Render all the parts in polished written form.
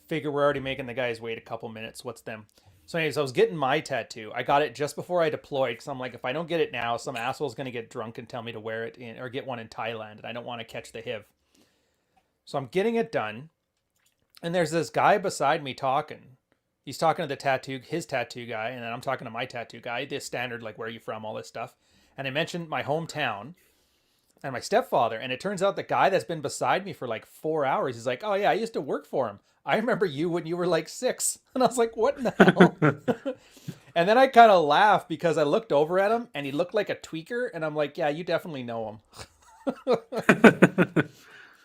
figure we're already making the guys wait a couple minutes. What's them? So, anyways, I was getting my tattoo. I got it just before I deployed because I'm like, if I don't get it now, some asshole's gonna get drunk and tell me to wear it in or get one in Thailand, and I don't want to catch the HIV. So I'm getting it done, and there's this guy beside me talking. He's talking to his tattoo guy, and then I'm talking to my tattoo guy. The standard, like, where are you from, all this stuff. And I mentioned my hometown and my stepfather, and it turns out the guy that's been beside me for like 4 hours, he's like, oh yeah, I used to work for him. I remember you when you were like 6. And I was like, what in the hell? And then I kind of laughed because I looked over at him and he looked like a tweaker, and I'm like, yeah, you definitely know him.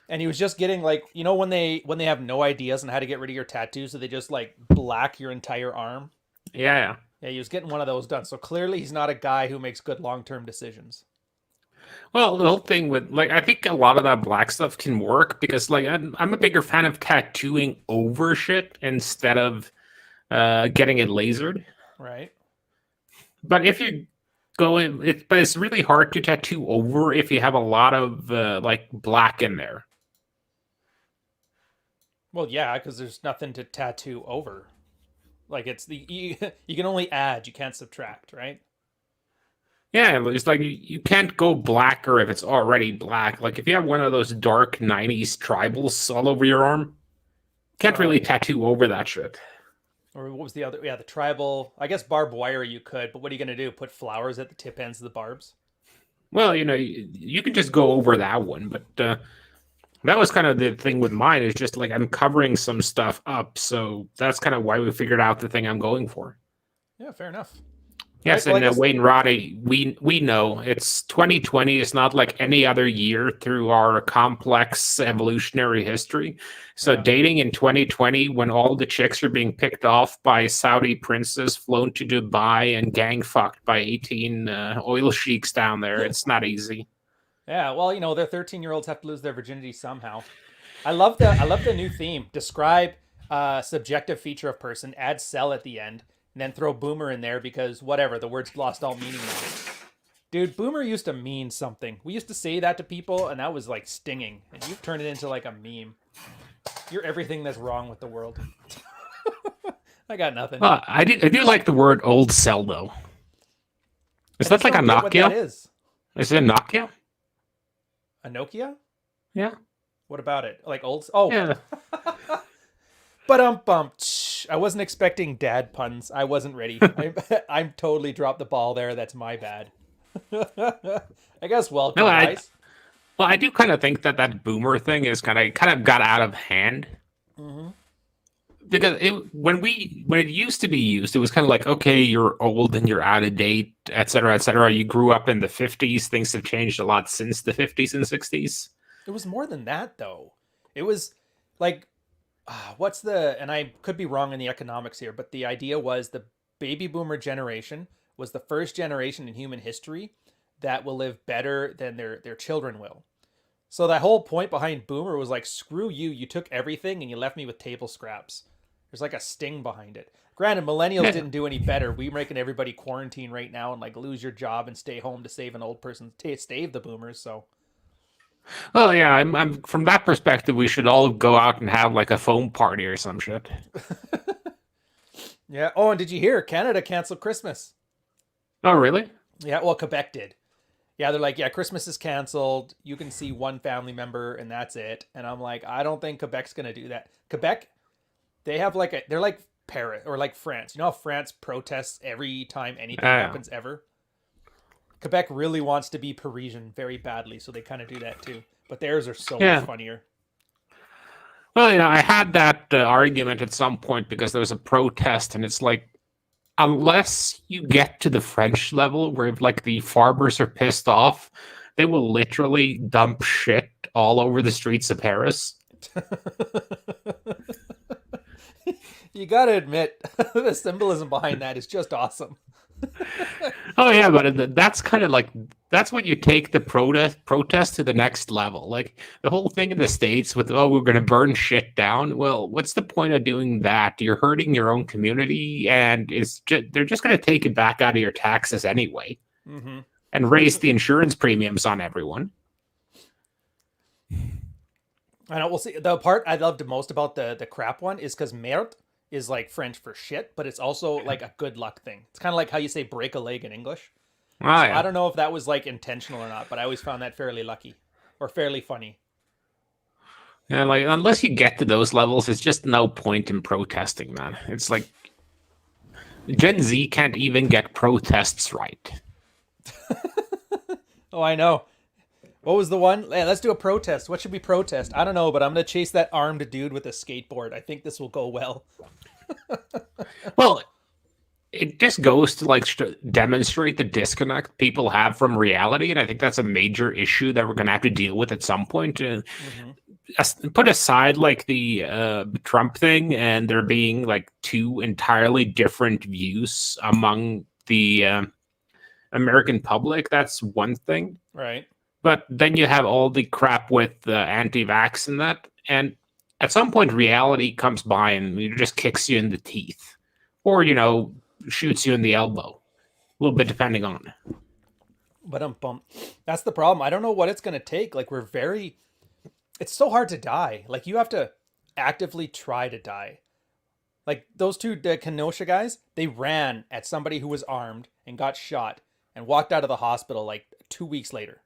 And he was just getting, like, when they have no ideas on how to get rid of your tattoos, so they just like black your entire arm. Yeah. Yeah, he was getting one of those done. So clearly he's not a guy who makes good long-term decisions. Well, the whole thing with, like, I think a lot of that black stuff can work because, like, I'm a bigger fan of tattooing over shit instead of getting it lasered. Right. But if you go in, but it's really hard to tattoo over if you have a lot of like black in there. Well, yeah, because there's nothing to tattoo over. Like, it's you can only add, you can't subtract, right? Yeah, it's like you can't go blacker if it's already black. Like if you have one of those dark '90s tribals all over your arm, can't Oh really yeah. tattoo over that shit. Or what was the other? Yeah, the tribal. I guess barbed wire you could, but what are you gonna do? Put flowers at the tip ends of the barbs? Well, you can just go over that one, but that was kind of the thing with mine. Is just like I'm covering some stuff up, so that's kind of why we figured out the thing I'm going for. Yeah, fair enough. All right. Yes, Well, I and guess. Wayne Roddy, we know it's 2020. It's not like any other year through our complex evolutionary history. So Yeah. dating in 2020, when all the chicks are being picked off by Saudi princes, flown to Dubai, and gang fucked by 18 oil sheiks down there, it's not easy. Yeah. Well, their 13-year-olds have to lose their virginity somehow. I love the new theme. Describe subjective feature of person, add cell at the end, and then throw boomer in there because whatever, the word's lost all meaning now. Dude, boomer used to mean something. We used to say that to people, and that was like stinging. And you've turned it into like a meme. You're everything that's wrong with the world. I got nothing. I do like the word old cell though. Is I that just like a don't get what that Nokia? is. Is it a Nokia? A Nokia? Yeah. What about it? Like old? Oh, Yeah. but bump. I wasn't expecting dad puns. I wasn't ready. I'm totally dropped the ball there. That's my bad. I guess No, welcome, I guys. well, I do kind of think that boomer thing is kind of got out of hand Hmm. because when it used to be used, it was kind of like, okay, you're old and you're out of date, et cetera, et cetera. You grew up in the '50s. Things have changed a lot since the '50s and '60s. It was more than that, though. It was like, and I could be wrong in the economics here, but the idea was the baby boomer generation was the first generation in human history that will live better than their children will. So that whole point behind boomer was like, screw you, you took everything and you left me with table scraps. There's like a sting behind it. Granted, millennials Yeah. didn't do any better. We're making everybody quarantine right now and like lose your job and stay home to save an old person, to save the boomers. So Well, yeah, I'm from that perspective, we should all go out and have like a foam party or some shit. yeah. Oh, and did you hear Canada canceled Christmas? Oh, really? Yeah, well, Quebec did. Yeah, they're like, yeah, Christmas is canceled. You can see one family member and that's it. And I'm like, I don't think Quebec's gonna do that. Quebec, they're like Paris or like France. You know how France protests every time anything Yeah. happens ever? Quebec really wants to be Parisian very badly, so they kind of do that too. But theirs are so much Yeah. funnier. Well, I had that argument at some point because there was a protest, and it's like, unless you get to the French level where like the farmers are pissed off, they will literally dump shit all over the streets of Paris. You gotta admit, the symbolism behind that is just awesome. Oh yeah, but that's kind of like that's when you take the protest to the next level. Like the whole thing in the States with, oh, we're going to burn shit down. Well, what's the point of doing that? You're hurting your own community, and they're just going to take it back out of your taxes anyway Hmm. and raise the insurance premiums on everyone. I know. We'll see. The part I loved most about the crap one is because merde is like French for shit, but it's also like a good luck thing. It's kind of like how you say break a leg in English. Oh So I yeah. don't know if that was like intentional or not, but I always found that fairly lucky or fairly funny. And like unless you get to those levels, it's just no point in protesting, man. It's like Gen Z can't even get protests right. Oh, I know. What was the one? Hey, let's do a protest. What should we protest? I don't know, but I'm gonna chase that armed dude with a skateboard. I think this will go well. Well, it just goes to like demonstrate the disconnect people have from reality, and I think that's a major issue that we're going to have to deal with at some point. Hmm. Put aside like the Trump thing, and there being like two entirely different views among the American public. That's one thing, Right. but then you have all the crap with anti-vax and that, and at some point, reality comes by and it just kicks you in the teeth, or shoots you in the elbow, a little bit depending on. But I'm bummed. That's the problem. I don't know what it's gonna take. Like it's so hard to die. Like you have to actively try to die. Like those two Kenosha guys, they ran at somebody who was armed and got shot and walked out of the hospital like 2 weeks later.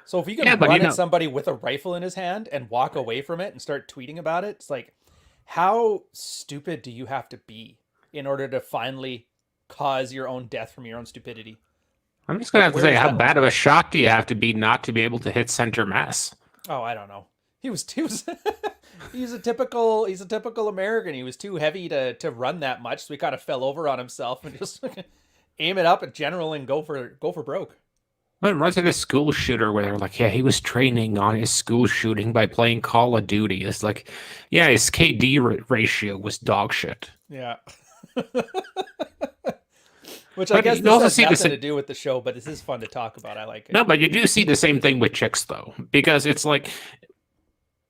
So if you Yeah, can but run at somebody with a rifle in his hand and walk away from it and start tweeting about it, it's like, how stupid do you have to be in order to finally cause your own death from your own stupidity? I'm just gonna Like, have to where say, does how that bad line? of a shot do you have to be not to be able to hit center mass? Oh, I don't know. He was he's a typical American. He was too heavy to run that much, so he kind of fell over on himself and just aim it up at general and go for broke. Well, it reminds me of the school shooter where they're like, yeah, he was training on his school shooting by playing Call of Duty. It's like, yeah, his KD ratio was dog shit. Yeah. Which I But guess you this also has see the nothing to same. do with the show, but this is fun to talk about. I like it. No, but you do see the same thing with chicks though, because it's like,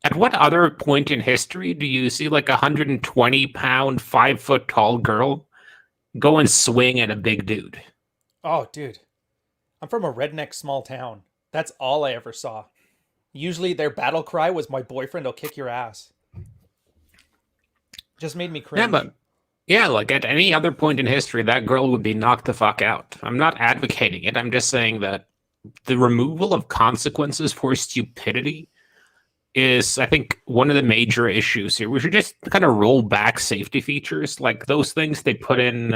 at what other point in history do you see like 120-pound, 5 foot tall girl go and swing at a big dude? Oh, dude. I'm from a redneck small town. That's all I ever saw. Usually their battle cry was my boyfriend will kick your ass. Just made me Yeah, cringe. but yeah, like at any other point in history, that girl would be knocked the fuck out. I'm not advocating it. I'm just saying that the removal of consequences for stupidity is, I think, one of the major issues here. We should just kind of roll back safety features, like those things they put in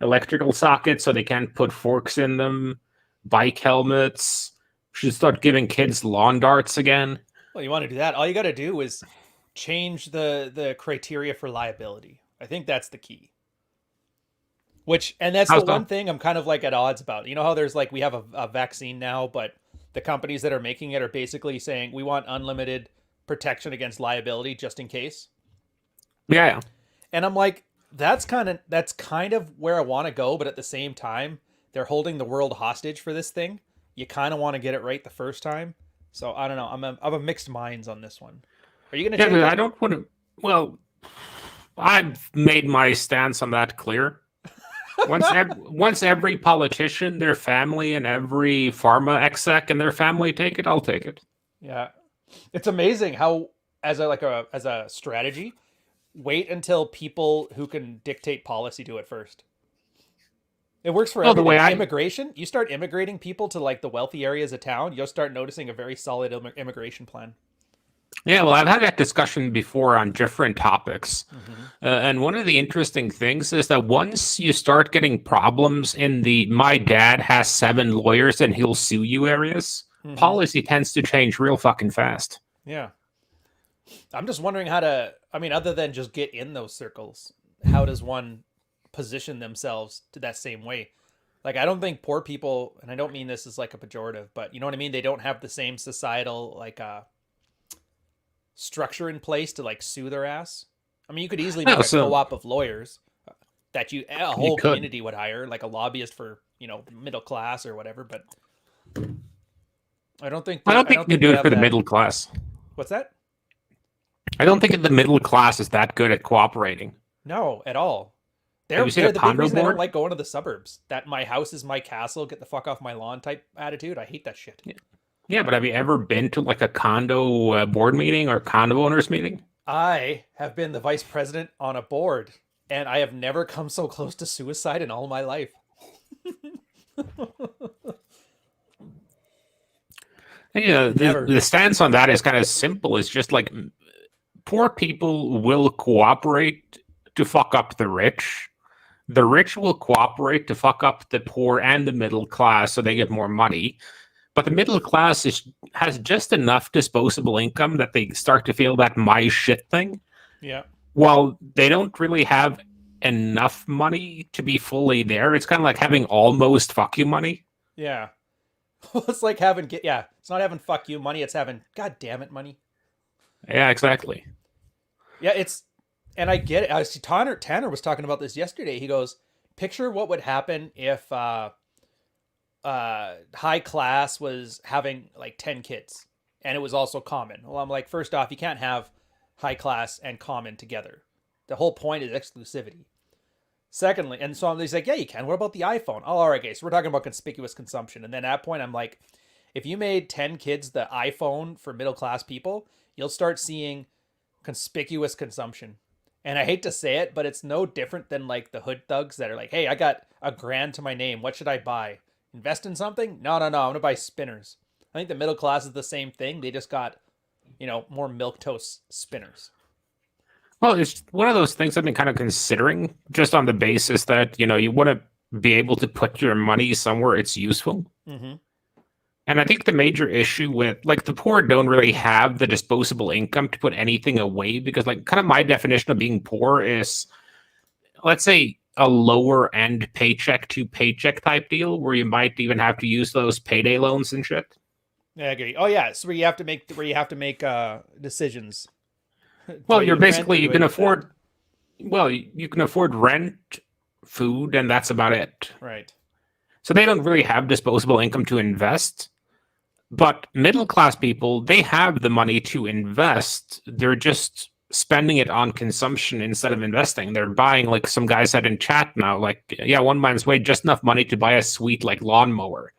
electrical sockets so they can't put forks in them, bike helmets. Should start giving kids lawn darts again. Well, you want to do that? All you got to do is change the criteria for liability. I think that's the key. Which and that's the How's one that? thing I'm kind of like at odds about. You know how there's like we have a vaccine now, but the companies that are making it are basically saying we want unlimited protection against liability just in case. Yeah, yeah. And I'm like, that's kind of where I want to go, but at the same time, they're holding the world hostage for this thing. You kind of want to get it right the first time. So I don't know. I'm a mixed minds on this one. Are you gonna Yeah, change but it? I don't want to. Well, I've made my stance on that clear. Once every politician, their family, and every pharma exec and their family take it, I'll take it. Yeah, it's amazing how as a strategy, wait until people who can dictate policy do it first. It works for Well, the way everything. I Immigration, you start immigrating people to like the wealthy areas of town, you'll start noticing a very solid immigration plan. Yeah, well, I've had that discussion before on different topics. Hmm. And one of the interesting things is that once you start getting problems in the my dad has 7 lawyers and he'll sue you areas, Hmm. policy tends to change real fucking fast. Yeah. I'm just wondering how to, I mean, other than just get in those circles, how does one position themselves to that same way? Like, I don't think poor people, and I don't mean this as like a pejorative, but you know what I mean? They don't have the same societal, like, structure in place to like sue their ass. I mean, you could easily make Oh, a so co-op of lawyers that a you whole could. community would hire, like a lobbyist for, middle class or whatever, but I don't I think don't you can think do they it for have the that. middle class. What's that? I don't think the middle class is that good at cooperating. No, at all. Have They're you seen a they're the big condo reason I don't board? like going to the suburbs. That my house is my castle, get the fuck off my lawn type attitude. I hate that shit. Yeah, Yeah, but have you ever been to like a condo board meeting or condo owners meeting? I have been the vice president on a board, and I have never come so close to suicide in all my life. And, you know, Never. the stance on that is kind of simple. It's just like poor people will cooperate to fuck up the rich. The rich will cooperate to fuck up the poor and the middle class so they get more money. But the middle class has just enough disposable income that they start to feel that my shit thing. Yeah. While they don't really have enough money to be fully there, it's kind of like having almost fuck you money. Yeah. It's like having yeah, it's not having fuck you money, it's having god damn it money. Yeah, exactly. Yeah, it's and I get it. I see Tanner was talking about this yesterday. He goes, picture what would happen if high class was having like 10 kids and it was also common. Well, I'm like, first off, you can't have high class and common together. The whole point is exclusivity. Secondly, and so he's like, yeah, you can. What about the iPhone? Oh, all right, okay. So we're talking about conspicuous consumption. And then at that point, I'm like, if you made 10 kids the iPhone for middle class people, you'll start seeing conspicuous consumption. And I hate to say it, but it's no different than like the hood thugs that are like, hey, I got $1,000 to my name. What should I buy? Invest in something? No, no, no. I'm going to buy spinners. I think the middle class is the same thing. They just got, more milk toast spinners. Well, it's one of those things I've been kind of considering just on the basis that, you want to be able to put your money somewhere it's useful. Mm-hmm. And I think the major issue with like the poor don't really have the disposable income to put anything away because like kind of my definition of being poor is let's say a lower end paycheck to paycheck type deal where you might even have to use those payday loans and shit. Yeah, I agree. Oh yeah, so where you have to make decisions. Well, Do I you're eat rent or basically you do I can eat that? afford well, you can afford rent, food, and that's about it. Right. So they don't really have disposable income to invest. But middle class people, they have the money to invest. They're just spending it on consumption instead of investing. They're buying, like some guy said in chat now, like, yeah, one man's way, just enough money to buy a sweet like lawnmower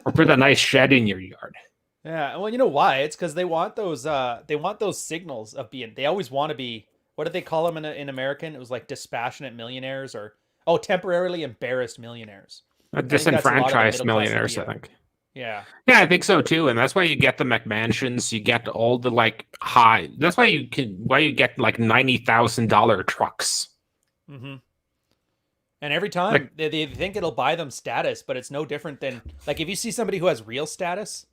or put a nice shed in your yard. Yeah, well, you know why? It's because they want those signals of being. They always want to be. What did they call them in American? It was like dispassionate millionaires or temporarily embarrassed millionaires. I think that's a lot of the Disenfranchised middle class millionaires, I idea. think. Yeah, Yeah, I think so too, and that's why you get the McMansions. You get all the like high. That's why you get like $90,000 trucks. hmm and every Like, time they think it'll buy them status, but it's no different than like if you see somebody who has real status,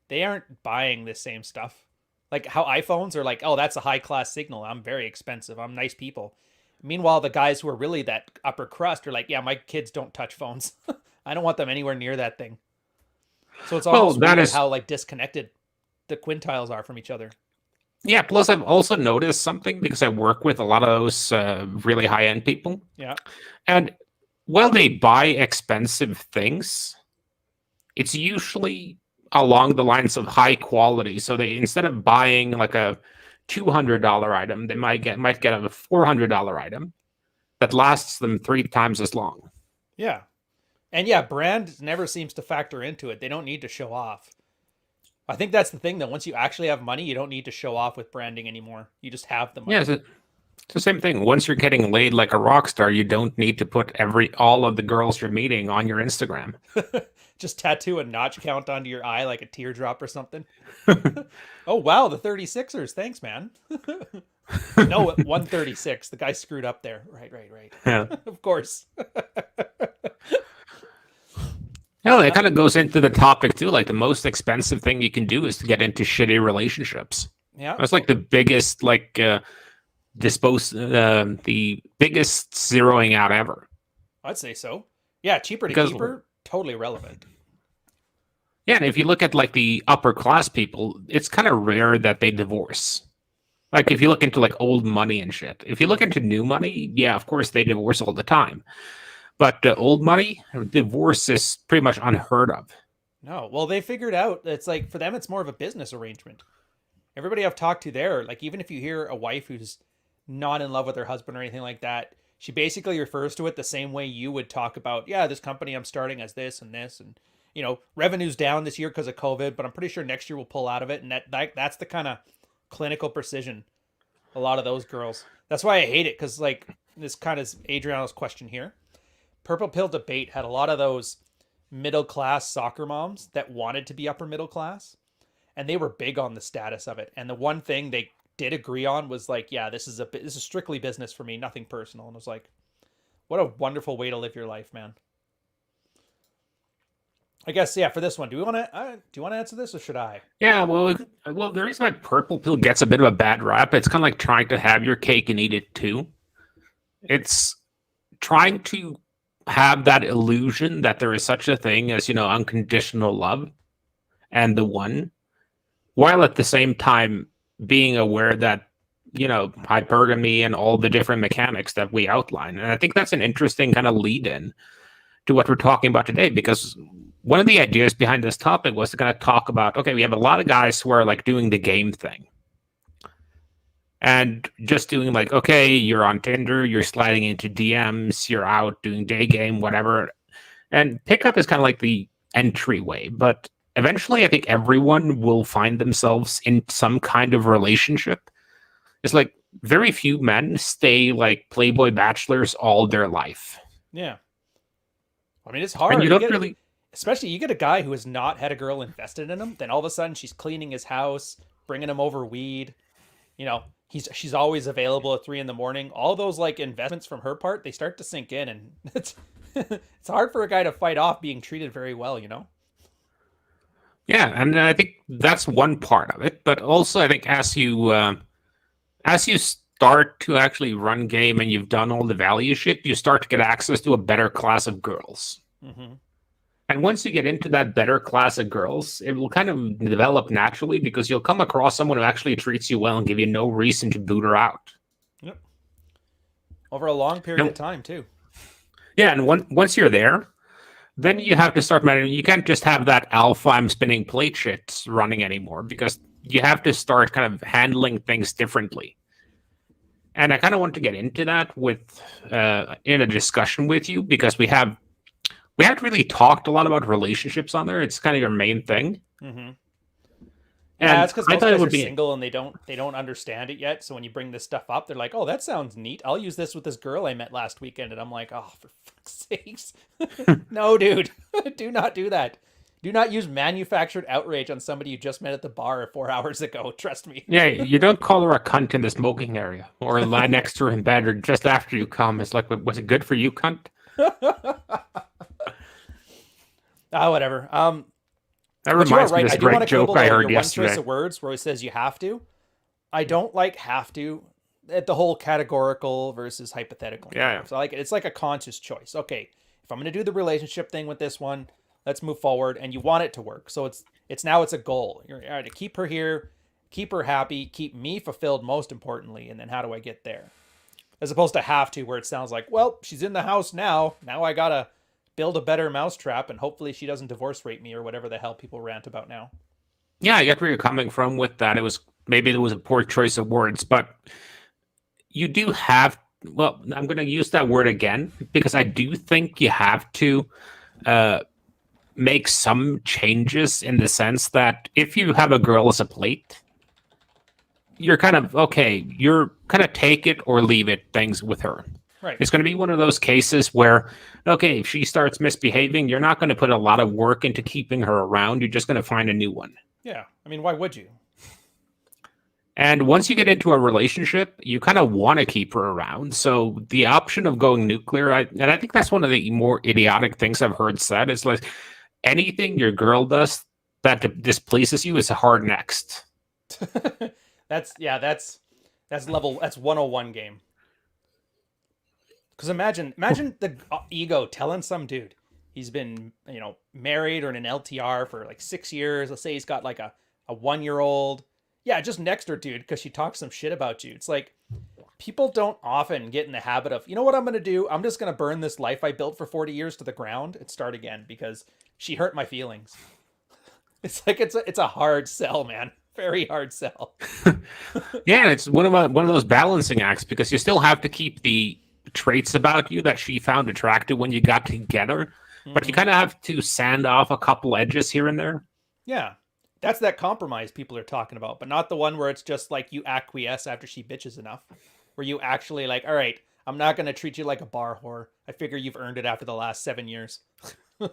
they aren't buying the same stuff. Like how iPhones are like, oh, that's a high class signal. I'm very expensive. I'm nice people. Meanwhile, the guys who are really that upper crust are like, yeah, my kids don't touch phones. I don't want them anywhere near that thing. So it's well, almost that weird is how like disconnected the quintiles are from each other. yeah. Plus, I've also noticed something because I work with a lot of those really high end people, Yeah. and while they buy expensive things, it's usually along the lines of high quality. So they instead of buying like a $200 item, they might get a $400 item that lasts them 3 times as long. Yeah. And yeah, brand never seems to factor into it. They don't need to show off. I think that's the thing though. Once you actually have money, you don't need to show off with branding anymore. You just have the Yeah, money. it's the same thing. Once you're getting laid like a rock star, you don't need to put all of the girls you're meeting on your Instagram. Just tattoo a notch count onto your eye like a teardrop or something. Oh wow, the 36ers. Thanks, man. No, 136. The guy screwed up there. Right, right, right. Yeah. Of course. Hell, it kind of goes into the topic too. Like the most expensive thing you can do is to get into shitty relationships. Yeah, That's like the biggest the biggest zeroing out ever. I'd say so. Yeah, cheaper to Because keep her, totally relevant. yeah, and if you look at like the upper class people, it's kind of rare that they divorce. Like if you look into like old money and shit. If you look into new money, yeah, of course they divorce all the time. But old money, divorce is pretty much unheard of. No, well, they figured out it's like for them, it's more of a business arrangement. Everybody I've talked to there, like even if you hear a wife who's not in love with her husband or anything like that, she basically refers to it the same way you would talk about, yeah, this company I'm starting as this and this, and revenue's down this year because of COVID, but I'm pretty sure next year we'll pull out of it. And that's the kind of clinical precision. A lot of those girls. That's why I hate it, because like this kind of Adriano's question here. Purple Pill debate had a lot of those middle class soccer moms that wanted to be upper middle class, and they were big on the status of it. And the one thing they did agree on was like, yeah, this is strictly business for me, nothing personal. And it was like, what a wonderful way to live your life, man. I guess, yeah, for this one, do you want to answer this, or should I? Yeah, well, the reason why purple pill gets a bit of a bad rap, it's kind of like trying to have your cake and eat it too. It's trying to have that illusion that there is such a thing as, unconditional love and the one, while at the same time being aware that, hypergamy and all the different mechanics that we outline. And I think that's an interesting kind of lead in to what we're talking about today, because one of the ideas behind this topic was to kind of talk about, okay, we have a lot of guys who are like doing the game thing and just doing like, okay, you're on Tinder, you're sliding into DMs, you're out doing day game, whatever. And pickup is kind of like the entryway, but eventually I think everyone will find themselves in some kind of relationship. It's like very few men stay like Playboy bachelors all their life. Yeah. I mean, it's hard. And you don't really... Especially you get a guy who has not had a girl invested in him, then all of a sudden she's cleaning his house, bringing him over weed. She's always available at 3 a.m. All those like investments from her part, they start to sink in, and it's hard for a guy to fight off being treated very well, Yeah, and I think that's one part of it. But also, I think as you start to actually run game and you've done all the value shit, you start to get access to a better class of girls. Mm-hmm. And once you get into that better class of girls, it will kind of develop naturally, because you'll come across someone who actually treats you well and give you no reason to boot her out. Yep. Over a long period of time, too. Yeah, and once you're there, then you have to start managing. You can't just have that alpha I'm spinning plate shit running anymore, because you have to start kind of handling things differently. And I kind of want to get into that with in a discussion with you, because we haven't really talked a lot about relationships on there. It's kind of your main thing. Mm-hmm. And that's because most guys are single and they don't understand it yet. So when you bring this stuff up, they're like, "Oh, that sounds neat. I'll use this with this girl I met last weekend." And I'm like, "Oh, for fuck's sakes, no, dude, do not do that. Do not use manufactured outrage on somebody you just met at the bar 4 hours ago. Trust me." Yeah, you don't call her a cunt in the smoking area, or lie next to her in bed, or just after you come. It's like, was it good for you, cunt? Whatever. That reminds me of this great joke I heard yesterday. One choice of words where he says you have to. I don't like have to. At the whole categorical versus hypothetical. Yeah. So it's like a conscious choice. Okay, if I'm going to do the relationship thing with this one, let's move forward, and you want it to work. So it's a goal. You're all right, to keep her here, keep her happy, keep me fulfilled, most importantly, and then how do I get there? As opposed to have to, where it sounds like, well, she's in the house now. Now I gotta build a better mousetrap, and hopefully she doesn't divorce rate me, or whatever the hell people rant about now. Yeah, I get where you're coming from with that. Maybe it was a poor choice of words, but you do have. Well, I'm going to use that word again, because I do think you have to make some changes, in the sense that if you have a girl as a plate, you're kind of take it or leave it things with her. Right. It's going to be one of those cases where, okay, if she starts misbehaving, you're not going to put a lot of work into keeping her around. You're just going to find a new one. Yeah. I mean, why would you? And once you get into a relationship, you kind of want to keep her around. So the option of going nuclear, I think that's one of the more idiotic things I've heard said, is like, anything your girl does that displeases you is a hard next. That's 101 game. Because imagine the ego telling some dude he's been married or in an LTR for like 6 years. Let's say he's got like a 1-year-old. Yeah, just next her, dude, because she talks some shit about you. It's like, people don't often get in the habit of, you know what I'm going to do? I'm just going to burn this life I built for 40 years to the ground and start again because she hurt my feelings. It's like, it's a hard sell, man. Very hard sell. Yeah, it's one of those balancing acts, because you still have to keep the traits about you that she found attractive when you got together, but you Hmm. kind of have to sand off a couple edges here and there. Yeah. That's that compromise people are talking about, but not the one where it's just like you acquiesce after she bitches enough. Where you actually like, all right, I'm not going to treat you like a bar whore. I figure you've earned it after the last 7 years. Oh,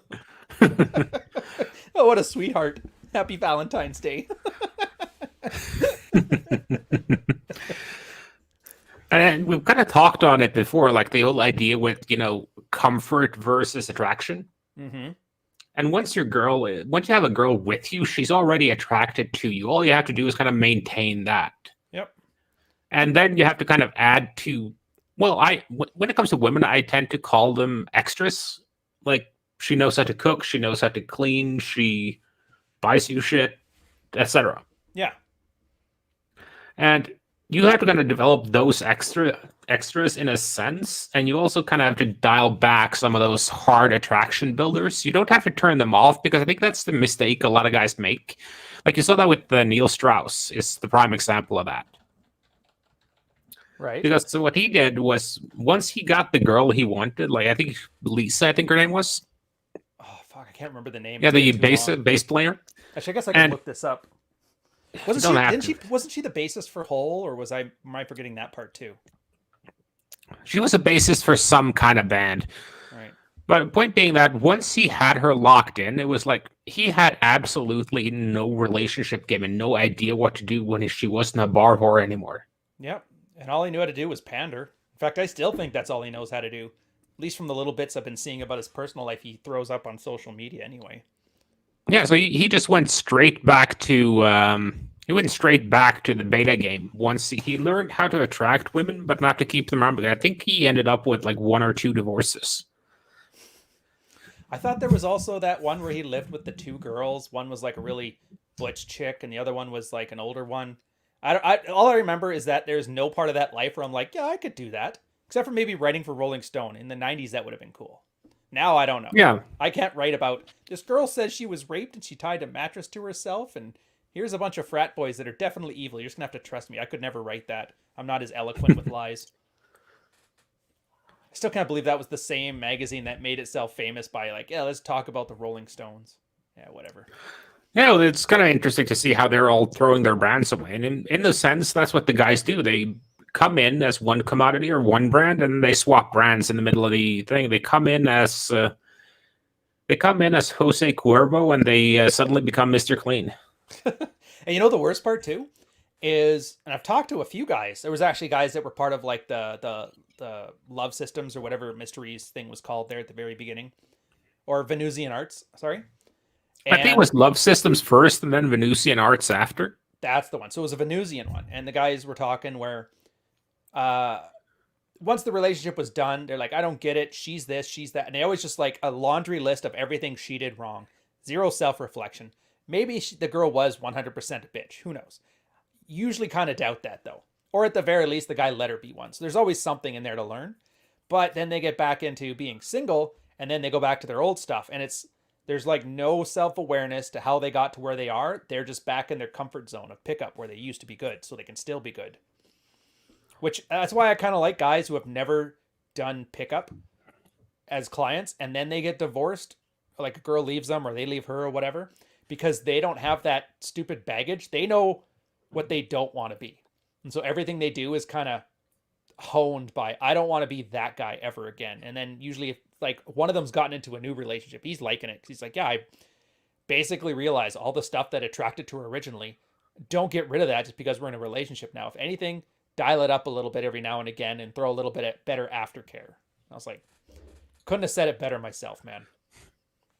what a sweetheart. Happy Valentine's Day. And we've kind of talked on it before, like the whole idea with, comfort versus attraction. Hmm. And once once you have a girl with you, she's already attracted to you. All you have to do is kind of maintain that. Yep. And then you have to kind of add to, well, when it comes to women, I tend to call them extras. Like, she knows how to cook, she knows how to clean, she buys you shit, etc. Yeah. And you have to kind of develop those extras in a sense, and you also kind of have to dial back some of those hard attraction builders. You don't have to turn them off, because I think that's the mistake a lot of guys make. Like, you saw that with Neil Strauss is the prime example of that. Right. Because so what he did was, once he got the girl he wanted, like, I think Lisa, I think her name was. Oh, fuck. I can't remember the name. Yeah, It's the been too long. bass player. Actually, I guess I can And look this up. you don't have to. Wasn't she the bassist for Hole, or am I forgetting that part too? She was a bassist for some kind of band. Right. But point being that once he had her locked in, it was like he had absolutely no relationship game and no idea what to do when she wasn't a bar whore anymore. Yep. And all he knew how to do was pander. In fact, I still think that's all he knows how to do. At least from the little bits I've been seeing about his personal life he throws up on social media anyway. Yeah, so he just went straight back to the beta game. Once he learned how to attract women, but not to keep them around. But I think he ended up with like 1 or 2 divorces. I thought there was also that one where he lived with the 2 girls. One was like a really butch chick, and the other one was like an older one. All I remember is that there's no part of that life where I'm like, yeah, I could do that. Except for maybe writing for Rolling Stone. In the 90s, that would have been cool. Now, I don't know. Yeah. I can't write about, this girl says she was raped and she tied a mattress to herself, and here's a bunch of frat boys that are definitely evil. You're just going to have to trust me. I could never write that. I'm not as eloquent with lies. I still can't believe that was the same magazine that made itself famous by like, yeah, let's talk about the Rolling Stones. Yeah, whatever. Yeah, well, it's kind of interesting to see how they're all throwing their brands away. And in the sense, that's what the guys do. They come in as one commodity or one brand, and they swap brands in the middle of the thing. They come in as Jose Cuervo, and they suddenly become Mr. Clean. And you know the worst part too is, and I've talked to a few guys. There was actually guys that were part of like the Love Systems or whatever Mysteries thing was called there at the very beginning, or Venusian Arts. Sorry. I think it was Love Systems first, and then Venusian Arts after. That's the one. So it was a Venusian one, and the guys were talking where, once the relationship was done, they're like, I don't get it. She's this, she's that, and they always just like a laundry list of everything she did wrong. Zero self-reflection. Maybe the girl was 100% a bitch. Who knows? Usually kind of doubt that though. Or at the very least, the guy let her be one. So there's always something in there to learn. But then they get back into being single, and then they go back to their old stuff, and there's like no self-awareness to how they got to where they are. They're just back in their comfort zone of pickup where they used to be good, so they can still be good. Which, that's why I kind of like guys who have never done pickup as clients, and then they get divorced, like a girl leaves them or they leave her or whatever, because they don't have that stupid baggage. They know what they don't want to be. And so everything they do is kind of honed by, I don't want to be that guy ever again. And then usually if like one of them's gotten into a new relationship, he's liking it. He's like, yeah, I basically realize all the stuff that attracted to her originally. Don't get rid of that just because we're in a relationship now. If anything, dial it up a little bit every now and again and throw a little bit of better aftercare. I was like, couldn't have said it better myself, man.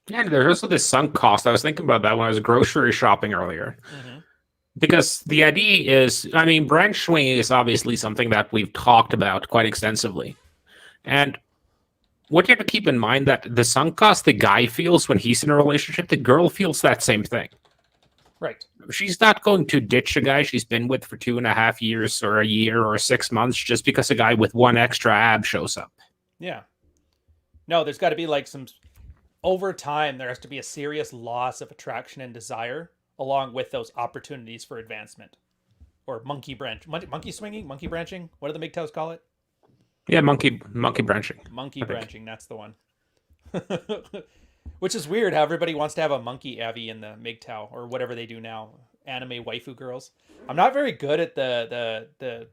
Yeah, and there's also this sunk cost. I was thinking about that when I was grocery shopping earlier. Mm-hmm. Because the idea is, I mean, branch swinging is obviously something that we've talked about quite extensively. And what you have to keep in mind that the sunk cost the guy feels when he's in a relationship, the girl feels that same thing. Right. She's not going to ditch a guy she's been with for 2.5 years or a year or 6 months just because a guy with one extra ab shows up. Yeah. No, there's got to be like over time, there has to be a serious loss of attraction and desire along with those opportunities for advancement. Or monkey swinging, monkey branching. What do the MGTOWs call it? Yeah, monkey branching. Monkey branching, that's the one. Which is weird how everybody wants to have a monkey Abby in the MGTOW or whatever they do now. Anime waifu girls. I'm not very good at the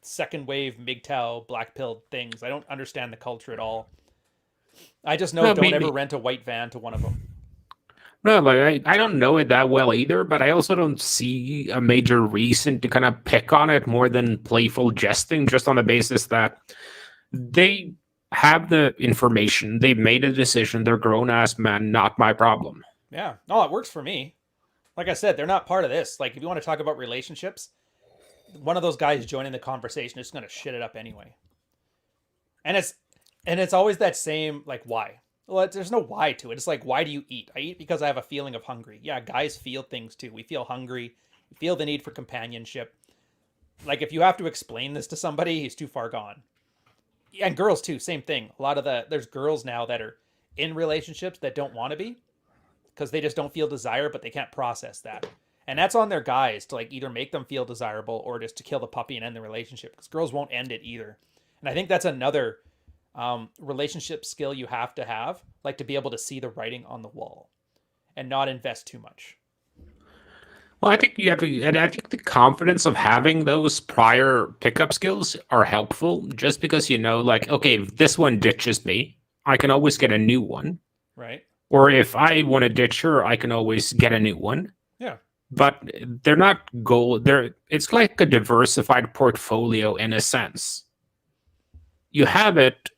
second wave MGTOW black pill things. I don't understand the culture at all. I just know No, don't ever maybe. rent a white van to one of them. No, like I don't know it that well either, but I also don't see a major reason to kind of pick on it more than playful jesting, just on the basis that they have the information, they've made a decision, they're grown ass men, not my problem. Yeah. No, it works for me. Like I said, they're not part of this. Like if you want to talk about relationships, one of those guys joining the conversation is going to shit it up anyway. And it's always that same like why. Well, there's no why to it. It's like why do you eat? I eat because I have a feeling of hungry. Yeah, guys feel things too. We feel hungry. We feel the need for companionship. Like if you have to explain this to somebody, he's too far gone. And girls too, same thing. A lot of there's girls now that are in relationships that don't want to be because they just don't feel desire, but they can't process that. And that's on their guys to like either make them feel desirable or just to kill the puppy and end the relationship because girls won't end it either. And I think that's another relationship skill you have to have, like to be able to see the writing on the wall and not invest too much. Well, I think you have to, and I think the confidence of having those prior pickup skills are helpful just because you know, like, okay, if this one ditches me, I can always get a new one. Right. Or if I want to ditch her, I can always get a new one. Yeah. But they're not it's like a diversified portfolio in a sense. You have it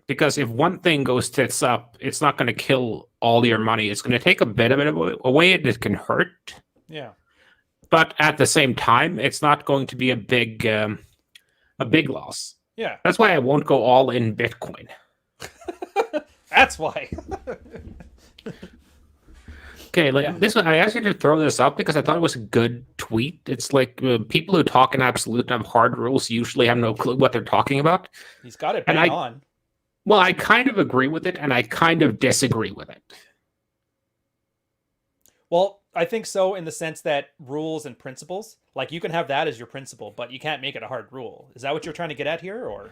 because if one thing goes tits up, it's not going to kill all your money. It's going to take a bit of it away and it can hurt. Yeah. But at the same time, it's not going to be a big loss. Yeah. That's why I won't go all in Bitcoin. That's why. Okay, like Yeah. this one, I asked you to throw this up because I thought it was a good tweet. It's like people who talk in absolute and have hard rules usually have no clue what they're talking about. He's got it And bang on. Well, I kind of agree with it, and I kind of disagree with it. Well, I think so in the sense that rules and principles, like you can have that as your principle, but you can't make it a hard rule. Is that what you're trying to get at here, or?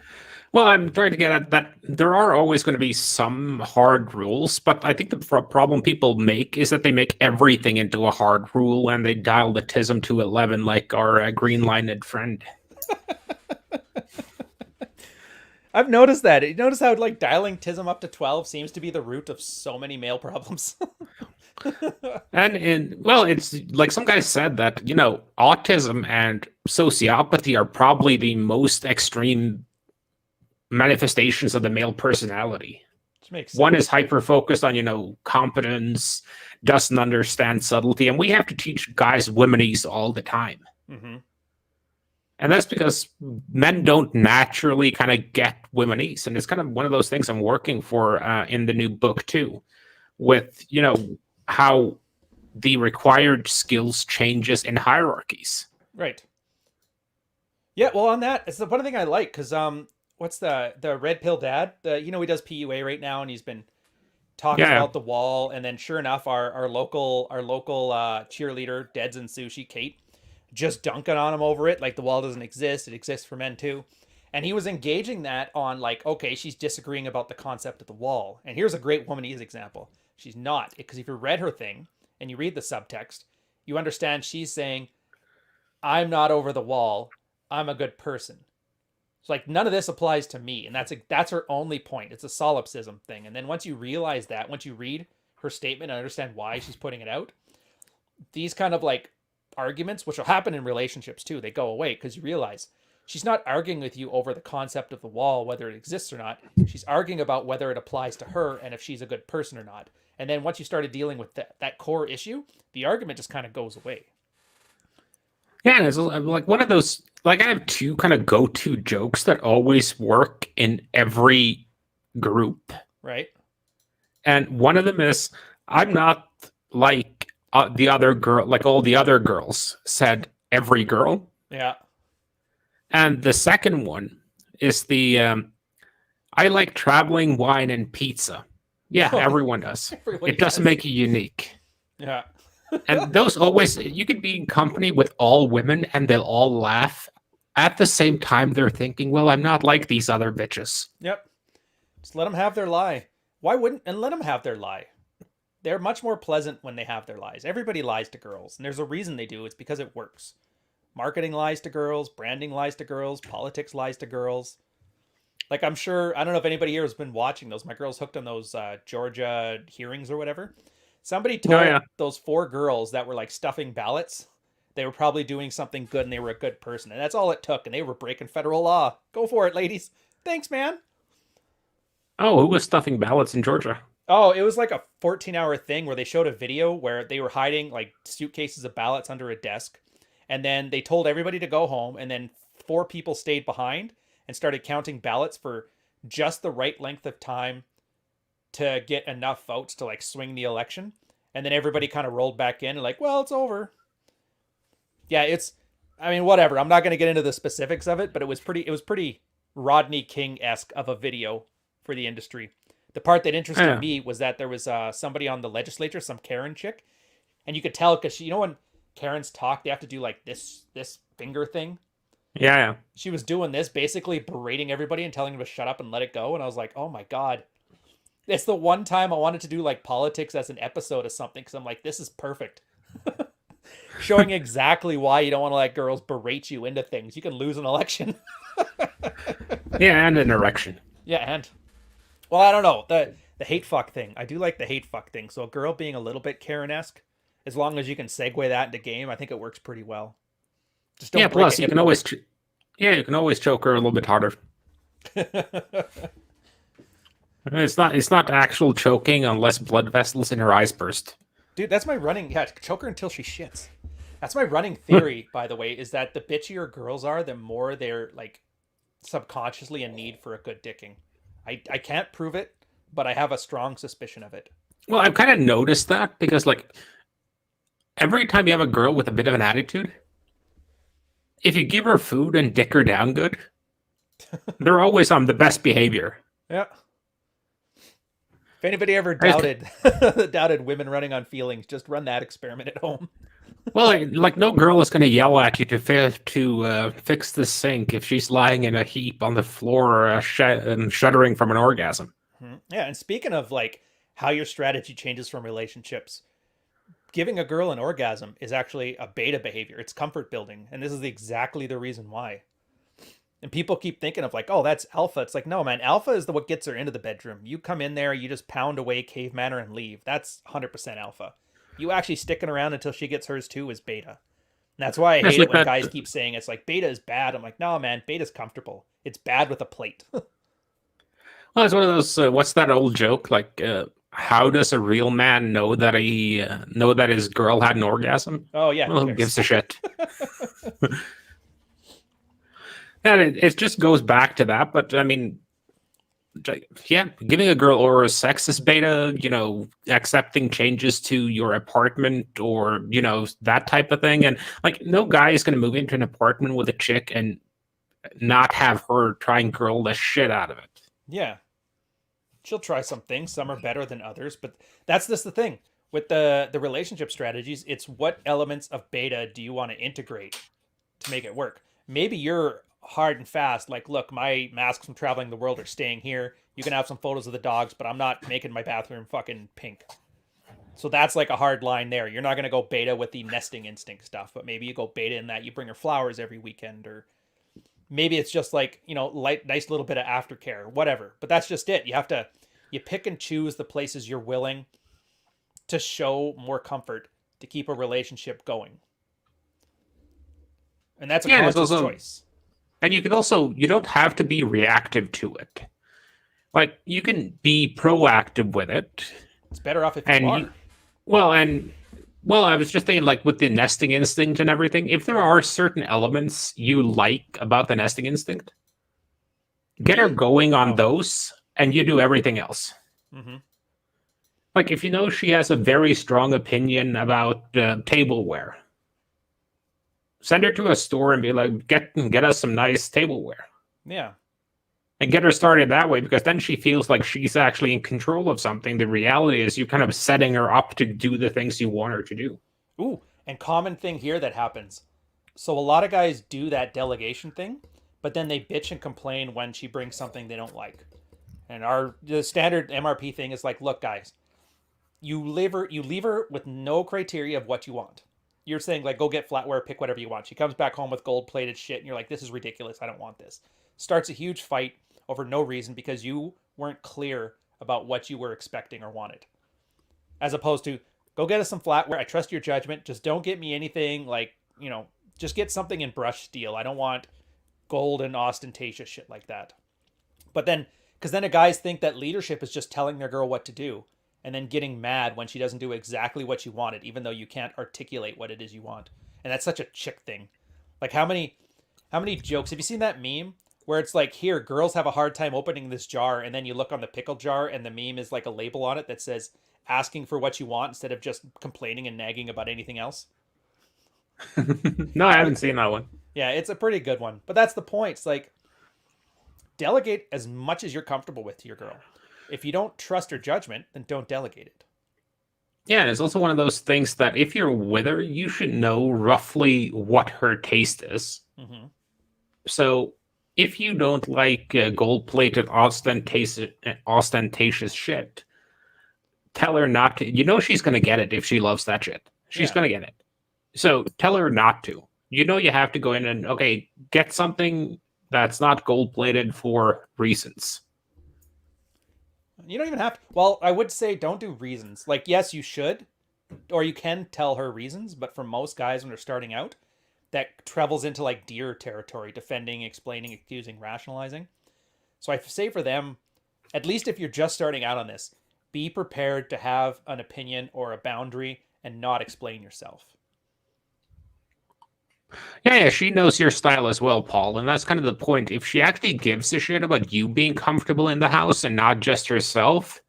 Well, I'm trying to get at that there are always going to be some hard rules, but I think the problem people make is that they make everything into a hard rule and they dial the TISM to 11 like our green-lined friend. I've noticed that. You notice how like dialing TISM up to 12 seems to be the root of so many male problems. Well, it's like some guy said that, you know, autism and sociopathy are probably the most extreme manifestations of the male personality. Which makes sense. One is hyper focused on, you know, competence, doesn't understand subtlety, and we have to teach guys womenese all the time. Mm-hmm. And that's because men don't naturally kind of get womenese, and it's kind of one of those things I'm working for in the new book too, with, you know, how the required skills changes in hierarchies. Right. Yeah, well, on that, it's the one thing I like because what's the red pill dad? He does PUA right now, and he's been talking about the wall, and then sure enough, our local cheerleader, Deads and Sushi, Kate, just dunking on him over it, like the wall doesn't exist; it exists for men too. And he was engaging that on like, okay, she's disagreeing about the concept of the wall, and here's a great womanese example. She's not, because if you read her thing and you read the subtext, you understand she's saying, I'm not over the wall. I'm a good person. It's like none of this applies to me. And that's her only point. It's a solipsism thing. And then once you realize that, once you read her statement and understand why she's putting it out, these kind of like arguments, which will happen in relationships too, they go away because you realize she's not arguing with you over the concept of the wall, whether it exists or not. She's arguing about whether it applies to her and if she's a good person or not. And then once you started dealing with that core issue, the argument just kind of goes away. Yeah, and it's like one of those, like I have two kind of go-to jokes that always work in every group. Right. And one of them is, I'm not like the other girl, like all the other girls, said every girl. Yeah. And the second one is I like traveling, wine, and pizza. Yeah, everyone does. It doesn't make you unique. Yeah. And those always, you can be in company with all women and they'll all laugh. At the same time, they're thinking, well, I'm not like these other bitches. Yep. Just let them have their lie. Why wouldn't, and let them have their lie. they're much more pleasant when they have their lies. Everybody lies to girls, and there's a reason they do. It's because it works. Marketing lies to girls, branding lies to girls, politics lies to girls. Like, I'm sure, I don't know if anybody here has been watching those. My girl's hooked on those Georgia hearings or whatever. Somebody Oh told yeah. those 4 girls that were like stuffing ballots, they were probably doing something good and they were a good person. And that's all it took. And they were breaking federal law. Go for it, ladies. Thanks, man. Oh, who was stuffing ballots in Georgia? Oh, it was like a 14-hour thing where they showed a video where they were hiding like suitcases of ballots under a desk. And then they told everybody to go home. And then 4 people stayed behind and started counting ballots for just the right length of time to get enough votes to like swing the election. And then everybody kind of rolled back in and like, well, it's over. Yeah, I mean, whatever. I'm not going to get into the specifics of it, but it was pretty Rodney King-esque of a video for the industry. The part that interested Yeah. me was that there was somebody on the legislature, some Karen chick, and you could tell because you know when Karens talk, they have to do like this finger thing. Yeah, yeah. She was doing this, basically berating everybody and telling them to shut up and let it go. And I was like, oh my god, it's the one time I wanted to do like politics as an episode of something because I'm like, this is perfect. Showing exactly why you don't want to let girls berate you into things. You can lose an election. Yeah, and an erection. Yeah, and well, I don't know the hate fuck thing. I do like the hate fuck thing. So a girl being a little bit Karen-esque, as long as you can segue that into game, I think it works pretty well. Just don't Yeah, break plus a you hip can always you can always choke her a little bit harder. bone. It's not actual choking unless blood vessels in her eyes burst. Dude, that's my running. Yeah, choke her until she shits. That's my running theory, by the way, is that the bitchier girls are, the more they're like subconsciously in need for a good dicking. I can't prove it, but I have a strong suspicion of it. Well, I've kind of noticed that because like every time you have a girl with a bit of an attitude, if you give her food and dick her down good, they're always on the best behavior. Yeah. If anybody ever I just- doubted women running on feelings, just run that experiment at home. Well, like no girl is going to yell at you to fix the sink if she's lying in a heap on the floor and shuddering from an orgasm. Yeah, and speaking of like how your strategy changes from relationships, giving a girl an orgasm is actually a beta behavior. It's comfort building, and this is exactly the reason why. And people keep thinking of like, oh, that's alpha. It's like, no, man, alpha is what gets her into the bedroom. You come in there, you just pound away caveman her and leave. That's 100% alpha. You actually sticking around until she gets hers too is beta. And that's why I That's hate like it when that- guys keep saying it's like beta is bad. I'm like, no, man, beta's comfortable. It's bad with a plate. Well, it's one of those. What's that old joke? Like, how does a real man know that his girl had an orgasm? Oh yeah, Well, who who cares? gives a shit? And it just goes back to that. But I mean, yeah, giving a girl oral sex is beta. Accepting changes to your apartment or that type of thing. And like, no guy is going to move into an apartment with a chick and not have her try and girl the shit out of it. Yeah. She'll try some things. Some are better than others, but that's just the thing. With the relationship strategies, it's what elements of beta do you want to integrate to make it work? Maybe you're hard and fast, like, look, my masks from traveling the world are staying here. You can have some photos of the dogs, but I'm not making my bathroom fucking pink. So that's like a hard line there. You're not going to go beta with the nesting instinct stuff, but maybe you go beta in that you bring her flowers every weekend, or maybe it's just like, light, nice little bit of aftercare, whatever. But that's just it. You pick and choose the places you're willing to show more comfort to keep a relationship going. And that's a conscious choice. And you don't have to be reactive to it. Like, you can be proactive with it. It's better off if you are. Well, I was just thinking, like, with the nesting instinct and everything, if there are certain elements you like about the nesting instinct, get her going on those, and you do everything else. Mm-hmm. Like, if you know she has a very strong opinion about tableware, send her to a store and be like, get us some nice tableware. Yeah. And get her started that way, because then she feels like she's actually in control of something. The reality is you're kind of setting her up to do the things you want her to do. Ooh, and common thing here that happens. So a lot of guys do that delegation thing, but then they bitch and complain when she brings something they don't like. And the standard MRP thing is like, look, guys, you leave her with no criteria of what you want. You're saying like, go get flatware, pick whatever you want. She comes back home with gold plated shit, and you're like, this is ridiculous. I don't want this. Starts a huge fight over no reason because you weren't clear about what you were expecting or wanted. As opposed to, go get us some flatware. I trust your judgment. Just don't get me anything like, just get something in brush steel. I don't want gold and ostentatious shit like that. But then, because then guys think that leadership is just telling their girl what to do and then getting mad when she doesn't do exactly what you wanted, even though you can't articulate what it is you want. And that's such a chick thing. Like how many jokes have you seen that meme where it's like, here, girls have a hard time opening this jar, and then you look on the pickle jar and the meme is like a label on it that says asking for what you want instead of just complaining and nagging about anything else. No, I haven't seen that one. Yeah, it's a pretty good one. But that's the point. It's like, delegate as much as you're comfortable with to your girl. If you don't trust her judgment, then don't delegate it. Yeah, and it's also one of those things that if you're with her, you should know roughly what her taste is. Mm-hmm. So if you don't like gold-plated, ostentatious shit, tell her not to. You know she's going to get it if she loves that shit. She's going to get it. So tell her not to. You know you have to go in and, okay, get something that's not gold-plated for reasons. You don't even have to. Well, I would say don't do reasons. Like, yes, you should, or you can tell her reasons, but for most guys when they're starting out, that travels into like deer territory, defending, explaining, accusing, rationalizing. So I say for them, at least if you're just starting out on this, be prepared to have an opinion or a boundary and not explain yourself. Yeah, she knows your style as well, Paul, and that's kind of the point. If she actually gives a shit about you being comfortable in the house and not just herself,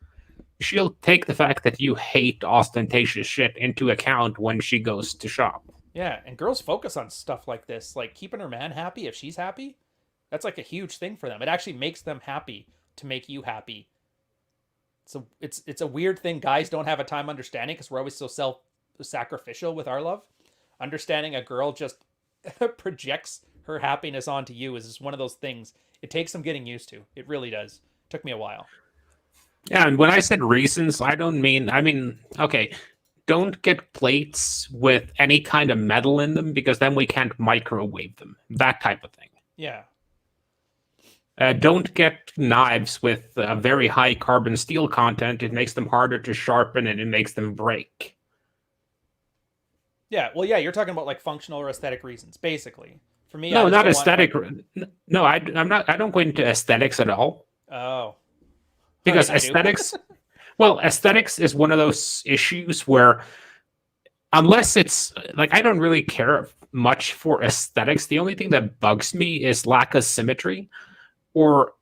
she'll take the fact that you hate ostentatious shit into account when she goes to shop. Yeah, and girls focus on stuff like this, like keeping her man happy. If she's happy, that's like a huge thing for them. It actually makes them happy to make you happy. So it's a weird thing guys don't have a time understanding because we're always so self-sacrificial with our love. Understanding a girl just projects her happiness onto you is just one of those things. It takes some getting used to. It really does. It took me a while. Yeah, and when I said reasons, I mean, okay, don't get plates with any kind of metal in them because then we can't microwave them. That type of thing. Yeah. Don't get knives with a very high carbon steel content. It makes them harder to sharpen and it makes them break. Yeah, well, yeah, you're talking about like functional or aesthetic reasons, basically. For me, no, not aesthetic. No, I'm not. I don't go into aesthetics at all. Oh, because aesthetics. Well, aesthetics is one of those issues where, unless it's like, I don't really care much for aesthetics. The only thing that bugs me is lack of symmetry, or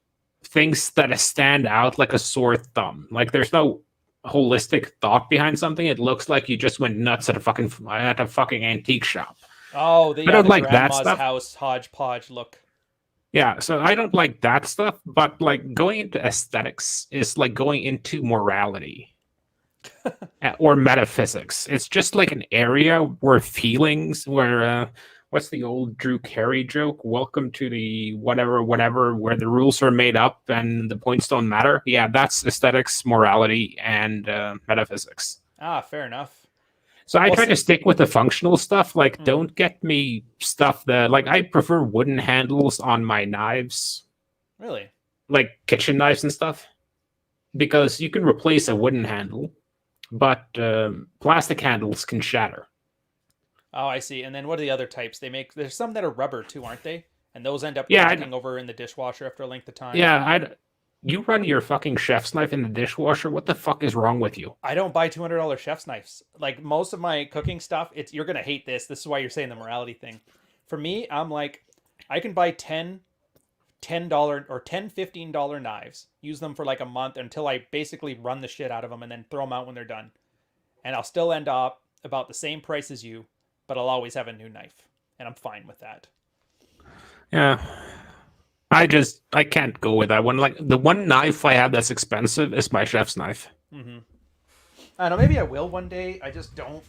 things that stand out like a sore thumb. Like there's no holistic thought behind something. It looks like you just went nuts at a fucking antique shop. Oh, I don't like that stuff. House hodgepodge look. Yeah, so I don't like that stuff, but like going into aesthetics is like going into morality or metaphysics. It's just like an area where feelings, where what's the old Drew Carey joke? Welcome to the whatever, where the rules are made up and the points don't matter. Yeah, that's aesthetics, morality, and metaphysics. Ah, fair enough. So I try to stick with the functional stuff. Like, don't get me stuff that, like, I prefer wooden handles on my knives. Really? Like kitchen knives and stuff. Because you can replace a wooden handle, but plastic handles can shatter. Oh, I see. And then what are the other types they make? There's some that are rubber too, aren't they? And those end up cracking over in the dishwasher after a length of time. Yeah, you run your fucking chef's knife in the dishwasher? What the fuck is wrong with you? I don't buy $200 chef's knives. Like most of my cooking stuff, you're gonna hate this. This is why you're saying the morality thing. For me, I'm like, I can buy $10 or $15 knives, use them for like a month until I basically run the shit out of them and then throw them out when they're done. And I'll still end up about the same price as you, but I'll always have a new knife. And I'm fine with that. Yeah. I can't go with that one. Like, the one knife I have that's expensive is my chef's knife. Mm-hmm. I don't know, maybe I will one day. I just don't.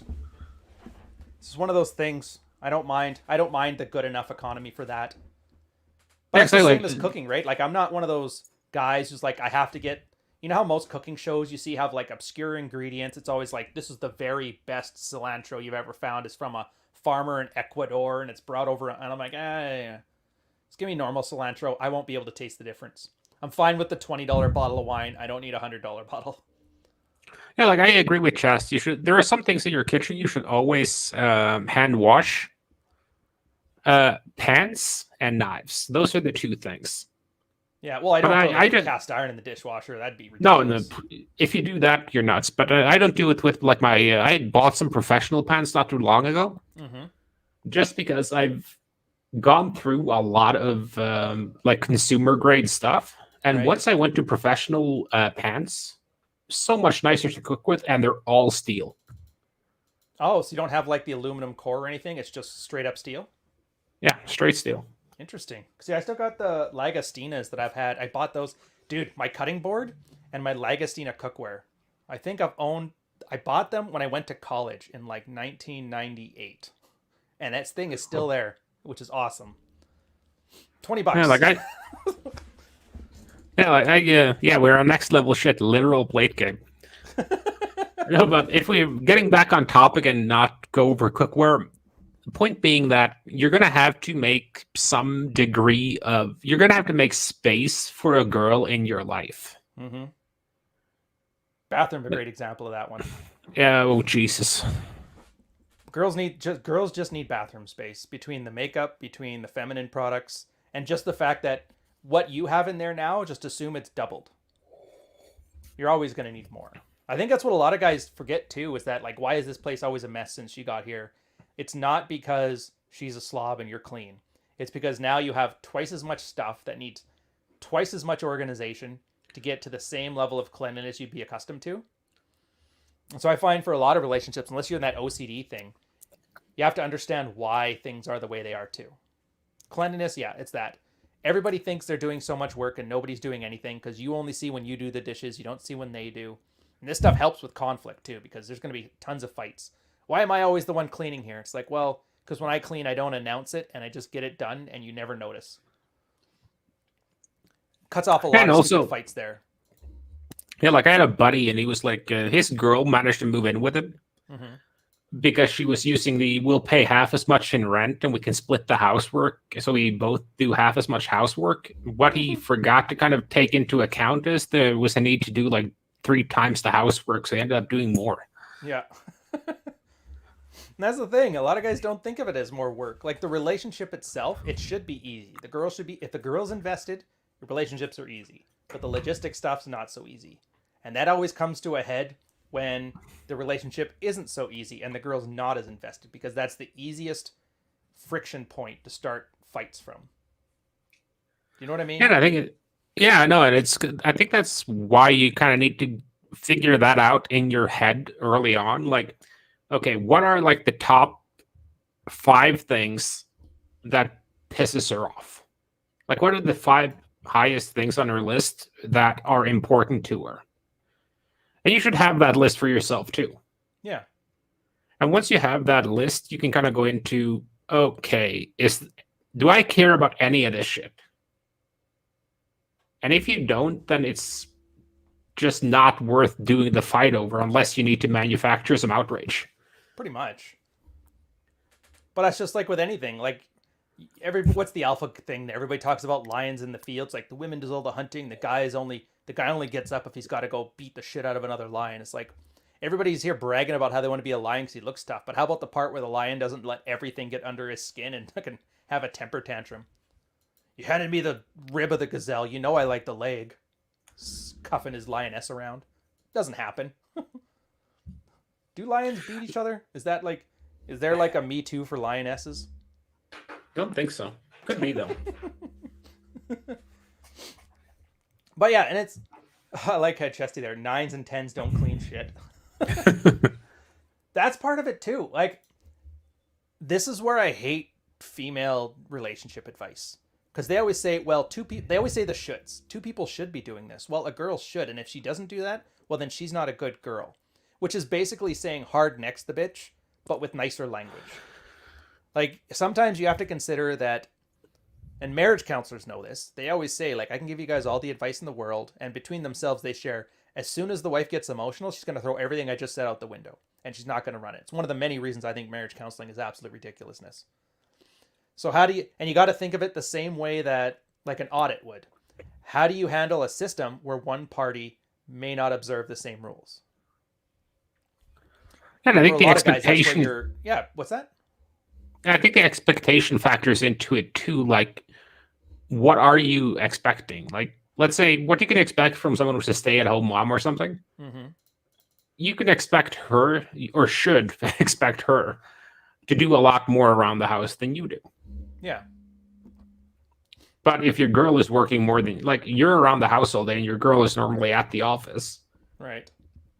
This is one of those things. I don't mind the good enough economy for that. But it's the same as cooking, right? Like, I'm not one of those guys who's like, I have to get, You know how most cooking shows you see have like obscure ingredients? It's always like, this is the very best cilantro you've ever found. It's from a farmer in Ecuador and it's brought over. And I'm like, yeah. Just give me normal cilantro. I won't be able to taste the difference. I'm fine with the $20 bottle of wine. I don't need a $100 bottle. Yeah, like I agree with Chess. You should. There are some things in your kitchen you should always hand wash. Pans and knives. Those are the two things. Yeah, well, I But don't throw I the just cast iron in the dishwasher. That'd be no, no. ridiculous. If you do that, you're nuts. But I don't do it with like my. I bought some professional pans not too long ago, Mm-hmm. just because I've gone through a lot of like consumer grade stuff, and Right. once I went to professional pans, so much nicer to cook with, and they're all steel. Oh, so you don't have like the aluminum core or anything? It's just straight up steel? Yeah, straight steel. Interesting. See, I still got the Lagastinas that I've had. I bought those. Dude, my cutting board and my Lagastina cookware. I think I bought them when I went to college in like 1998. And that thing is still there, which is awesome. 20 Yeah, bucks. like I. Yeah, like yeah, we're on next level shit. Literal plate game. No, but if we're getting back on topic and not go over cookware, the point being that you're going to have to make some degree of, you're going to have to make space for a girl in your life. Mm-hmm. Bathroom, a great example of that one. Yeah, oh, Jesus. Girls just need bathroom space between the makeup, between the feminine products, and just the fact that what you have in there now, just assume it's doubled. You're always going to need more. I think that's what a lot of guys forget too, is that like, why is this place always a mess since she got here? It's not because she's a slob and you're clean. It's because now you have twice as much stuff that needs twice as much organization to get to the same level of cleanliness you'd be accustomed to. And so I find for a lot of relationships, unless you're in that OCD thing, you have to understand why things are the way they are too. Cleanliness, yeah, it's that. Everybody thinks they're doing so much work and nobody's doing anything because you only see when you do the dishes. You don't see when they do. And this stuff helps with conflict too, because there's going to be tons of fights. Why am I always the one cleaning here? It's like, well, because when I clean, I don't announce it and I just get it done and you never notice. Cuts off a lot And of also, stupid fights there. yeah, like I had a buddy and he was like, his girl managed to move in with him Mm-hmm. because she was using we'll pay half as much in rent and we can split the housework. So we both do half as much housework. What he forgot to kind of take into account is there was a need to do like 3 times the housework. So he ended up doing more. Yeah. And that's the thing. A lot of guys don't think of it as more work. Like the relationship itself, it should be easy. The girl should be, if the girl's invested, your relationships are easy. But the logistic stuff's not so easy. And that always comes to a head when the relationship isn't so easy and the girl's not as invested, because that's the easiest friction point to start fights from. Do you know what I mean? And I think yeah, I know. And I think that's why you kind of need to figure that out in your head early on. Like, okay, what are like the top 5 things that pisses her off? Like, what are the 5 highest things on her list that are important to her? And you should have that list for yourself too. Yeah. And once you have that list, you can kind of go into, okay, do I care about any of this shit? And if you don't, then it's just not worth doing the fight over unless you need to manufacture some outrage. Pretty much. But that's just like with anything. Like what's the alpha thing that everybody talks about? Lions in the fields. Like the women does all the hunting. The guy only gets up if he's got to go beat the shit out of another lion. It's like everybody's here bragging about how they want to be a lion because he looks tough. But how about the part where the lion doesn't let everything get under his skin and fucking have a temper tantrum? You handed me the rib of the gazelle. You know I like the leg. Cuffing his lioness around. Doesn't happen. Do lions beat each other? Is there like a Me Too for lionesses? Don't think so. Could be though. But yeah, and I like how Chesty there. 9s and 10s don't clean shit. That's part of it too. Like, this is where I hate female relationship advice. Because they always say, well, they always say the shoulds. 2 people should be doing this. Well, a girl should. And if she doesn't do that, well, then she's not a good girl. Which is basically saying hard next the bitch, but with nicer language. Like, sometimes you have to consider that, And marriage counselors know this. They always say, like, I can give you guys all the advice in the world, and between themselves they share, as soon as the wife gets emotional, she's going to throw everything I just said out the window, and she's not going to run it. It's one of the many reasons I think marriage counseling is absolute ridiculousness. So how do you, and you got to think of it the same way that like an audit would. How do you handle a system where one party may not observe the same rules? And I think the expectation, yeah, what's that? I think the expectation factors into it too. Like, what are you expecting? Like, let's say what you can expect from someone who's a stay-at-home mom or something. Mm-hmm. You can expect her, or should expect her, to do a lot more around the house than you do. Yeah. But if your girl is working more than, like, you're around the house all day and your girl is normally at the office. Right.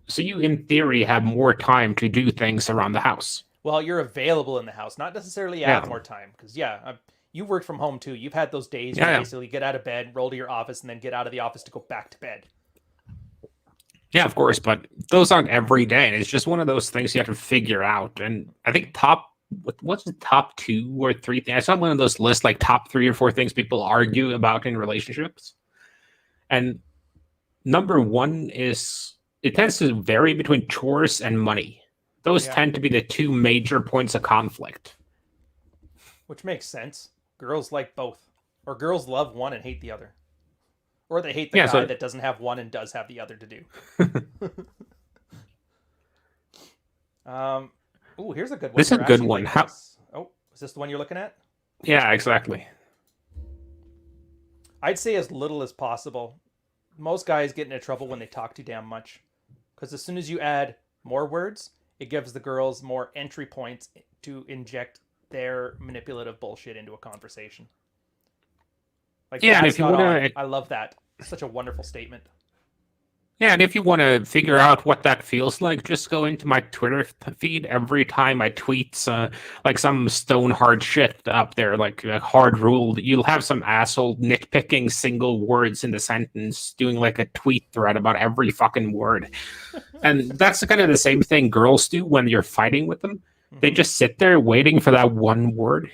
So you, in theory, have more time to do things around the house. Well, you're available in the house, not necessarily have more time. Because, you work from home, too. You've had those days where you basically get out of bed, roll to your office, and then get out of the office to go back to bed. Yeah, of course. But those aren't every day. And it's just one of those things you have to figure out. And I think what's the top 2 or 3 things? I saw one of those lists, like top 3 or 4 things people argue about in relationships. And number 1 is, it tends to vary between chores and money. Those tend to be the 2 major points of conflict. Which makes sense. Girls like both. Or girls love one and hate the other. Or they hate the guy that doesn't have one and does have the other to do. Ooh, here's a good one. This is a good one. Oh, is this the one you're looking at? Yeah, exactly. I'd say as little as possible. Most guys get into trouble when they talk too damn much. Because as soon as you add more words, it gives the girls more entry points to inject their manipulative bullshit into a conversation. Like, yeah, and if you want to, I love that. It's such a wonderful statement. Yeah, and if you want to figure out what that feels like, just go into my Twitter feed every time I tweet like some stone hard shit up there, like a hard rule. You'll have some asshole nitpicking single words in the sentence, doing like a tweet thread about every fucking word. And that's kind of the same thing girls do when you're fighting with them. Mm-hmm. They just sit there waiting for that one word,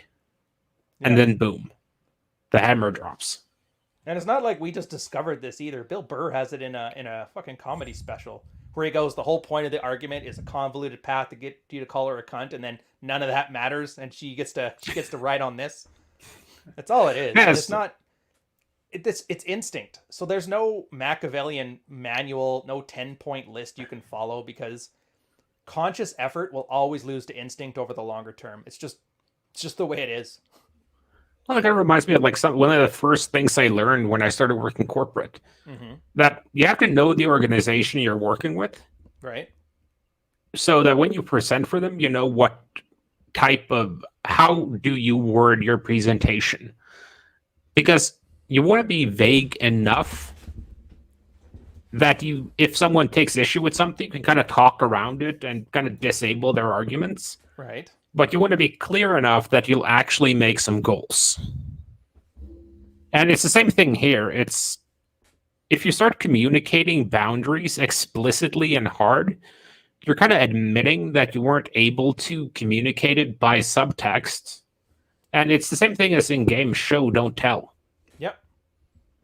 and then boom, the hammer drops. And it's not like we just discovered this either. Bill Burr has it in a fucking comedy special where he goes, the whole point of the argument is a convoluted path to get you to call her a cunt, and then none of that matters, and she gets to ride on this. That's all it is. Yes. It's not. It's instinct. So there's no Machiavellian manual, no 10-point list you can follow, because conscious effort will always lose to instinct over the longer term. It's just the way it is. Well, it kind of reminds me of like one of the first things I learned when I started working corporate. Mm-hmm. That you have to know the organization you're working with, right? So that when you present for them, you know what how do you word your presentation, because you want to be vague enough that if someone takes issue with something, you can kind of talk around it and kind of disable their arguments, right? But you want to be clear enough that you'll actually make some goals. And it's the same thing here. It's if you start communicating boundaries explicitly and hard, you're kind of admitting that you weren't able to communicate it by subtext. And it's the same thing as in game show, don't tell. Yep.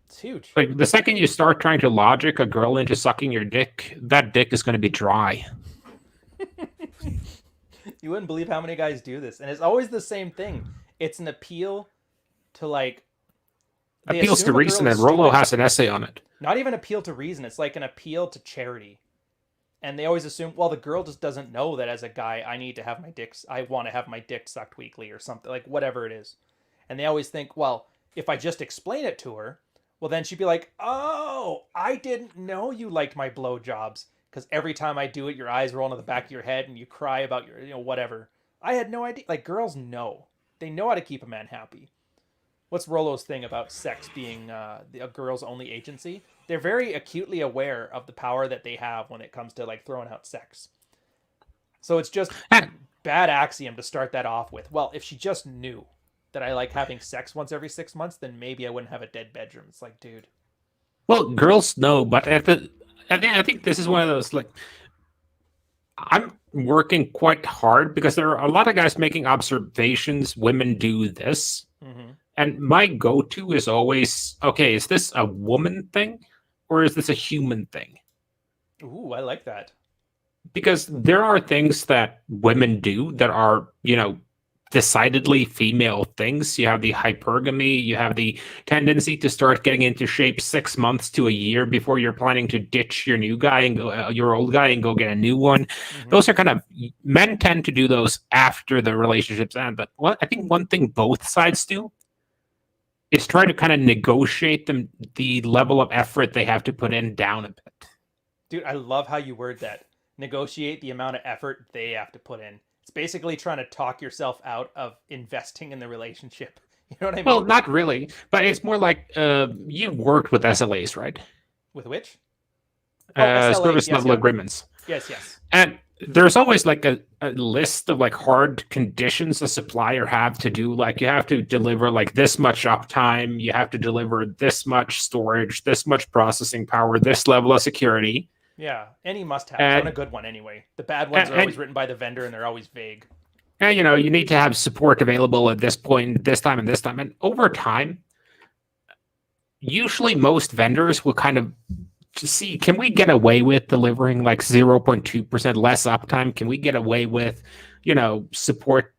It's huge. Like the second you start trying to logic a girl into sucking your dick, that dick is going to be dry. You wouldn't believe how many guys do this. And it's always the same thing. It's an appeal to like... Appeals to reason, and Rollo has an essay on it. Not even appeal to reason. It's like an appeal to charity. And they always assume, well, the girl just doesn't know that as a guy, I want to have my dick sucked weekly or something, like whatever it is. And they always think, well, if I just explain it to her, well, then she'd be like, oh, I didn't know you liked my blowjobs. Because every time I do it, your eyes roll into the back of your head and you cry about your, whatever. I had no idea. Like, girls know. They know how to keep a man happy. What's Rollo's thing about sex being a girl's only agency? They're very acutely aware of the power that they have when it comes to, like, throwing out sex. So it's just bad axiom to start that off with. Well, if she just knew that I like having sex once every 6 months, then maybe I wouldn't have a dead bedroom. It's like, dude. Well, girls know, but I think this is one of those, like, I'm working quite hard because there are a lot of guys making observations. Women do this. Mm-hmm. And my go-to is always, okay, is this a woman thing or is this a human thing? Ooh, I like that. Because there are things that women do that are, decidedly female things. You have the hypergamy, you have the tendency to start getting into shape 6 months to a year before you're planning to ditch your new guy and go, your old guy and go get a new one. Hmm. Those are kind of, men tend to do those after the relationships end. But I think one thing both sides do is try to kind of negotiate the level of effort they have to put in down a bit. Dude, I love how you word that. Negotiate the amount of effort they have to put in. It's basically trying to talk yourself out of investing in the relationship. You know what I Well, mean? not really, but it's more like you worked with SLAs, right? With which? Oh, SLAs. Service Yes, level yeah. agreements. Yes, yes. And there's always like a list of like hard conditions a supplier have to do. Like you have to deliver like this much uptime, you have to deliver this much storage, this much processing power, this level of security. Yeah, any must-haves on a And good one anyway. The bad ones are always and, written by the vendor and they're always vague. and you need to have support available at this point, this time, and this time. And over time, usually most vendors will kind of see, can we get away with delivering like 0.2% less uptime? Can we get away with, support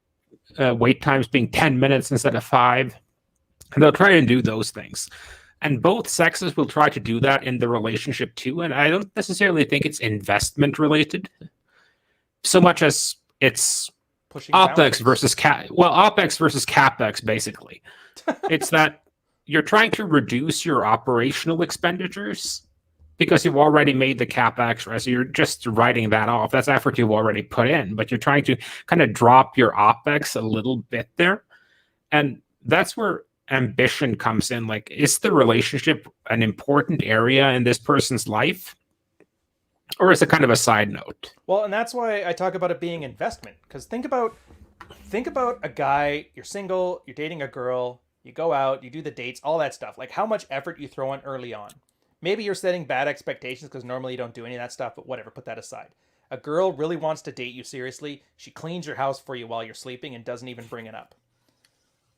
wait times being 10 minutes instead of 5? And they'll try and do those things. And both sexes will try to do that in the relationship too. And I don't necessarily think it's investment related so much as it's Pushing OPEX boundaries. versus OPEX versus CapEx, basically. It's that you're trying to reduce your operational expenditures because you've already made the CapEx, right? So you're just writing that off. That's effort you've already put in, but you're trying to kind of drop your OPEX a little bit there. And that's where ambition comes in. Like, is the relationship an important area in this person's life? Or is it kind of a side note? Well, and that's why I talk about it being investment. Because think about a guy, you're single, you're dating a girl, you go out, you do the dates, all that stuff. Like how much effort you throw in early on. Maybe you're setting bad expectations because normally you don't do any of that stuff, but whatever, put that aside. A girl really wants to date you seriously. She cleans your house for you while you're sleeping and doesn't even bring it up.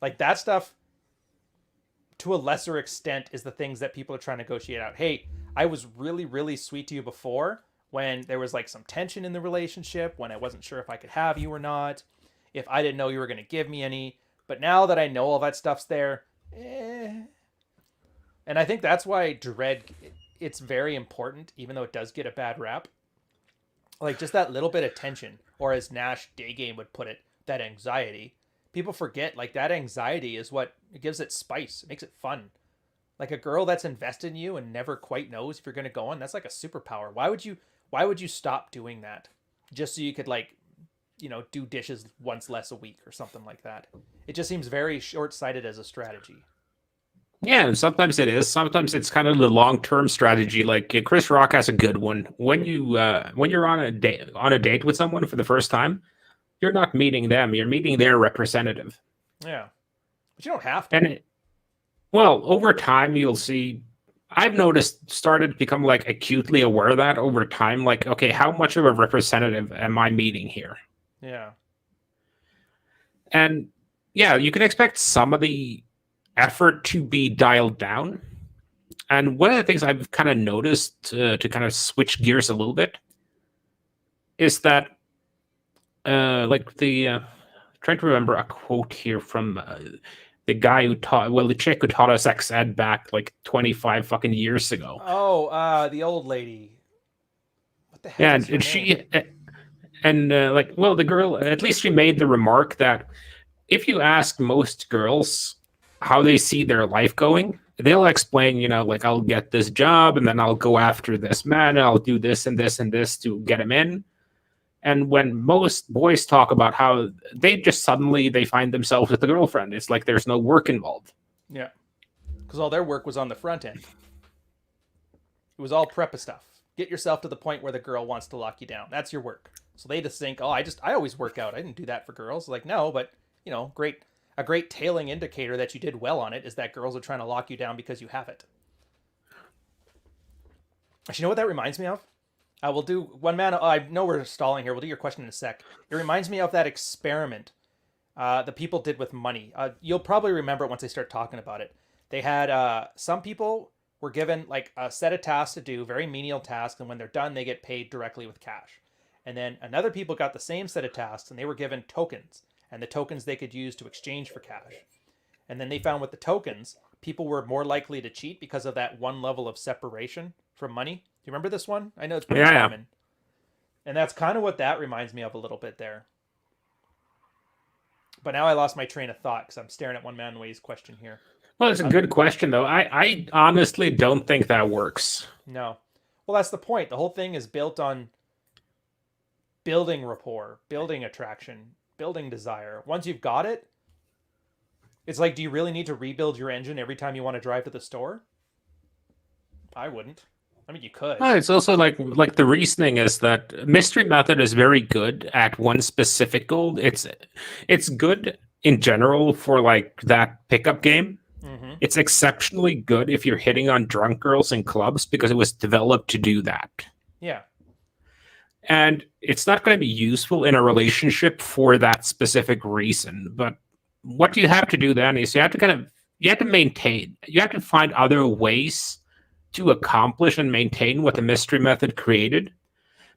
Like that stuff, to a lesser extent, is the things that people are trying to negotiate out. Hey, I was really, really sweet to you before when there was like some tension in the relationship, when I wasn't sure if I could have you or not, if I didn't know you were going to give me any. But now that I know all that stuff's there, eh. And I think that's why dread, it's very important, even though it does get a bad rap. Like just that little bit of tension, or as Nash Daygame would put it, that anxiety. People forget like that anxiety is what it gives it spice. It makes it fun. Like a girl that's invested in you and never quite knows if you're going to go on, that's like a superpower. Why would you stop doing that? Just so you could like, do dishes once less a week or something like that. It just seems very short-sighted as a strategy. Yeah, and sometimes it is. Sometimes it's kind of the long-term strategy. Like Chris Rock has a good one. When you're on a date with someone for the first time, you're not meeting them. You're meeting their representative. Yeah. But you don't have to. And over time, you'll see. I've noticed started to become like acutely aware of that over time. Like, okay, how much of a representative am I meeting here? Yeah. And yeah, you can expect some of the effort to be dialed down. And one of the things I've kind of noticed to kind of switch gears a little bit is that, like trying to remember a quote here from the guy who taught, well, the chick who taught us sex ed back like 25 fucking years ago. Oh, the old lady. What the heck Yeah, is her and name? like, well, the girl, at least she made the remark that if you ask most girls how they see their life going, they'll explain, like I'll get this job and then I'll go after this man and I'll do this and this and this to get him in. And when most boys talk about how they just suddenly they find themselves with a girlfriend, it's like there's no work involved. Yeah. Because all their work was on the front end. It was all prep stuff. Get yourself to the point where the girl wants to lock you down. That's your work. So they just think, oh, I always work out. I didn't do that for girls. Like, no, but a great tailing indicator that you did well on it is that girls are trying to lock you down because you have it. Actually, you know what that reminds me of? We'll do one man. I know we're stalling here. We'll do your question in a sec. It reminds me of that experiment the people did with money. You'll probably remember it once they start talking about it. They had some people were given like a set of tasks to do, very menial tasks, and when they're done, they get paid directly with cash. And then another people got the same set of tasks, and they were given tokens, and the tokens they could use to exchange for cash. And then they found with the tokens, people were more likely to cheat because of that one level of separation from money. Do you remember this one? I know it's pretty common. And that's kind of what that reminds me of a little bit there. But now I lost my train of thought because I'm staring at one man Way's question here. Well, it's a good question, though. I honestly don't think that works. No. Well, that's the point. The whole thing is built on building rapport, building attraction, building desire. Once you've got it, it's like, do you really need to rebuild your engine every time you want to drive to the store? I wouldn't. I mean, you could. It's also like the reasoning is that mystery method is very good at one specific goal. It's good in general for like that pickup game. Mm-hmm. It's exceptionally good if you're hitting on drunk girls in clubs because it was developed to do that. Yeah. And it's not going to be useful in a relationship for that specific reason. But what you have to do then is you have to maintain. You have to find other ways to accomplish and maintain what the mystery method created.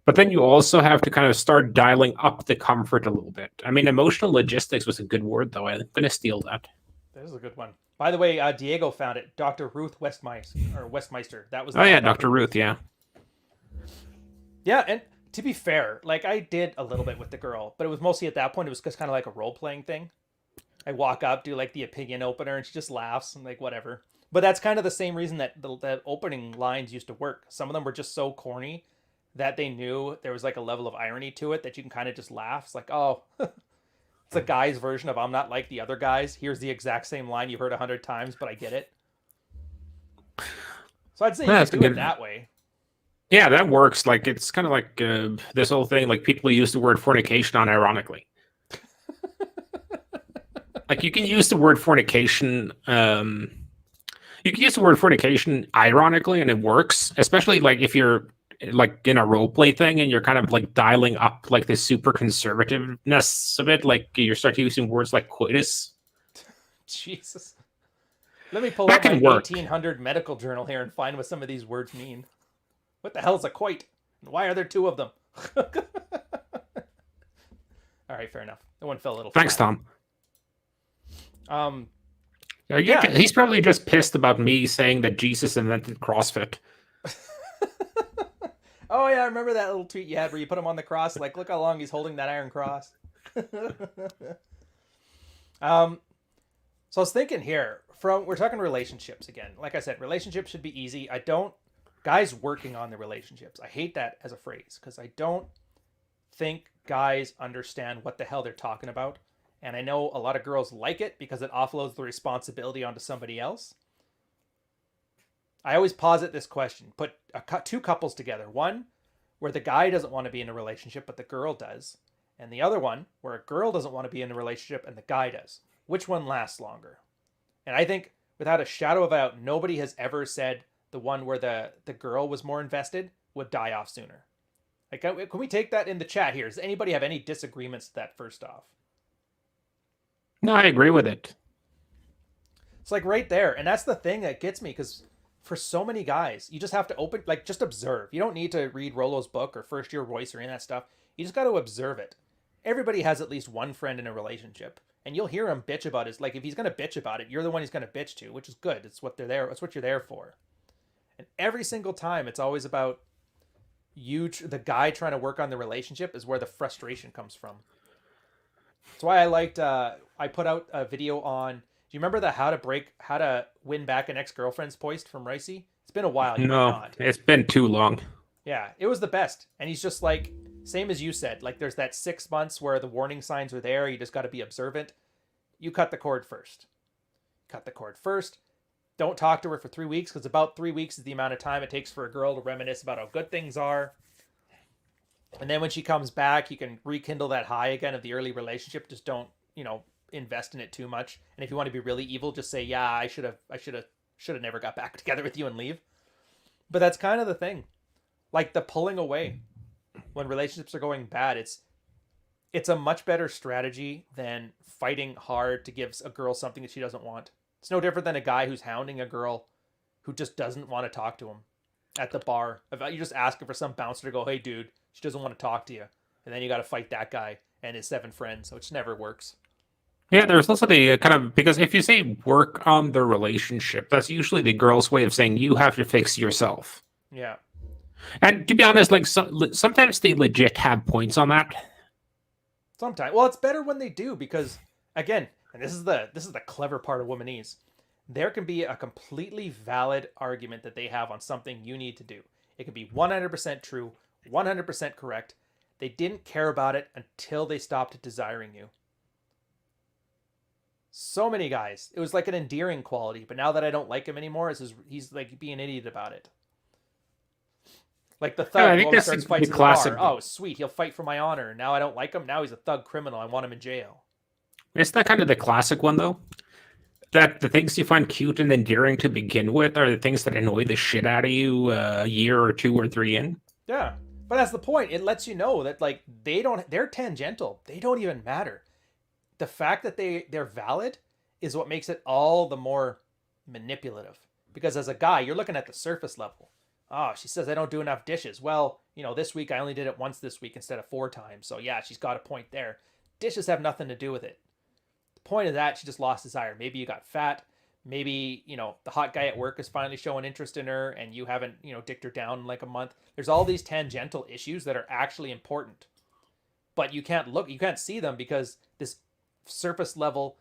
But then you also have to kind of start dialing up the comfort a little bit. I mean, emotional logistics was a good word, though. I'm going to steal that. That is a good one. By the way, Diego found it. Dr. Ruth Westmeister. That was. Oh yeah, Dr. Ruth. Yeah. Yeah, and to be fair, like I did a little bit with the girl, but it was mostly at that point. It was just kind of like a role playing thing. I walk up, do like the opinion opener, and she just laughs and like whatever. But that's kind of the same reason that the opening lines used to work. Some of them were just so corny that they knew there was like a level of irony to it that you can kind of just laugh. It's like, oh, it's a guy's version of I'm not like the other guys. Here's the exact same line you've heard 100 times, but I get it. So I'd say you can do it that way. Yeah, that works. Like it's kind of like this whole thing. Like people use the word fornication unironically. Like you can use the word fornication. You can use the word fornication ironically, and it works. Especially like if you're like in a role play thing, and you're kind of like dialing up like the super conservativeness of it. Like you start using words like coitus. Jesus. Let me pull up my 1800 medical journal here and find what some of these words mean. What the hell is a coit? And why are there two of them? All right, fair enough. That one fell a little Thanks, flat. Tom. He's probably just pissed about me saying that Jesus invented CrossFit. Oh, yeah, I remember that little tweet you had where you put him on the cross. Like, look how long he's holding that iron cross. So I was thinking here, we're talking relationships again. Like I said, relationships should be easy. Guys working on the relationships. I hate that as a phrase because I don't think guys understand what the hell they're talking about. And I know a lot of girls like it because it offloads the responsibility onto somebody else. I always posit this question. Put two couples together. One where the guy doesn't want to be in a relationship, but the girl does. And the other one where a girl doesn't want to be in a relationship and the guy does. Which one lasts longer? And I think without a shadow of a doubt, nobody has ever said the one where the girl was more invested would die off sooner. Like, can we take that in the chat here? Does anybody have any disagreements to that first off? No, I agree with it. It's like right there. And that's the thing that gets me because for so many guys, you just have to just observe. You don't need to read Rollo's book or First Year Voice or any of that stuff. You just got to observe it. Everybody has at least one friend in a relationship. And you'll hear him bitch about it. Like if he's going to bitch about it, you're the one he's going to bitch to, which is good. It's what they're there. It's what you're there for. And every single time it's always about the guy trying to work on the relationship is where the frustration comes from. That's why I put out a video on, do you remember the how to win back an ex-girlfriend's post from Ricey? It's been a while. No, it's been too long. Yeah, it was the best. And he's just like, same as you said, like there's that 6 months where the warning signs are there. You just got to be observant. You cut the cord first. Don't talk to her for 3 weeks because about 3 weeks is the amount of time it takes for a girl to reminisce about how good things are. And then when she comes back, you can rekindle that high again of the early relationship. Just don't, invest in it too much. And if you want to be really evil, just say, yeah, I should have never got back together with you and leave. But that's kind of the thing. Like the pulling away when relationships are going bad, It's a much better strategy than fighting hard to give a girl something that she doesn't want. It's no different than a guy who's hounding a girl who just doesn't want to talk to him at the bar. If you just asking for some bouncer to go, hey, dude, she doesn't want to talk to you. And then you got to fight that guy and his 7 friends, which never works. Yeah, there's also the kind of, because if you say work on the relationship, that's usually the girl's way of saying you have to fix yourself. Yeah. And to be honest, like sometimes they legit have points on that. Sometimes. Well, it's better when they do because, again, and this is the clever part of womanese. There can be a completely valid argument that they have on something you need to do. It can be 100% true, 100% correct. They didn't care about it until they stopped desiring you. So many guys. It was like an endearing quality, but now that I don't like him anymore, he's like being an idiot about it. Like the thug who always starts fights in the bar. Oh, sweet, he'll fight for my honor. Now I don't like him. Now he's a thug criminal. I want him in jail. Isn't that kind of the classic one, though? That the things you find cute and endearing to begin with are the things that annoy the shit out of you a year or 2 or 3 in. Yeah, but that's the point. It lets you know that like they're tangential. They don't even matter. The fact that they're valid is what makes it all the more manipulative. Because as a guy, you're looking at the surface level. Oh, she says I don't do enough dishes. Well, this week I only did it once this week instead of 4 times. So yeah, she's got a point there. Dishes have nothing to do with it. The point of that, she just lost desire. Maybe you got fat. Maybe, the hot guy at work is finally showing interest in her and you haven't, dicked her down in like a month. There's all these tangential issues that are actually important. But you can't see them because this surface level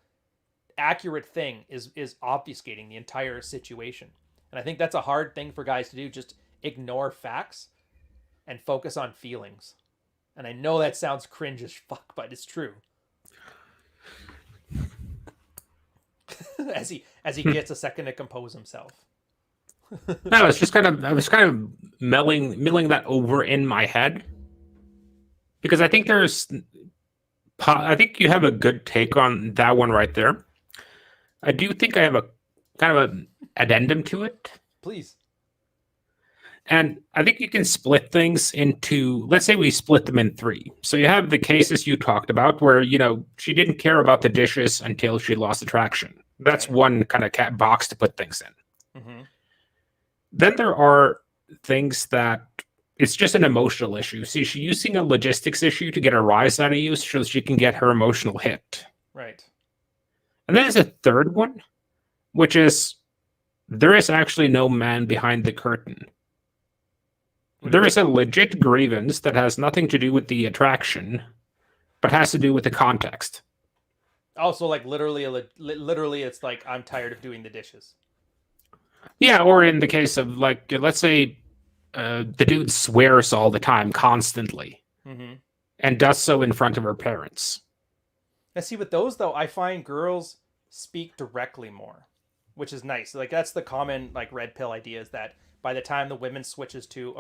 accurate thing is obfuscating the entire situation. And I think that's a hard thing for guys to do. Just ignore facts and focus on feelings. And I know that sounds cringe as fuck, but it's true. as he gets a second to compose himself. No, I was kind of milling that over in my head. Because I think you have a good take on that one right there. I do think I have a kind of an addendum to it. Please. And I think you can split things into, let's say we split them in 3. So you have the cases you talked about where, she didn't care about the dishes until she lost attraction. That's one kind of box to put things in. Mm-hmm. Then there are things that it's just an emotional issue. See, she's using a logistics issue to get a rise out of you so she can get her emotional hit. Right. And then there's a third one, which is there is actually no man behind the curtain. There is a legit grievance that has nothing to do with the attraction, but has to do with the context. Oh, so like literally it's like, I'm tired of doing the dishes. Yeah, or in the case of like, let's say the dude swears all the time, constantly, mm-hmm. and does so in front of her parents. And see, with those though, I find girls speak directly more, which is nice. Like that's the common like red pill idea, is that by the time the woman switches to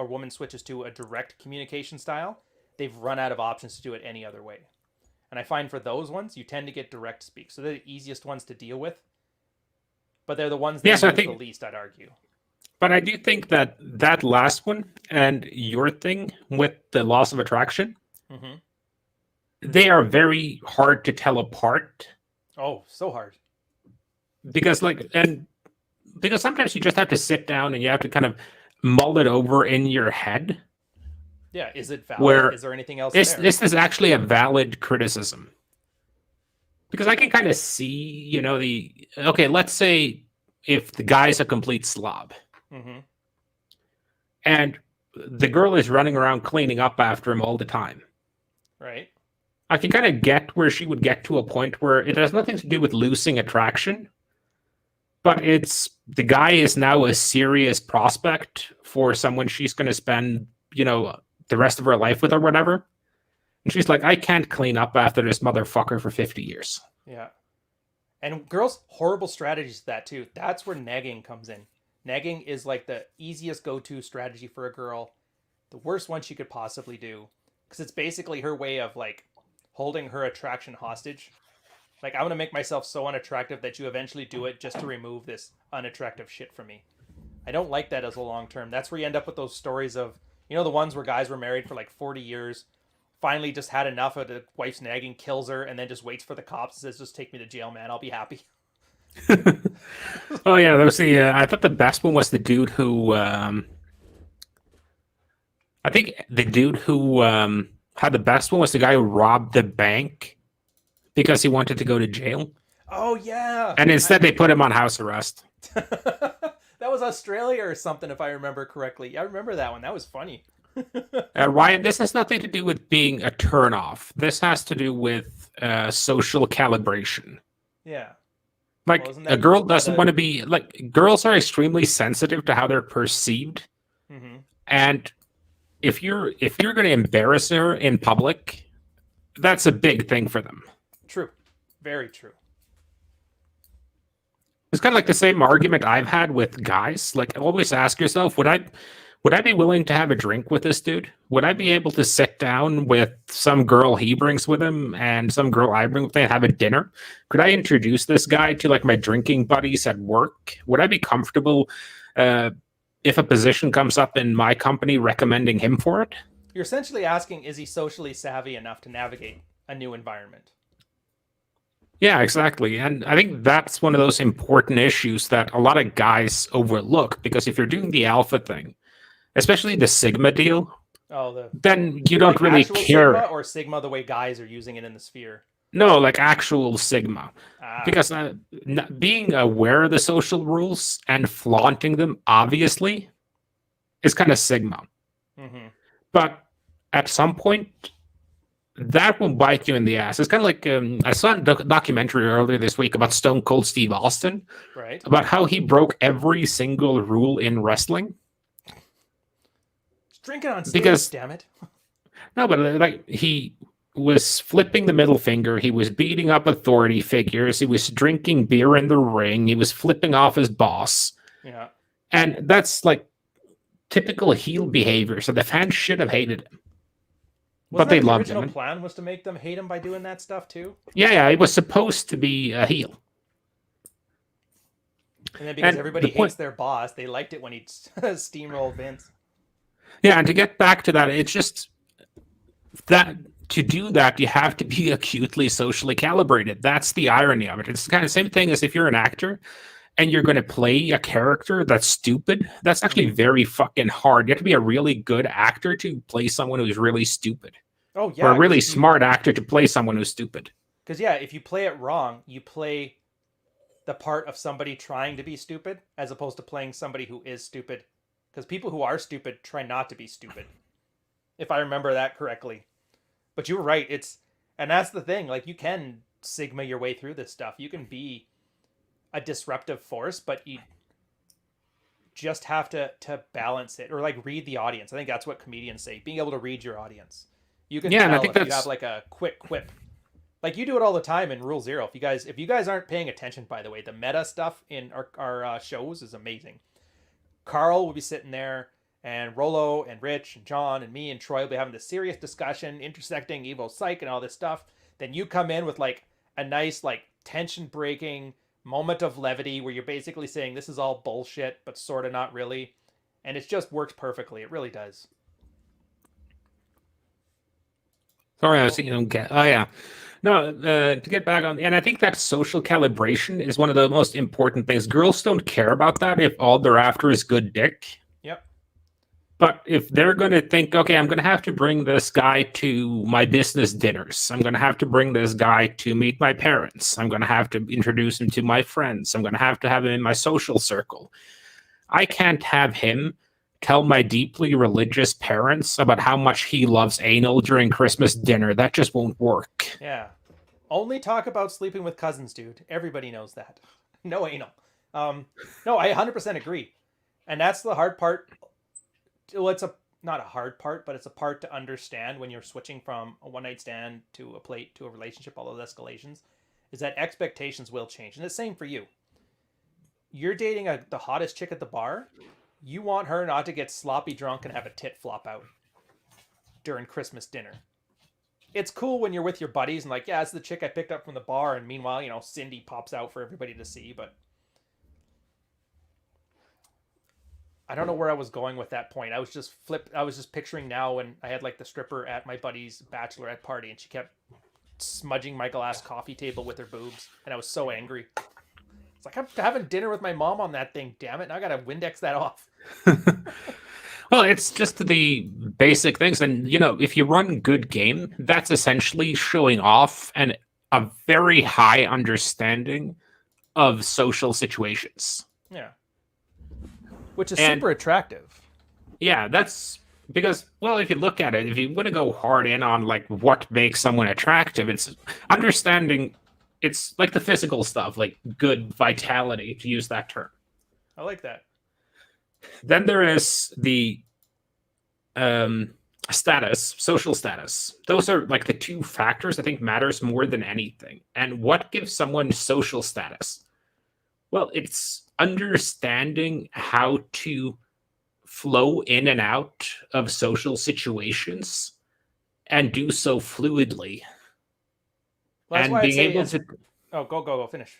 a direct communication style, they've run out of options to do it any other way. And I find for those ones, you tend to get direct speak. So they're the easiest ones to deal with. But they're the ones that move the least, I'd argue. But I do think that last one and your thing with the loss of attraction, mm-hmm. they are very hard to tell apart. Oh, so hard. Because sometimes you just have to sit down and you have to kind of mull it over in your head. Yeah, is it valid? Is there anything else there? This is actually a valid criticism. Because I can kind of see, let's say if the guy's a complete slob. Mm-hmm. And the girl is running around cleaning up after him all the time. Right. I can kind of get where she would get to a point where it has nothing to do with losing attraction, but it's the guy is now a serious prospect for someone she's going to spend, the rest of her life with or whatever. And she's like, I can't clean up after this motherfucker for 50 years. Yeah. And girls, horrible strategies to that too. That's where negging comes in. Negging is like the easiest go-to strategy for a girl. The worst one she could possibly do. Because it's basically her way of like holding her attraction hostage. Like, I'm going to make myself so unattractive that you eventually do it just to remove this unattractive shit from me. I don't like that as a long term. That's where you end up with those stories of, the ones where guys were married for like 40 years, finally just had enough of the wife's nagging, kills her, and then just waits for the cops and says, "Just take me to jail, man. I'll be happy." Oh yeah, that was the. I thought the best one was the dude who. I think the dude who had the best one was the guy who robbed the bank because he wanted to go to jail, Oh yeah, and instead they put him on house arrest. that was Australia or something, if I remember correctly. I remember that one. That was funny. Ryan, this has nothing to do with being a turnoff. This has to do with social calibration. Yeah. Like Well, isn't a that girl used by doesn't want to be like girls are extremely sensitive to how they're perceived, Mm-hmm. and if you're going to embarrass her in public, that's a big thing for them. True. Very true. It's kind of like the same argument I've had with guys. Like, always ask yourself, would I be willing to have a drink with this dude? Would I be able to sit down with some girl he brings with him and some girl I bring with me and have a dinner? Could I introduce this guy to like my drinking buddies at work? Would I be comfortable if a position comes up in my company recommending him for it? You're essentially asking, is he socially savvy enough to navigate a new environment? Yeah, exactly. And I think that's one of those important issues that a lot of guys overlook because if you're doing the alpha thing, especially the Sigma deal, Oh, then you don't like really actual care. Sigma or Sigma the way guys are using it in the sphere? No, like actual Sigma. Ah. Because being aware of the social rules and flaunting them, obviously, is kind of Sigma. Mm-hmm. But at some point, that will bite you in the ass. It's kind of like I saw a documentary earlier this week about Stone Cold Steve Austin, Right. about how he broke every single rule in wrestling. Just drinking on stage, Because damn it. no, but like he was flipping the middle finger, he was beating up authority figures, he was drinking beer in the ring, he was flipping off his boss, Yeah. and that's like typical heel behavior. So the fans should have hated him, but Wasn't they that the loved original him. plan, was to make them hate him by doing that stuff too? Yeah, he was supposed to be a heel. And then because And everybody the point- hates their boss, they liked it when he'd steamroll Vince. Yeah, and to get back to that, it's just that to do that, you have to be acutely socially calibrated. That's the irony of it. It's the kind of same thing as if you're an actor and you're going to play a character that's stupid. That's actually very fucking hard. You have to be a really good actor to play someone who's really stupid, Oh yeah. or a really smart actor to play someone who's stupid. Because yeah, if you play it wrong, you play the part of somebody trying to be stupid as opposed to playing somebody who is stupid. Because people who are stupid try not to be stupid, if I remember that correctly. But you were right. And that's the thing. Like, you can Sigma your way through this stuff. You can be a disruptive force, but you just have to balance it, or like read the audience. I think that's what comedians say. Being able to read your audience. You can And I tell think if you that's have like a quick quip. Like, you do it all the time in Rule Zero. If you guys aren't paying attention, by the way, the meta stuff in our shows is amazing. Carl will be sitting there, and Rolo and Rich and John and me and Troy will be having this serious discussion, intersecting Evo Psych and all this stuff. Then you come in with like a nice, like, tension breaking moment of levity where you're basically saying this is all bullshit, but sort of not really. And it just works perfectly. It really does. Sorry, I was oh yeah. No, to get back on, and I think that social calibration is one of the most important things. Girls don't care about that if all they're after is good dick. Yep. But if they're going to think, okay, I'm going to have to bring this guy to my business dinners. I'm going to have to bring this guy to meet my parents. I'm going to have to introduce him to my friends. I'm going to have him in my social circle. I can't have him tell my deeply religious parents about how much he loves anal during Christmas dinner. That just won't work. Yeah. Only talk about sleeping with cousins, dude. Everybody knows that. No anal. No, I 100% agree. And that's the hard part. Well, it's not a hard part, but it's a part to understand when you're switching from a one night stand to a plate to a relationship, all those escalations, is that expectations will change. And the same for you. You're dating the hottest chick at the bar. You want her not to get sloppy drunk and have a tit flop out during Christmas dinner. It's cool when you're with your buddies and like, yeah, it's the chick I picked up from the bar, and meanwhile, Cindy pops out for everybody to see. But I don't know where I was going with that point. I was just picturing now when I had like the stripper at my buddy's bachelorette party and she kept smudging my glass coffee table with her boobs, and I was so angry. It's like, I'm having dinner with my mom on that thing, damn it. Now I gotta Windex that off. Well, it's just the basic things. And, if you run good game, that's essentially showing off and a very high understanding of social situations. Yeah. Which is And super attractive. yeah, that's because, well, if you look at it, if you want to go hard in on like what makes someone attractive, it's understanding, it's like the physical stuff, like good vitality, to use that term. I like that. Then there is the status, social status. Those are like the two factors I think matters more than anything. And what gives someone social status? Well, it's understanding how to flow in and out of social situations and do so fluidly. Well, and being able to. Oh, go, finish.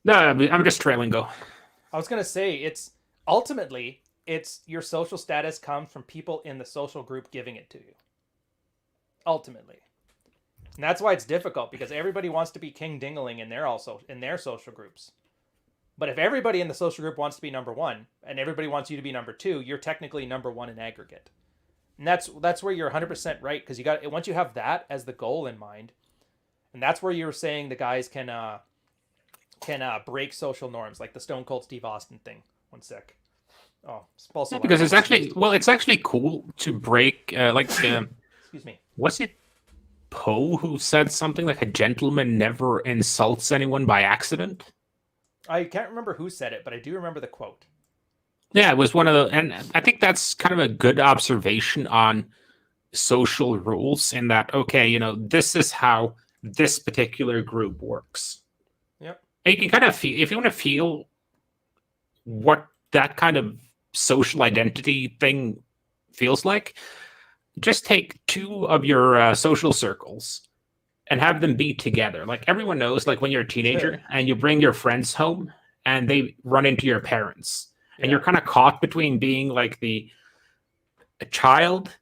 No, I'm just trailing. Go. I was gonna say it's ultimately your social status comes from people in the social group giving it to you. Ultimately, and that's why it's difficult because everybody wants to be king dingling in their social groups. But if everybody in the social group wants to be number one and everybody wants you to be number two, you're technically number one in aggregate. And that's where you're 100% right, because once you have that as the goal in mind, and that's where you're saying the guys can break social norms, like the Stone Cold Steve Austin thing. One sec. Oh, because it's actually cool to break excuse me. Was it Poe who said something like a gentleman never insults anyone by accident? I can't remember who said it, but I do remember the quote. Yeah, it was one of the, and I think that's kind of a good observation on social rules in that, okay, this is how this particular group works. Yep. And you can kind of feel, if you want to feel what that kind of social identity thing feels like, just take two of your social circles and have them be together. Like everyone knows, like when you're a teenager and you bring your friends home and they run into your parents, and you're kind of caught between being like a child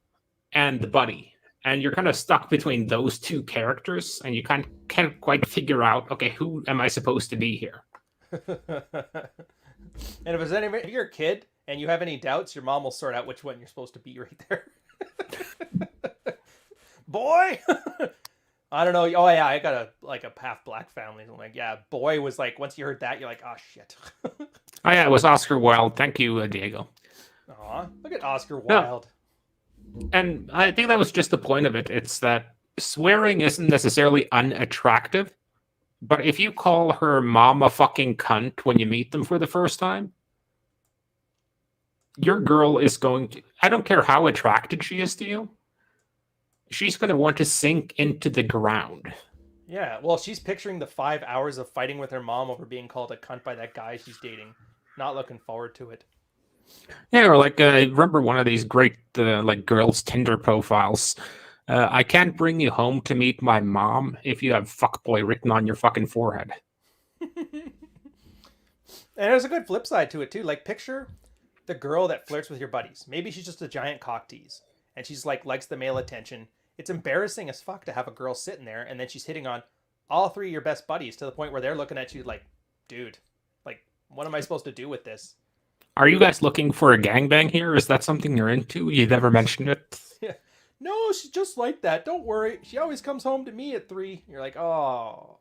and the buddy, and you're kind of stuck between those two characters, and you can't quite figure out, okay, who am I supposed to be here? And if you're a kid and you have any doubts, your mom will sort out which one you're supposed to be right there. Boy. I don't know. Oh yeah, I got a half black family. I'm like, yeah, boy was like, once you heard that, you're like, oh shit. Oh yeah, it was Oscar Wilde. Thank you, Diego. Aw, look at Oscar Wilde. No. And I think that was just the point of it. It's that swearing isn't necessarily unattractive, but if you call her mom a fucking cunt when you meet them for the first time, your girl is going to, I don't care how attracted she is to you, she's going to want to sink into the ground. Yeah, well, she's picturing the 5 hours of fighting with her mom over being called a cunt by that guy she's dating. Not looking forward to it. Yeah, or like I remember one of these great like girls' Tinder profiles. I can't bring you home to meet my mom if you have fuckboy written on your fucking forehead. And there's a good flip side to it too. Like picture the girl that flirts with your buddies. Maybe she's just a giant cock tease, and she's like likes the male attention. It's embarrassing as fuck to have a girl sitting there and then she's hitting on all three of your best buddies to the point where they're looking at you like, dude, like, what am I supposed to do with this? Are you guys looking for a gangbang here? Is that something you're into? You never mentioned it. Yeah. No, she's just like that. Don't worry. She always comes home to me at 3. You're like, oh.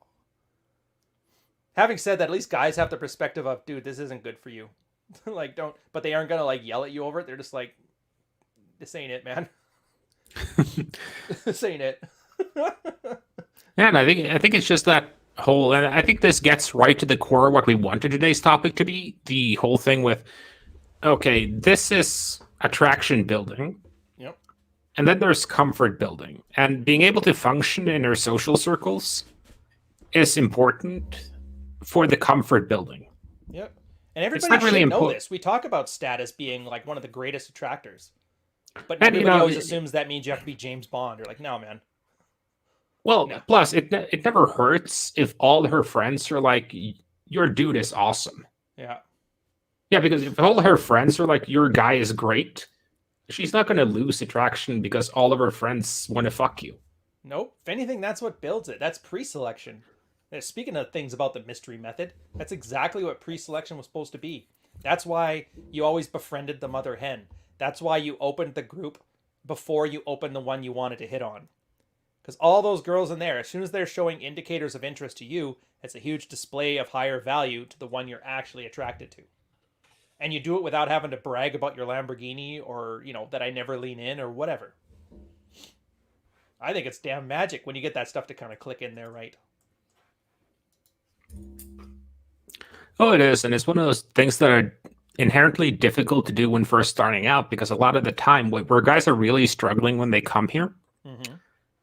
Having said that, at least guys have the perspective of, dude, this isn't good for you. Like, don't, but they aren't going to like yell at you over it. They're just like, this ain't it, man. This ain't it. Yeah, and I think it's just that whole, and I think this gets right to the core of what we wanted today's topic to be, the whole thing with, okay, this is attraction building. Yep. And then there's comfort building. And being able to function in our social circles is important for the comfort building. Yep. And everybody should really know this. We talk about status being like one of the greatest attractors. But and, everybody always assumes that means you have to be James Bond. You're like, no, man. Well, No. Plus, it never hurts if all her friends are like, your dude is awesome. Yeah. Yeah, because if all her friends are like, your guy is great, she's not going to lose attraction because all of her friends want to fuck you. Nope. If anything, that's what builds it. That's pre-selection. Speaking of things about the mystery method, that's exactly what pre-selection was supposed to be. That's why you always befriended the mother hen. That's why you opened the group before you opened the one you wanted to hit on. Because all those girls in there, as soon as they're showing indicators of interest to you, it's a huge display of higher value to the one you're actually attracted to. And you do it without having to brag about your Lamborghini or, that I never lean in or whatever. I think it's damn magic when you get that stuff to kind of click in there, right? Oh, it is. And it's one of those things that are inherently difficult to do when first starting out because a lot of the time, where guys are really struggling when they come here, Mm-hmm.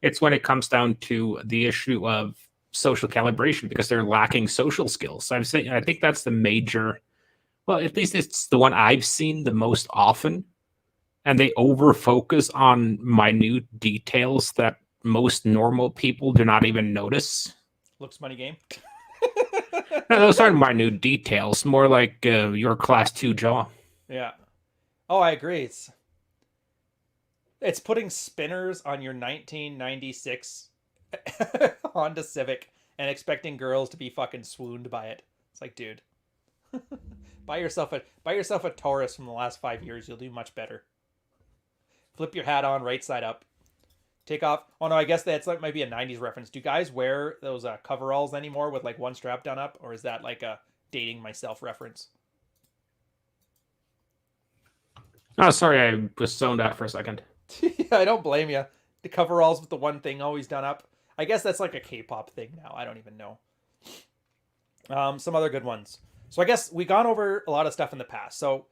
it's when it comes down to the issue of social calibration because they're lacking social skills. I think that's the major, well, at least it's the one I've seen the most often. And they over focus on minute details that most normal people do not even notice. Looks money game. No, those aren't minute details, more like your class 2 jaw. Yeah. Oh, I agree. It's putting spinners on your 1996 Honda Civic and expecting girls to be fucking swooned by it. It's like, dude, buy yourself a Taurus from the last 5 years. You'll do much better. Flip your hat on right side up. Take off. Oh no, I guess that's like might be a 90s reference. Do guys wear those coveralls anymore with like one strap done up, or is that like a dating myself reference? Oh, sorry, I was zoned out for a second. Yeah, I don't blame you. The coveralls with the one thing always done up. I guess that's like a K-pop thing now. I don't even know. Some other good ones. So I guess we gone over a lot of stuff in the past. So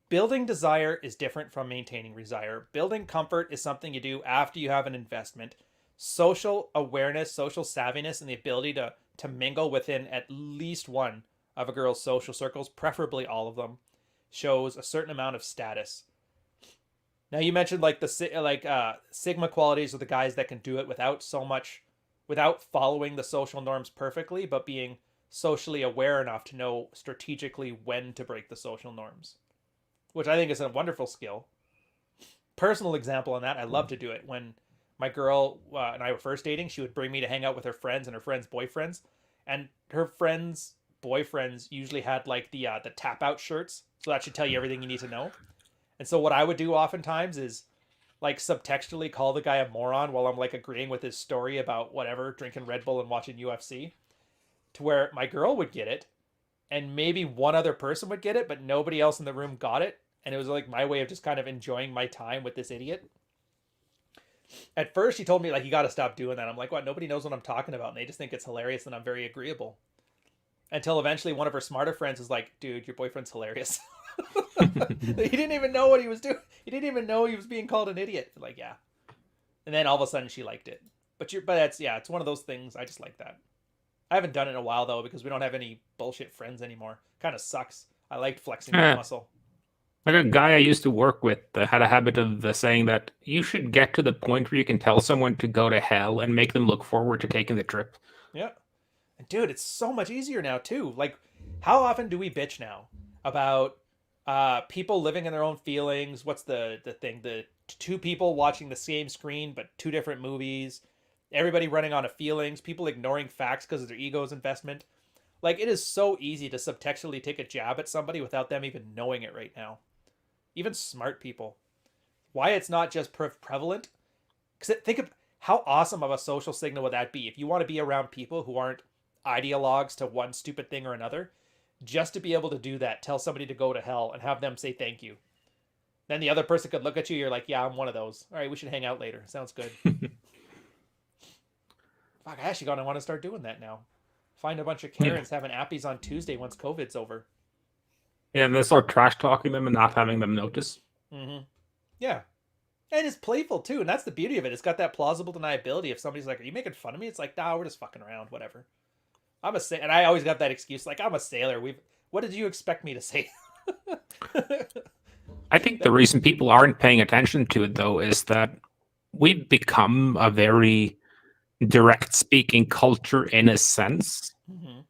building desire is different from maintaining desire. Building comfort is something you do after you have an investment. Social awareness, social savviness, and the ability to mingle within at least one of a girl's social circles, preferably all of them, shows a certain amount of status. Now you mentioned like Sigma qualities are the guys that can do it without following the social norms perfectly, but being socially aware enough to know strategically when to break the social norms, which I think is a wonderful skill. Personal example on that, I love to do it. When my girl and I were first dating, she would bring me to hang out with her friends and her friends' boyfriends, and her friends' boyfriends usually had like the tap out shirts, so that should tell you everything you need to know. And so what I would do oftentimes is like subtextually call the guy a moron while I'm like agreeing with his story about whatever, drinking Red Bull and watching UFC, to where my girl would get it and maybe one other person would get it, but nobody else in the room got it. And it was like my way of just kind of enjoying my time with this idiot. At first, she told me, like, you got to stop doing that. I'm like, what? Nobody knows what I'm talking about. And they just think it's hilarious and I'm very agreeable. Until eventually one of her smarter friends was like, dude, your boyfriend's hilarious. He didn't even know what he was doing. He didn't even know he was being called an idiot. Like, yeah. And then all of a sudden she liked it. But it's one of those things. I just like that. I haven't done it in a while though, because we don't have any bullshit friends anymore. Kind of sucks. I liked flexing that muscle. Like a guy I used to work with had a habit of saying that you should get to the point where you can tell someone to go to hell and make them look forward to taking the trip. Yeah. And dude, it's so much easier now too. Like, how often do we bitch now about people living in their own feelings? What's the thing? The two people watching the same screen but two different movies. Everybody running on feelings. People ignoring facts because of their ego's investment. Like, it is so easy to subtextually take a jab at somebody without them even knowing it right now. Even smart people. Why it's not just prevalent? Because think of how awesome of a social signal would that be if you want to be around people who aren't ideologues to one stupid thing or another. Just to be able to do that, tell somebody to go to hell and have them say thank you. Then the other person could look at you, you're like, yeah, I'm one of those. All right, we should hang out later. Sounds good. Fuck, I actually gonna want to start doing that now. Find a bunch of Karens having appies on Tuesday once COVID's over. Yeah, and then start trash talking them and not having them notice. Mm-hmm. Yeah. And it's playful too, and that's the beauty of it. It's got that plausible deniability. If somebody's like, are you making fun of me? It's like, nah, we're just fucking around, whatever. And I always got that excuse, like, I'm a sailor. What did you expect me to say? I think the reason people aren't paying attention to it, though, is that we've become a very direct speaking culture in a sense. Mm-hmm.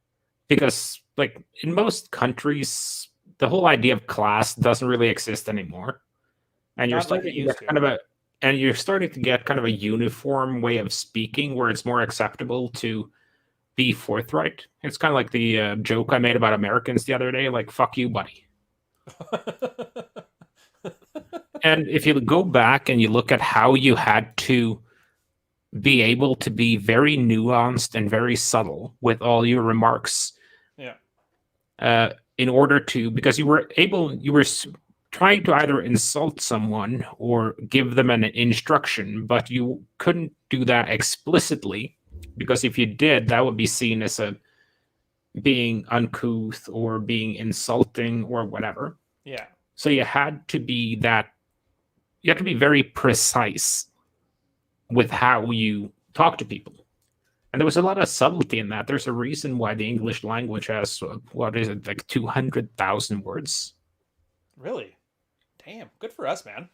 Because, like, in most countries, the whole idea of class doesn't really exist anymore, and Not like it used to. you're starting to get kind of a uniform way of speaking where it's more acceptable to be forthright. It's kind of like the joke I made about Americans the other day, like "fuck you, buddy." And if you go back and you look at how you had to be able to be very nuanced and very subtle with all your remarks, Yeah. in order to, because you were trying to either insult someone or give them an instruction, but you couldn't do that explicitly, because if you did, that would be seen as a being uncouth or being insulting or whatever. Yeah. So you had to be very precise with how you talk to people. And there was a lot of subtlety in that. There's a reason why the English language has, what is it, like 200,000 words? Really? Damn. Good for us, man.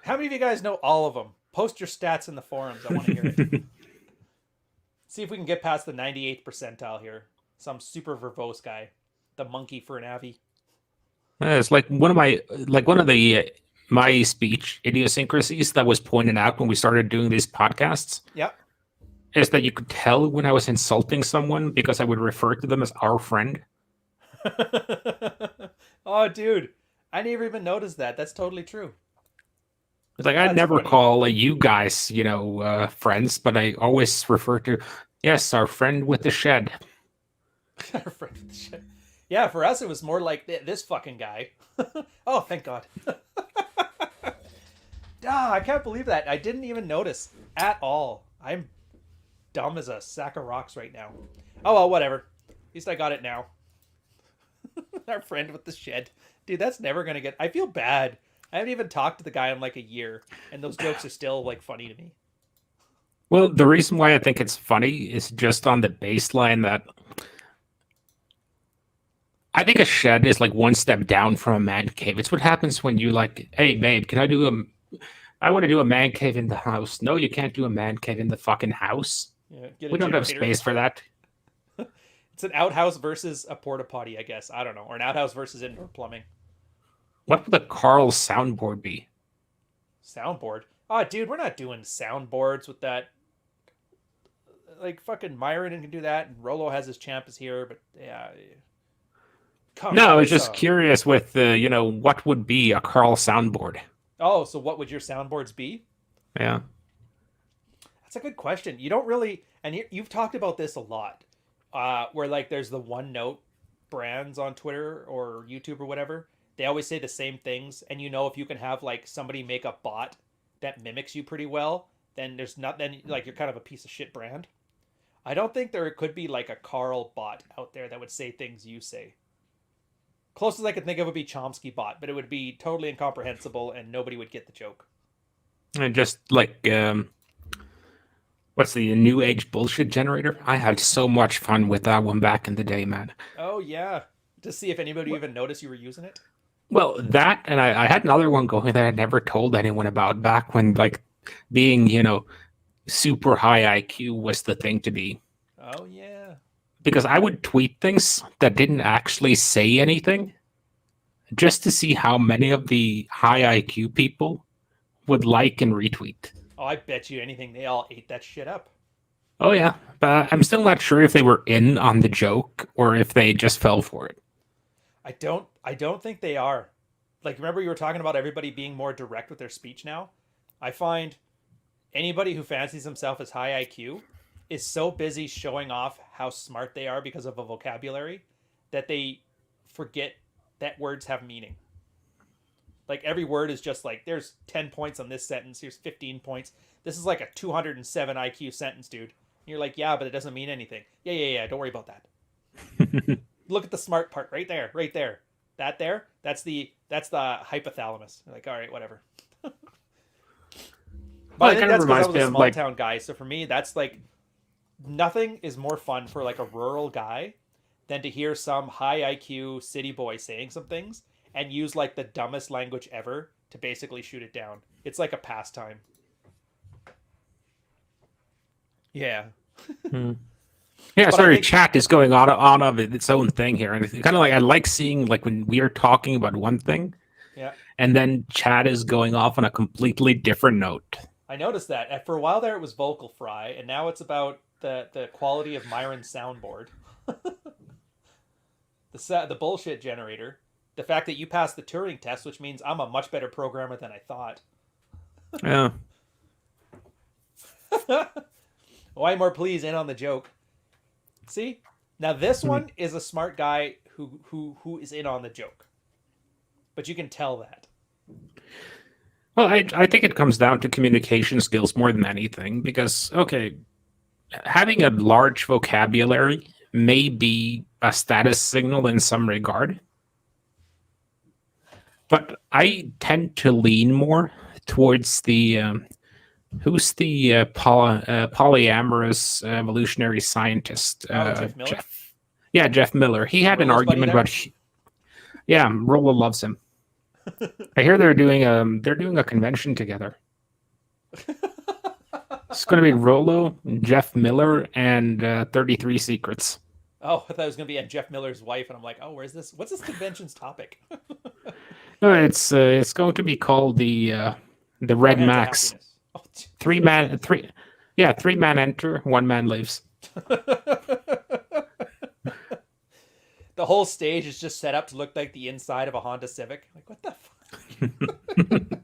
How many of you guys know all of them? Post your stats in the forums. I want to hear it. See if we can get past the 98th percentile here. Some super verbose guy. The monkey for an Avi. It's like one of the my speech idiosyncrasies that was pointed out when we started doing these podcasts. Yep. Is that you could tell when I was insulting someone because I would refer to them as our friend. Oh, dude. I never even noticed that. That's totally true. It's like I never funny. call you guys, friends, but I always refer to, yes, our friend with the shed. Our friend with the shed. Yeah, for us it was more like this fucking guy. Oh, thank God. I can't believe that. I didn't even notice at all. I'm dumb as a sack of rocks right now. Oh, well, whatever. At least I got it now. Our friend with the shed. Dude, that's never going to get... I feel bad. I haven't even talked to the guy in like a year, and those jokes are still like funny to me. Well, the reason why I think it's funny is just on the baseline that I think a shed is like one step down from a man cave. It's what happens when you like, hey, babe, I want to do a man cave in the house. No, you can't do a man cave in the fucking house. Yeah, We don't have space for that. It's an outhouse versus a porta potty, I guess. I don't know. Or an outhouse versus indoor plumbing. What would the Carl soundboard be? Soundboard? Oh, dude, we're not doing soundboards with that. Like, fucking Myron can do that, and Rolo has his Champus here, but yeah. No, I was just curious with, what would be a Carl soundboard? Oh, so what would your soundboards be? Yeah. That's a good question. You don't really, and you've talked about this a lot, where like there's the one note brands on Twitter or YouTube or whatever. They always say the same things, and if you can have like somebody make a bot that mimics you pretty well, then like you're kind of a piece of shit brand. I don't think there could be like a Carl bot out there that would say things you say. Closest I could think of would be Chomsky bot, but it would be totally incomprehensible and nobody would get the joke. And just like, what's the new age bullshit generator? I had so much fun with that one back in the day, man. Oh, yeah. To see if anybody even noticed you were using it? Well, that, and I had another one going that I never told anyone about back when, like, being, super high IQ was the thing to be. Oh, yeah. Because I would tweet things that didn't actually say anything just to see how many of the high IQ people would like and retweet. Oh, I bet you anything they all ate that shit up. Oh, yeah. But I'm still not sure if they were in on the joke or if they just fell for it. I don't think they are. Like, remember you were talking about everybody being more direct with their speech now? I find anybody who fancies himself as high IQ is so busy showing off how smart they are because of a vocabulary that they forget that words have meaning. Like, every word is just like, there's 10 points on this sentence, here's 15 points. This is like a 207 IQ sentence, dude. And you're like, yeah, but it doesn't mean anything. Yeah, don't worry about that. Look at the smart part right there. That's the hypothalamus. You're like, all right, whatever. But I think that's because I was a small town guy. So for me, that's like, nothing is more fun for like a rural guy than to hear some high IQ city boy saying some things and use like the dumbest language ever to basically shoot it down. It's like a pastime. Yeah. Yeah, But I sorry, think, chat is going on of its own thing here. And it's kind of like I like seeing like when we are talking about one thing yeah, and then chat is going off on a completely different note. I noticed that. For a while there, it was vocal fry, and now it's about the quality of Myron's soundboard, the bullshit generator, the fact that you passed the Turing test, which means I'm a much better programmer than I thought. Yeah. Why more please in on the joke? See, now this one is a smart guy who is in on the joke, but you can tell that. Well, I think it comes down to communication skills more than anything because, okay, having a large vocabulary may be a status signal in some regard, but I tend to lean more towards the who's the polyamorous evolutionary scientist? Oh, Jeff Miller, Jeff. Yeah, Jeff Miller. He had an Rollo's buddy argument there. about. Yeah, Rolo loves him. I hear they're doing a convention together. It's going to be Rolo, Jeff Miller, and 33 Secrets. Oh, I thought it was gonna be Jeff Miller's wife, and I'm like, oh, where's this? What's this convention's topic? No, it's going to be called the Four Red Hands of Max. Happiness. Oh, 3 man enter, 1 man leaves. The whole stage is just set up to look like the inside of a Honda Civic. Like, what the fuck?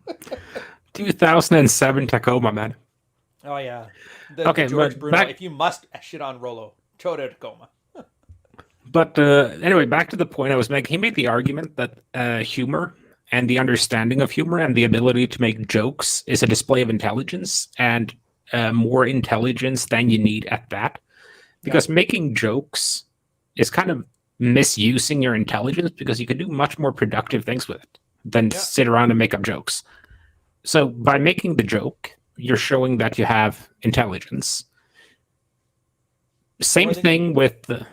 2007 Tacoma, man. Oh yeah, Okay, the George but Bruno. back- If you must shit on Rolo, Choto Tacoma. But anyway, back to the point I was making. He made the argument that humor and the understanding of humor and the ability to make jokes is a display of intelligence and more intelligence than you need at that. Because making jokes is kind of misusing your intelligence because you can do much more productive things with it than sit around and make up jokes. So by making the joke, you're showing that you have intelligence. Same thing with the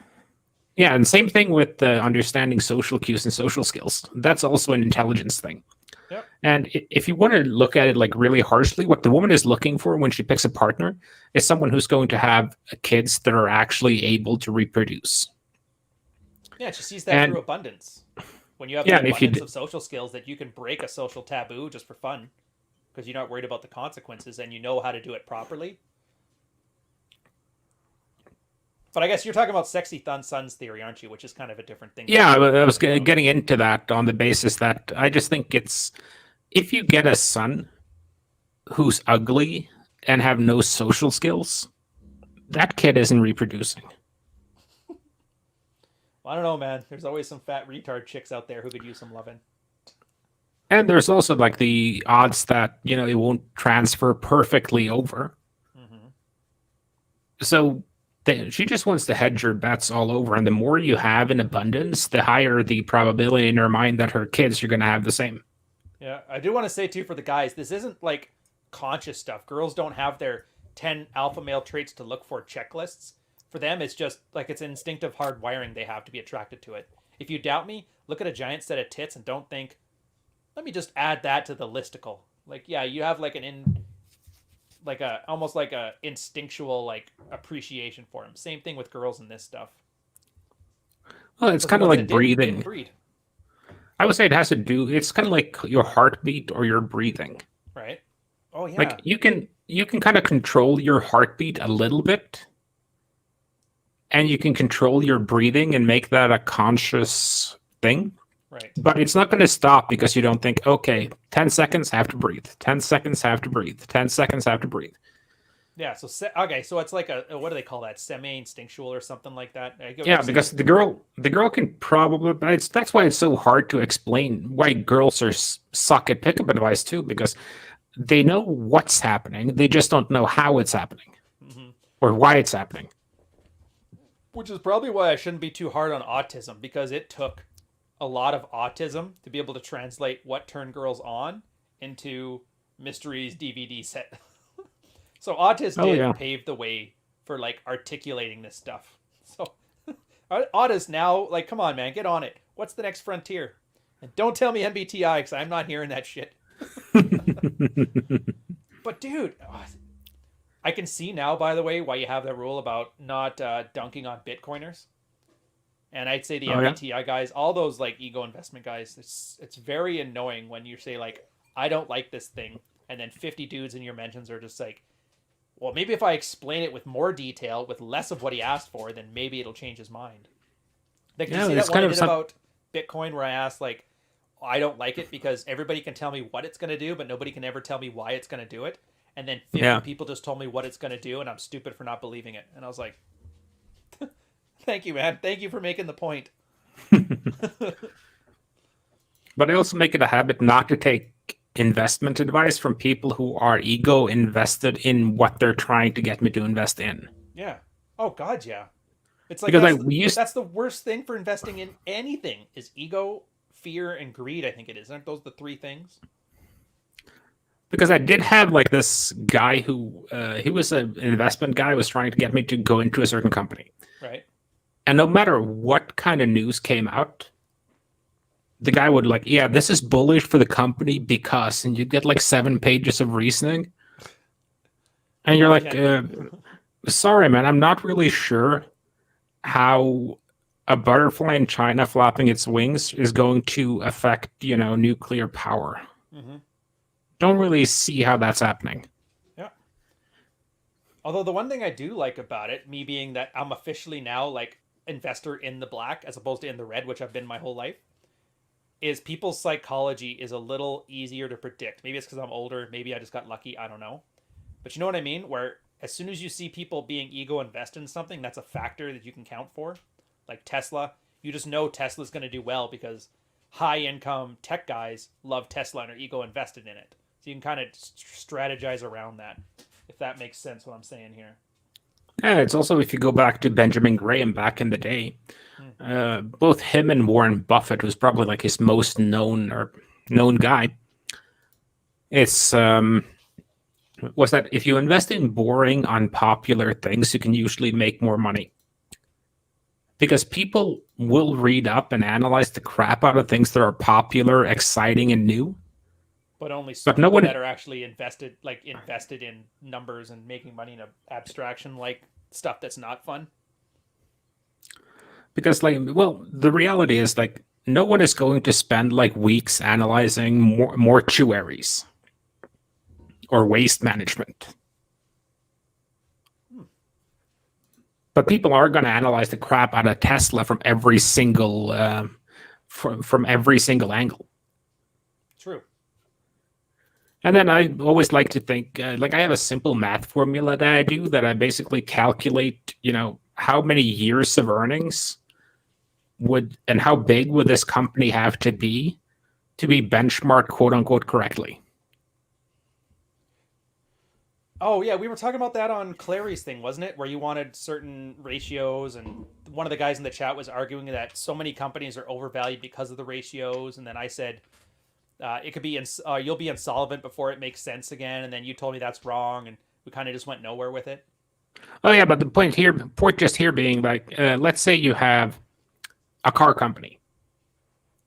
and same thing with understanding social cues and social skills. That's also an intelligence thing. Yep. And if you want to look at it like really harshly, what the woman is looking for when she picks a partner is someone who's going to have kids that are actually able to reproduce. Yeah, she sees that through abundance. When you have the abundance of social skills that you can break a social taboo just for fun, because you're not worried about the consequences and you know how to do it properly. But I guess you're talking about sexy sons theory, aren't you? Which is kind of a different thing. Yeah, I was getting into that on the basis that I just think it's if you get a son who's ugly and have no social skills, that kid isn't reproducing. Well, I don't know, man. There's always some fat retard chicks out there who could use some loving. And there's also like the odds that, it won't transfer perfectly over. Mm-hmm. So she just wants to hedge her bets all over. And the more you have in abundance, the higher the probability in her mind that her kids are going to have the same. Yeah, I do want to say, too, for the guys, this isn't like conscious stuff. Girls don't have their 10 alpha male traits to look for checklists. For them, it's just like it's instinctive hardwiring they have to be attracted to it. If you doubt me, look at a giant set of tits and don't think, let me just add that to the listicle. Like, yeah, you have like almost like a instinctual like appreciation for them. Same thing with girls in this stuff. Well, it's kind of like breathing. Didn't breed. I would say it has to do. It's kind of like your heartbeat or your breathing. Right. Oh yeah. Like you can kind of control your heartbeat a little bit, and you can control your breathing and make that a conscious thing. Right. But it's not going to stop because you don't think, okay, 10 seconds, have to breathe. 10 seconds, have to breathe. 10 seconds, have to breathe. Yeah, so it's like a what do they call that? Semi-instinctual or something like that. Yeah, because the girl can probably. That's why it's so hard to explain why girls suck at pickup advice too, because they know what's happening, they just don't know how it's happening or why it's happening. Which is probably why I shouldn't be too hard on autism, because it took a lot of autism to be able to translate what turned girls on into Mysteries DVD set. So Autist did pave the way for like articulating this stuff. So Autist now, like, come on, man, get on it. What's the next frontier? And don't tell me MBTI, because I'm not hearing that shit. But dude, I can see now, by the way, why you have that rule about not dunking on Bitcoiners. And I'd say the Oh yeah. MBTI guys, all those like ego investment guys, it's very annoying when you say like, I don't like this thing, and then 50 dudes in your mentions are just like, well, maybe if I explain it with more detail, with less of what he asked for, then maybe it'll change his mind. Like, do you Yeah, see it's that one kind I of did some. about Bitcoin where I asked like, I don't like it because everybody can tell me what it's going to do, but nobody can ever tell me why it's going to do it. And then 50 Yeah. people just told me what it's going to do, and I'm stupid for not believing it. And I was like, thank you, man. Thank you for making the point. But I also make it a habit not to take investment advice from people who are ego invested in what they're trying to get me to invest in. Yeah. Oh God, yeah. It's like Because like we used that's the worst thing for investing in anything is ego, fear, and greed. I think it is. Aren't those the three things? because I did have like this guy who he was an investment guy was trying to get me to go into a certain company. Right. And no matter what kind of news came out, the guy would like, yeah, this is bullish for the company because, and you get like 7 pages of reasoning. And you're like, sorry, man, I'm not really sure how a butterfly in China flapping its wings is going to affect, nuclear power. Mm-hmm. Don't really see how that's happening. Yeah. Although the one thing I do like about it, me being that I'm officially now like investor in the black as opposed to in the red, which I've been my whole life, is people's psychology is a little easier to predict. Maybe it's because I'm older. Maybe I just got lucky. I don't know. But you know what I mean? Where as soon as you see people being ego invested in something, that's a factor that you can count for. Like Tesla, you just know Tesla's going to do well because high income tech guys love Tesla and are ego invested in it. So you can kind of strategize around that, if that makes sense what I'm saying here. Yeah, it's also if you go back to Benjamin Graham back in the day, both him and Warren Buffett was probably like his most known guy. It's was that if you invest in boring, unpopular things, you can usually make more money. Because people will read up and analyze the crap out of things that are popular, exciting, and new. But only But no people one, that are actually invested in numbers and making money in abstraction, like stuff that's not fun. because like, well, the reality is like no one is going to spend like weeks analyzing mortuaries or waste management. But people are going to analyze the crap out of Tesla from every single from every single angle. True. And then I always like to think, like I have a simple math formula that I do that I basically calculate, how many years of earnings would and how big would this company have to be benchmarked quote unquote correctly. Oh yeah, we were talking about that on Clary's thing, wasn't it? Where you wanted certain ratios, and one of the guys in the chat was arguing that so many companies are overvalued because of the ratios, and then I said it could be you'll be insolvent before it makes sense again, and then you told me that's wrong, and we kind of just went nowhere with it. Oh yeah, but the point just here being like, let's say you have a car company,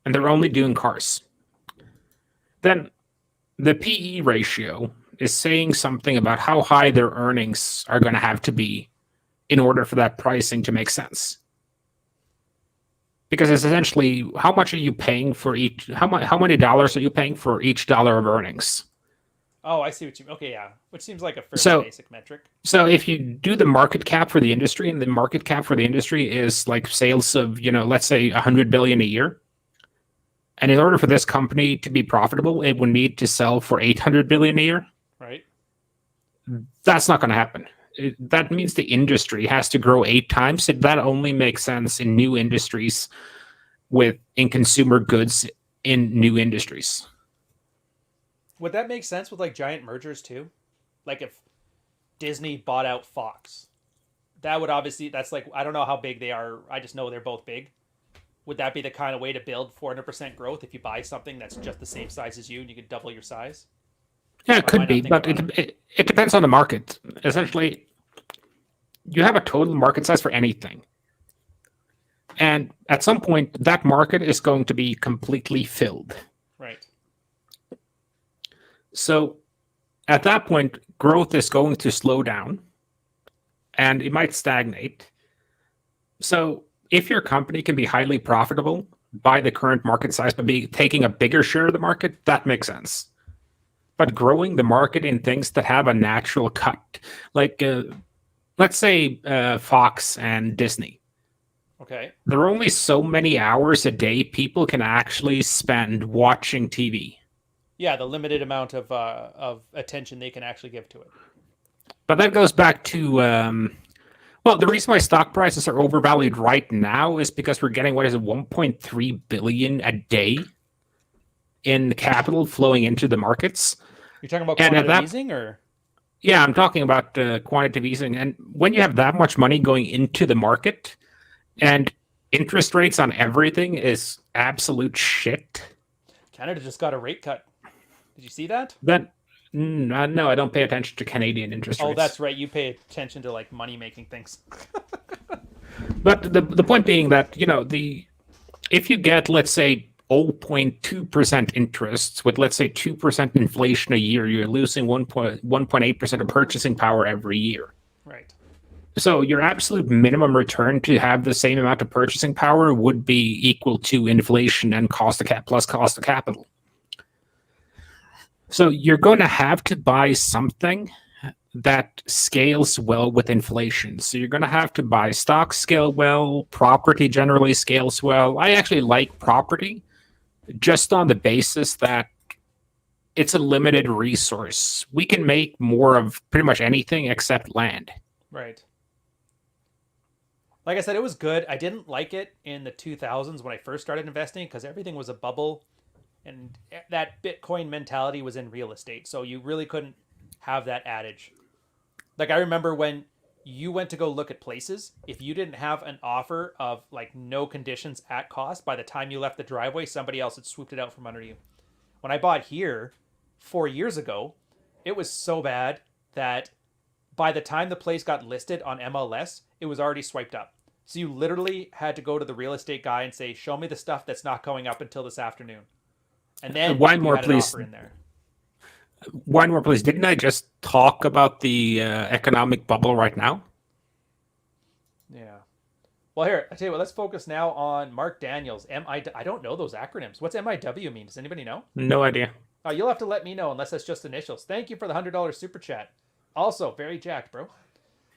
and they're only doing cars. Then the PE ratio is saying something about how high their earnings are going to have to be in order for that pricing to make sense. Because it's essentially how much are you paying for each? How many dollars are you paying for each dollar of earnings? Oh, I see what you mean. Okay, yeah, which seems like a fairly basic metric. So if you do the market cap for the industry, and the market cap for the industry is like sales of, let's say 100 billion a year. And in order for this company to be profitable, it would need to sell for 800 billion a year. Right. That's not going to happen. That means the industry has to grow 8 times. That only makes sense in new industries in consumer goods in new industries. Would that make sense with like giant mergers too? Like if Disney bought out Fox, that would that's like, I don't know how big they are. I just know they're both big. Would that be the kind of way to build 400% growth if you buy something that's just the same size as you and you could double your size? Yeah, it could be, but it depends on the market. Essentially, you have a total market size for anything. And at some point, that market is going to be completely filled. Right. So at that point, growth is going to slow down and it might stagnate. So if your company can be highly profitable by the current market size, but be taking a bigger share of the market, that makes sense. But growing the market in things that have a natural cut, like let's say Fox and Disney. Okay. There are only so many hours a day people can actually spend watching TV. Yeah, the limited amount of attention they can actually give to it. But that goes back to well, the reason why stock prices are overvalued right now is because we're getting what is it, 1.3 billion a day in capital flowing into the markets. You're talking about And at quantitative that, easing, or yeah, I'm talking about quantitative easing. And when you have that much money going into the market and interest rates on everything is absolute shit, Canada just got a rate cut. Did you see that? then no, I don't pay attention to Canadian interest Oh, rates. that's right. You pay attention to like money making things. But the point being that, if you get, let's say, 0.2% interest with, let's say, 2% inflation a year, you're losing 1.8% of purchasing power every year. Right. So your absolute minimum return to have the same amount of purchasing power would be equal to inflation and cost of plus cost of capital. So you're going to have to buy something that scales well with inflation. So you're going to have to buy stocks scale well, property generally scales well. I actually like property just on the basis that it's a limited resource. We can make more of pretty much anything except land. Right. Like I said, it was good. I didn't like it in the 2000s when I first started investing because everything was a bubble and that Bitcoin mentality was in real estate. So you really couldn't have that adage. Like I remember when you went to go look at places, if you didn't have an offer of like no conditions at cost, by the time you left the driveway, somebody else had swooped it out from under you. When I bought here 4 years ago, it was so bad that by the time the place got listed on MLS, it was already swiped up. So you literally had to go to the real estate guy and say, "Show me the stuff that's not going up until this afternoon," and then One you more, had an please. offer in there. One more, please. Didn't I just talk about the economic bubble right now? Yeah. Well, here I tell you what. Let's focus now on Mark Daniels. I don't know those acronyms. What's MIW mean? Does anybody know? No idea. Oh, you'll have to let me know unless that's just initials. Thank you for the $100 super chat. Also, very jacked, bro.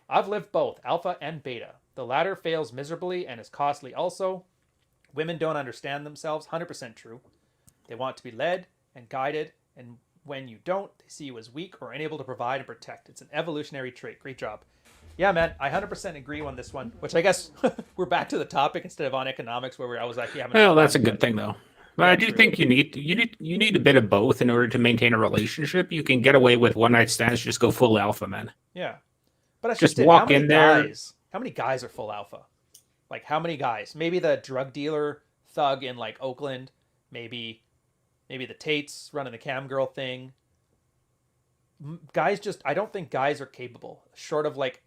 I've lived both alpha and beta. The latter fails miserably and is costly also. Women don't understand themselves. 100% true. They want to be led and guided, and when you don't, they see you as weak or unable to provide and protect. It's an evolutionary trait. Great job. Yeah, man, I 100% agree on this one, which I guess we're back to the topic instead of on economics where I was actually having Well, fun, that's a but good thing, though. But yeah, I do true. think you need a bit of both in order to maintain a relationship. You can get away with one night stands, just go full alpha, man. Yeah. But that's Just just it. How walk many in there. guys? How many guys are full alpha? Like how many guys? Maybe the drug dealer thug in like Oakland, maybe the Tates running the cam girl thing. Guys just I don't think guys are capable short of like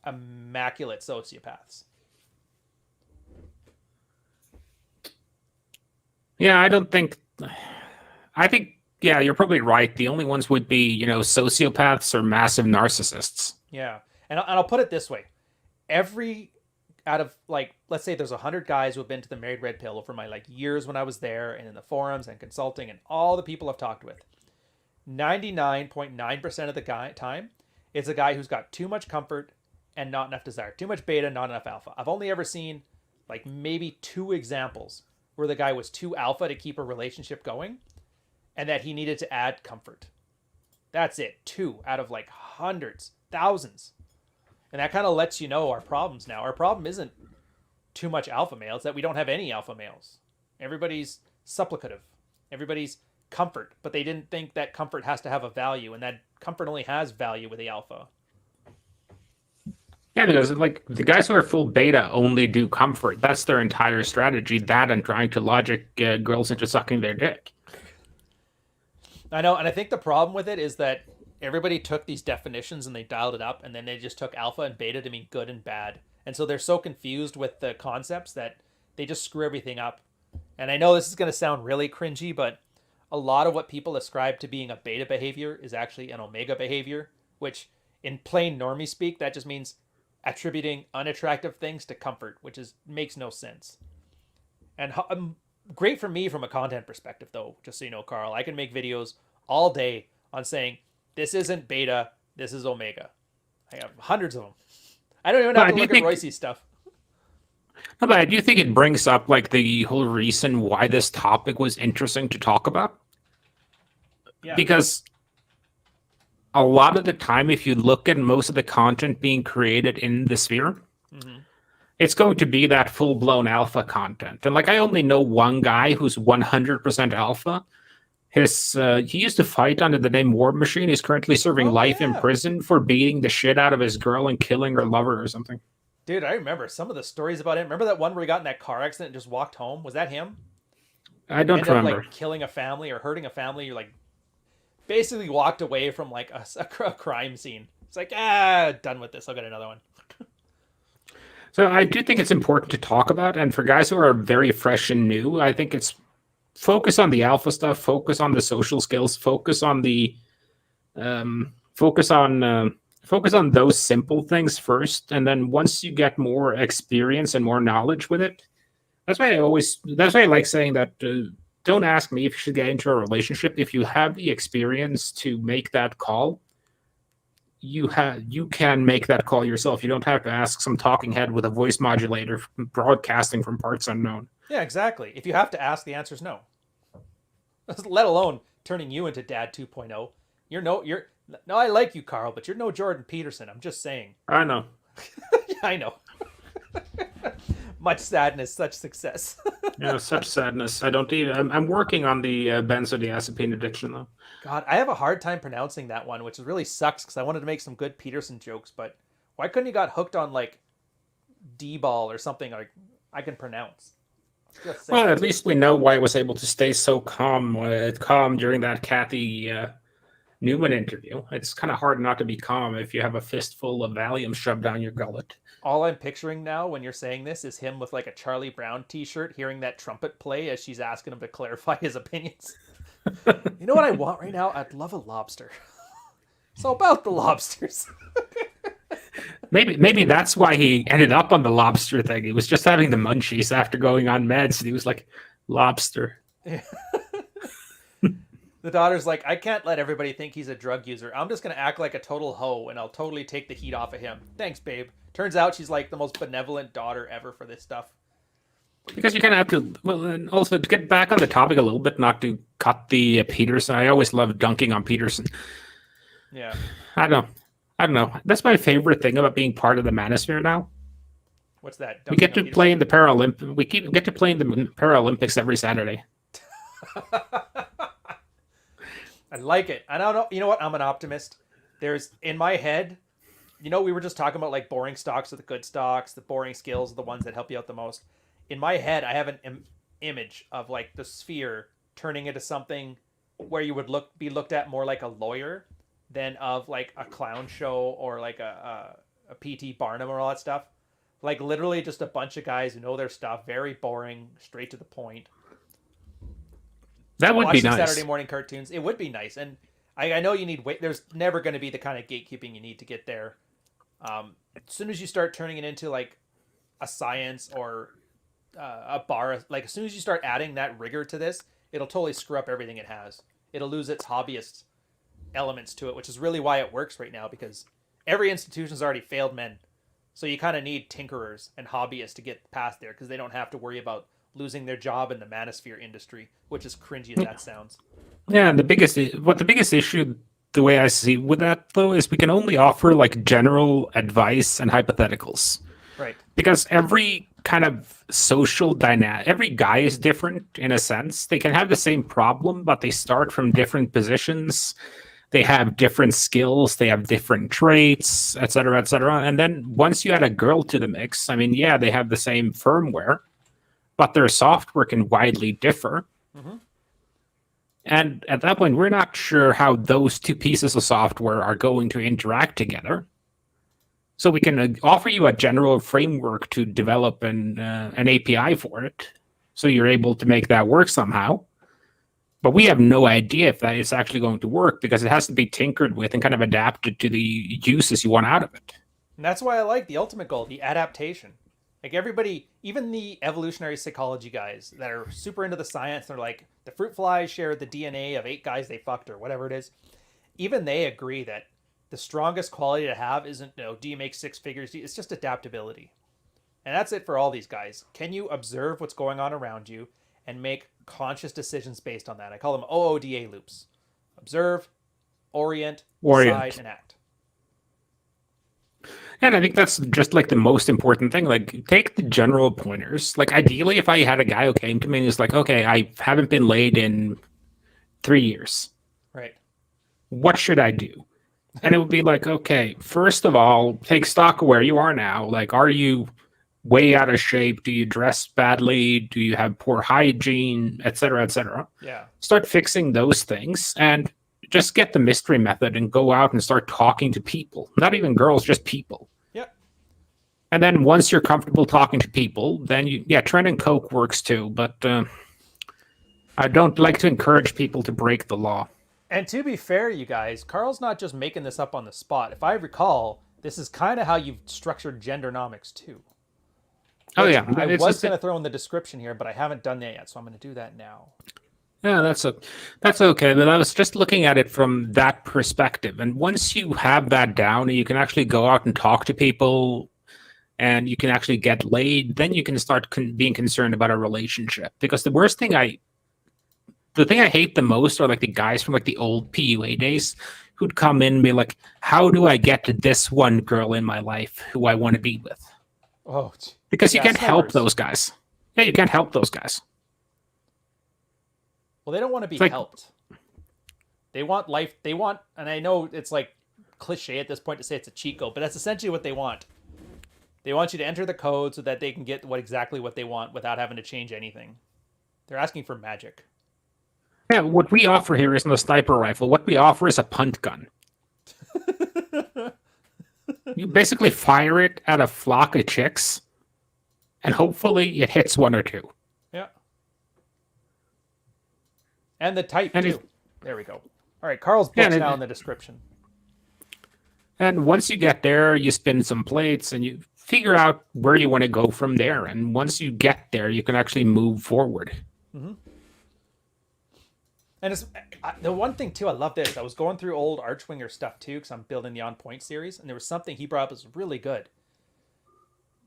immaculate sociopaths. Yeah, I don't think. I think, yeah, you're probably right. The only ones would be, sociopaths or massive narcissists. Yeah. And I'll put it this way. Every out of like let's say there's 100 guys who have been to the Married Red Pill for my like years when I was there and in the forums and consulting and all the people I've talked with. 99.9% of the time, it's a guy who's got too much comfort and not enough desire. Too much beta, not enough alpha. I've only ever seen like maybe 2 examples where the guy was too alpha to keep a relationship going and that he needed to add comfort. That's it. 2 out of like hundreds, thousands. And that kind of lets you know our problems now. Our problem isn't too much alpha male. It's that we don't have any alpha males. Everybody's supplicative. Everybody's comfort, but they didn't think that comfort has to have a value, and that comfort only has value with the alpha. Yeah, because like the guys who are full beta only do comfort. That's their entire strategy. That and trying to logic girls into sucking their dick. I know, and I think the problem with it is that everybody took these definitions and they dialed it up, and then they just took alpha and beta to mean good and bad. And so they're so confused with the concepts that they just screw everything up. And I know this is going to sound really cringy, but a lot of what people ascribe to being a beta behavior is actually an omega behavior. which in plain normie speak, that just means attributing unattractive things to comfort, which makes no sense. And great for me from a content perspective, though, just so you know, Carl, I can make videos all day on saying, this isn't beta, this is omega. I have hundreds of them. I don't even have to look at Royce's stuff. No, but I do think it brings up like the whole reason why this topic was interesting to talk about. Yeah. Because a lot of the time, if you look at most of the content being created in the sphere, it's going to be that full-blown alpha content. And like, I only know one guy who's 100% alpha. He used to fight under the name War Machine. He's currently serving life in prison for beating the shit out of his girl and killing her lover or something. Dude, I remember some of the stories about him. Remember that one where he got in that car accident and just walked home? Was that him? I don't remember. Like killing a family or hurting a family. You're like basically walked away from like a crime scene. It's like, done with this. I'll get another one. So I do think it's important to talk about, and for guys who are very fresh and new, I think it's focus on the alpha stuff, focus on the social skills, focus on those simple things first, and then once you get more experience and more knowledge with it, that's why I like saying that don't ask me if you should get into a relationship. If you have the experience to make that call, you can make that call yourself. You don't have to ask some talking head with a voice modulator broadcasting from parts unknown. Yeah, exactly. If you have to ask, the answer is no. Let alone turning you into Dad 2.0. No, I like you, Carl, but you're no Jordan Peterson. I'm just saying. I know. Yeah, I know. Much sadness, such success. Yeah, such sadness. I'm working on the benzodiazepine addiction, though. God, I have a hard time pronouncing that one, which really sucks because I wanted to make some good Peterson jokes, but why couldn't you got hooked on like D-ball or something like I can pronounce? Well, at least we know why it was able to stay so calm during that Kathy Newman interview. It's kind of hard not to be calm if you have a fistful of Valium shoved down your gullet. All I'm picturing now when you're saying this is him with like a Charlie Brown t-shirt hearing that trumpet play as she's asking him to clarify his opinions. You know what I want right now? I'd love a lobster. So about the lobsters. Maybe that's why he ended up on the lobster thing. He was just having the munchies after going on meds, and he was like, lobster. Yeah. The daughter's like, I can't let everybody think he's a drug user. I'm just going to act like a total hoe, and I'll totally take the heat off of him. Thanks, babe. Turns out she's like the most benevolent daughter ever for this stuff. Because you kind of have to, well, and also to get back on the topic a little bit, not to cut the Peterson. I always love dunking on Peterson. Yeah. I don't know. That's my favorite thing about being part of the Manosphere now. What's that? We get to play in the Paralympics. We get to play in the Paralympics every Saturday. I like it. I don't know. You know what? I'm an optimist. There's in my head, we were just talking about like boring stocks are the good stocks. The boring skills are the ones that help you out the most. In my head, I have an image of like the sphere turning into something where you would be looked at more like a lawyer than of like a clown show or like a P.T. Barnum or all that stuff. Like literally just a bunch of guys who know their stuff, very boring, straight to the point. That would be nice. Saturday morning cartoons. It would be nice. And I know you need wait. There's never going to be the kind of gatekeeping you need to get there. As soon as you start turning it into like a science or a bar, like as soon as you start adding that rigor to this, it'll totally screw up everything it has. It'll lose its hobbyist elements to it, which is really why it works right now, because every institution's already failed men. So you kind of need tinkerers and hobbyists to get past there because they don't have to worry about losing their job in the manosphere industry, which is cringy as that sounds. Yeah, and the biggest issue, the way I see with that though, is we can only offer like general advice and hypotheticals. Right. Because every kind of social dynamic, every guy is different in a sense. They can have the same problem, but they start from different positions. They have different skills. They have different traits, et cetera, et cetera. And then once you add a girl to the mix, I mean, yeah, they have the same firmware, but their software can widely differ. Mm-hmm. And at that point, we're not sure how those two pieces of software are going to interact together. So we can offer you a general framework to develop an API for it, so you're able to make that work somehow. But we have no idea if that is actually going to work because it has to be tinkered with and kind of adapted to the uses you want out of it. And that's why I like the ultimate goal, the adaptation. Like everybody, even the evolutionary psychology guys that are super into the science, they're like, the fruit flies share the DNA of 8 guys they fucked or whatever it is. Even they agree that the strongest quality to have isn't, do you make 6 figures? It's just adaptability. And that's it for all these guys. Can you observe what's going on around you and make conscious decisions based on that? I call them OODA loops. Observe, orient, decide, and act. And I think that's just like the most important thing. Like, take the general pointers. Like, ideally, if I had a guy who came to me and was like, okay, I haven't been laid in 3 years. Right. What should I do? And it would be like, okay, first of all, take stock of where you are now. Like, are you way out of shape? Do you dress badly? Do you have poor hygiene, et cetera, et cetera? Yeah. Start fixing those things and just get the mystery method and go out and start talking to people. Not even girls, just people. Yep. And then once you're comfortable talking to people, then Trend and Coke works too. But I don't like to encourage people to break the law. And to be fair, you guys, Carl's not just making this up on the spot. If I recall, this is kind of how you've structured gendernomics too. Oh yeah, I was going to throw in the description here, but I haven't done that yet, so I'm going to do that now. Yeah, that's okay. But I was just looking at it from that perspective, and once you have that down, and you can actually go out and talk to people, and you can actually get laid, then you can start being concerned about a relationship. Because the thing I hate the most are like the guys from like the old PUA days who'd come in and be like, "How do I get to this one girl in my life who I want to be with?" Oh, because you can't help those guys. Yeah, you can't help those guys. Well, they don't want to be helped. They want life. They want, and I know it's like cliche at this point to say it's a cheat code, but that's essentially what they want. They want you to enter the code so that they can get exactly what they want without having to change anything. They're asking for magic. Yeah, what we offer here isn't a sniper rifle. What we offer is a punt gun. You basically fire it at a flock of chicks, and hopefully it hits one or two. Yeah. And the type, too. There we go. All right, Carl's book's now in the description. And once you get there, you spin some plates, and you figure out where you want to go from there. And once you get there, you can actually move forward. Mm-hmm. And it's, the one thing, too, I love this. I was going through old Archwinger stuff, too, because I'm building the On Point series, and there was something he brought up that was really good.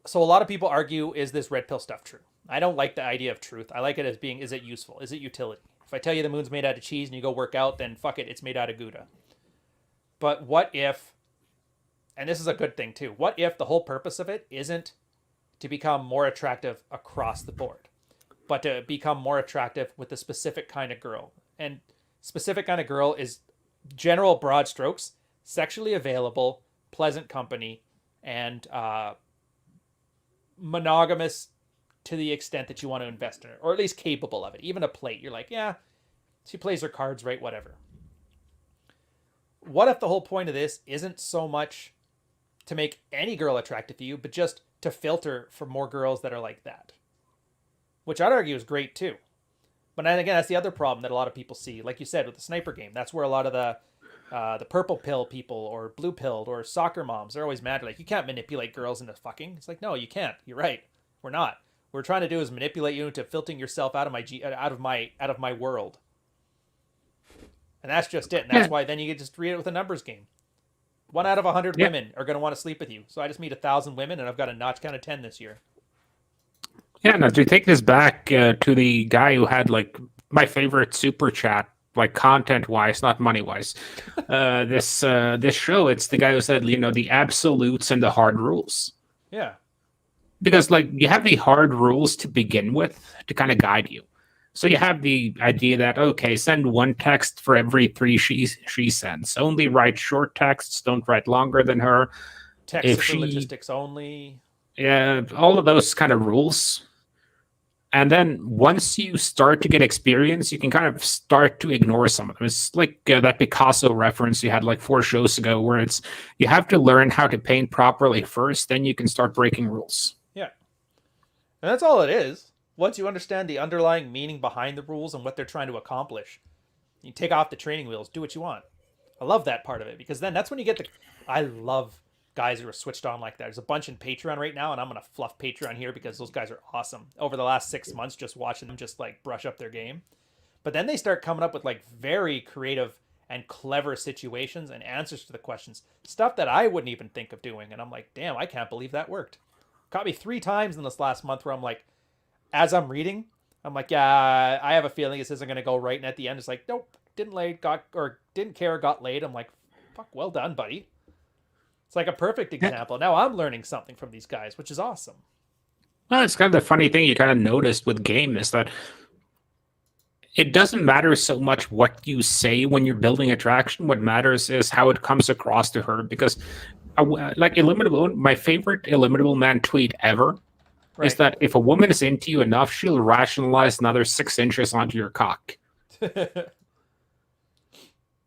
So a lot of people argue, is this red pill stuff true? I don't like the idea of truth. I like it as being, is it useful? Is it utility? If I tell you the moon's made out of cheese and you go work out, then fuck it, it's made out of Gouda. But what if, and this is a good thing, too, what if the whole purpose of it isn't to become more attractive across the board, but to become more attractive with a specific kind of girl? And specific kind of girl is general broad strokes, sexually available, pleasant company, and monogamous to the extent that you want to invest in her, or at least capable of it. Even a plate, you're like, yeah, she plays her cards right, whatever. What if the whole point of this isn't so much to make any girl attractive to you, but just to filter for more girls that are like that? Which I'd argue is great too. But then again, that's the other problem that a lot of people see. Like you said, with the sniper game, that's where a lot of the purple pill people or blue pilled or soccer moms, they're always mad. Like, you can't manipulate girls into fucking. It's like, no, you can't. You're right. We're not. What we're trying to do is manipulate you into filtering yourself out of my world. And that's just it. And that's why then you can just read it with a numbers game. 1 out of 100 women are going to want to sleep with you. So I just meet 1,000 women, and I've got a notch count of 10 this year. Yeah, now to take this back to the guy who had like my favorite super chat, like content wise, not money wise. This show, it's the guy who said, the absolutes and the hard rules. Yeah. Because like you have the hard rules to begin with to kind of guide you. So you have the idea that, okay, send one text for every 3 she sends. Only write short texts. Don't write longer than her. Text for logistics only. Yeah, all of those kind of rules. And then once you start to get experience, you can kind of start to ignore some of them. It's like that Picasso reference you had like 4 shows ago, where it's you have to learn how to paint properly first, then you can start breaking rules. Yeah. And that's all it is. Once you understand the underlying meaning behind the rules and what they're trying to accomplish, you take off the training wheels, do what you want. I love that part of it because then that's when you get the. I love guys who are switched on like that. There's a bunch in Patreon right now, and I'm gonna fluff Patreon here because those guys are awesome. Over the last 6 months, just watching them just like brush up their game, but then they start coming up with like very creative and clever situations and answers to the questions, stuff that I wouldn't even think of doing, and I'm like, damn, I can't believe that worked. Caught me 3 times in this last month where I'm like, as I'm reading, I'm like, yeah, I have a feeling this isn't gonna go right, and at the end, it's like, nope, didn't care, got laid. I'm like, fuck, well done, buddy. It's like a perfect example. Now I'm learning something from these guys, which is awesome. Well, it's kind of the funny thing you kind of noticed with game is that it doesn't matter so much what you say when you're building attraction. What matters is how it comes across to her. Because, like Illimitable, my favorite Illimitable Man tweet ever is that if a woman is into you enough, she'll rationalize another 6 inches onto your cock.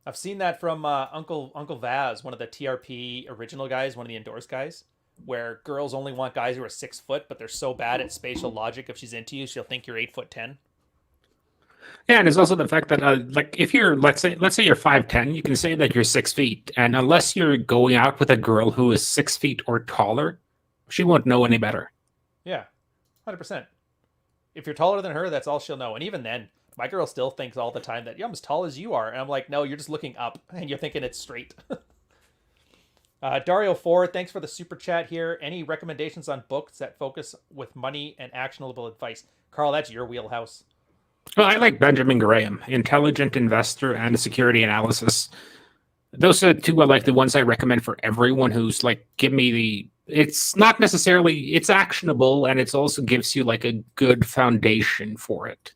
I've seen that from Uncle Vaz, one of the TRP original guys, one of the endorsed guys, where girls only want guys who are 6 foot, but they're so bad at spatial logic. If she's into you, she'll think you're 8'10". Yeah, and there's also the fact that, like, if you're let's say you're 5'10", you can say that you're 6 feet, and unless you're going out with a girl who is 6 feet or taller, she won't know any better. Yeah, 100%. If you're taller than her, that's all she'll know. And even then, my girl still thinks all the time that I'm as tall as you are. And I'm like, no, you're just looking up and you're thinking it's straight. Dario 4, thanks for the super chat here. Any recommendations on books that focus with money and actionable advice? Carl, that's your wheelhouse. Well, I like Benjamin Graham, Intelligent Investor and Security Analysis. Those are two are like the ones I recommend for everyone who's like, give me the. It's not necessarily, it's actionable, and it also gives you like a good foundation for it.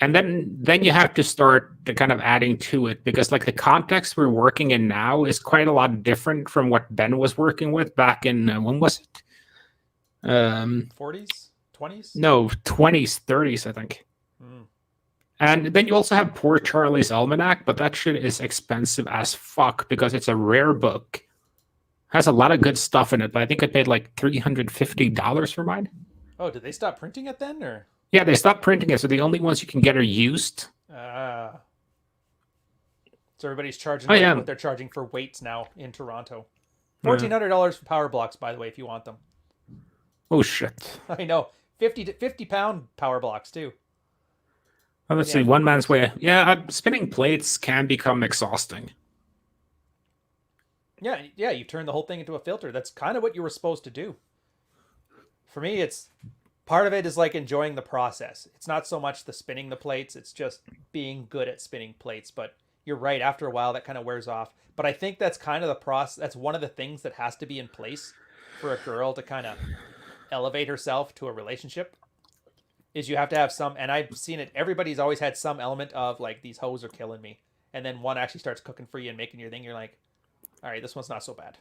And then you have to start the kind of adding to it, because like the context we're working in now is quite a lot different from what Ben was working with back in when was it? 40s, 20s? No, 20s, 30s, I think. And then you also have Poor Charlie's Almanac, but that shit is expensive as fuck because it's a rare book. Has a lot of good stuff in it, but I think I paid like $350 for mine. Oh, did they stop printing it then, or? Yeah, they stopped printing it, so the only ones you can get are used. So everybody's charging what they're charging for weights now in Toronto. $1,400 for power blocks, by the way, if you want them. Oh shit! I know, 50-pound power blocks too. Well, let's see, one man's way. Yeah, spinning plates can become exhausting. Yeah, you turn the whole thing into a filter. That's kind of what you were supposed to do. For me, it's part of it is like enjoying the process. It's not so much the spinning the plates, it's just being good at spinning plates. But you're right, after a while that kind of wears off. But I think that's kind of the process. That's one of the things that has to be in place for a girl to kind of elevate herself to a relationship. Is you have to have some, and I've seen it, everybody's always had some element of like, these hoes are killing me. And then one actually starts cooking for you and making your thing. You're like, all right, this one's not so bad.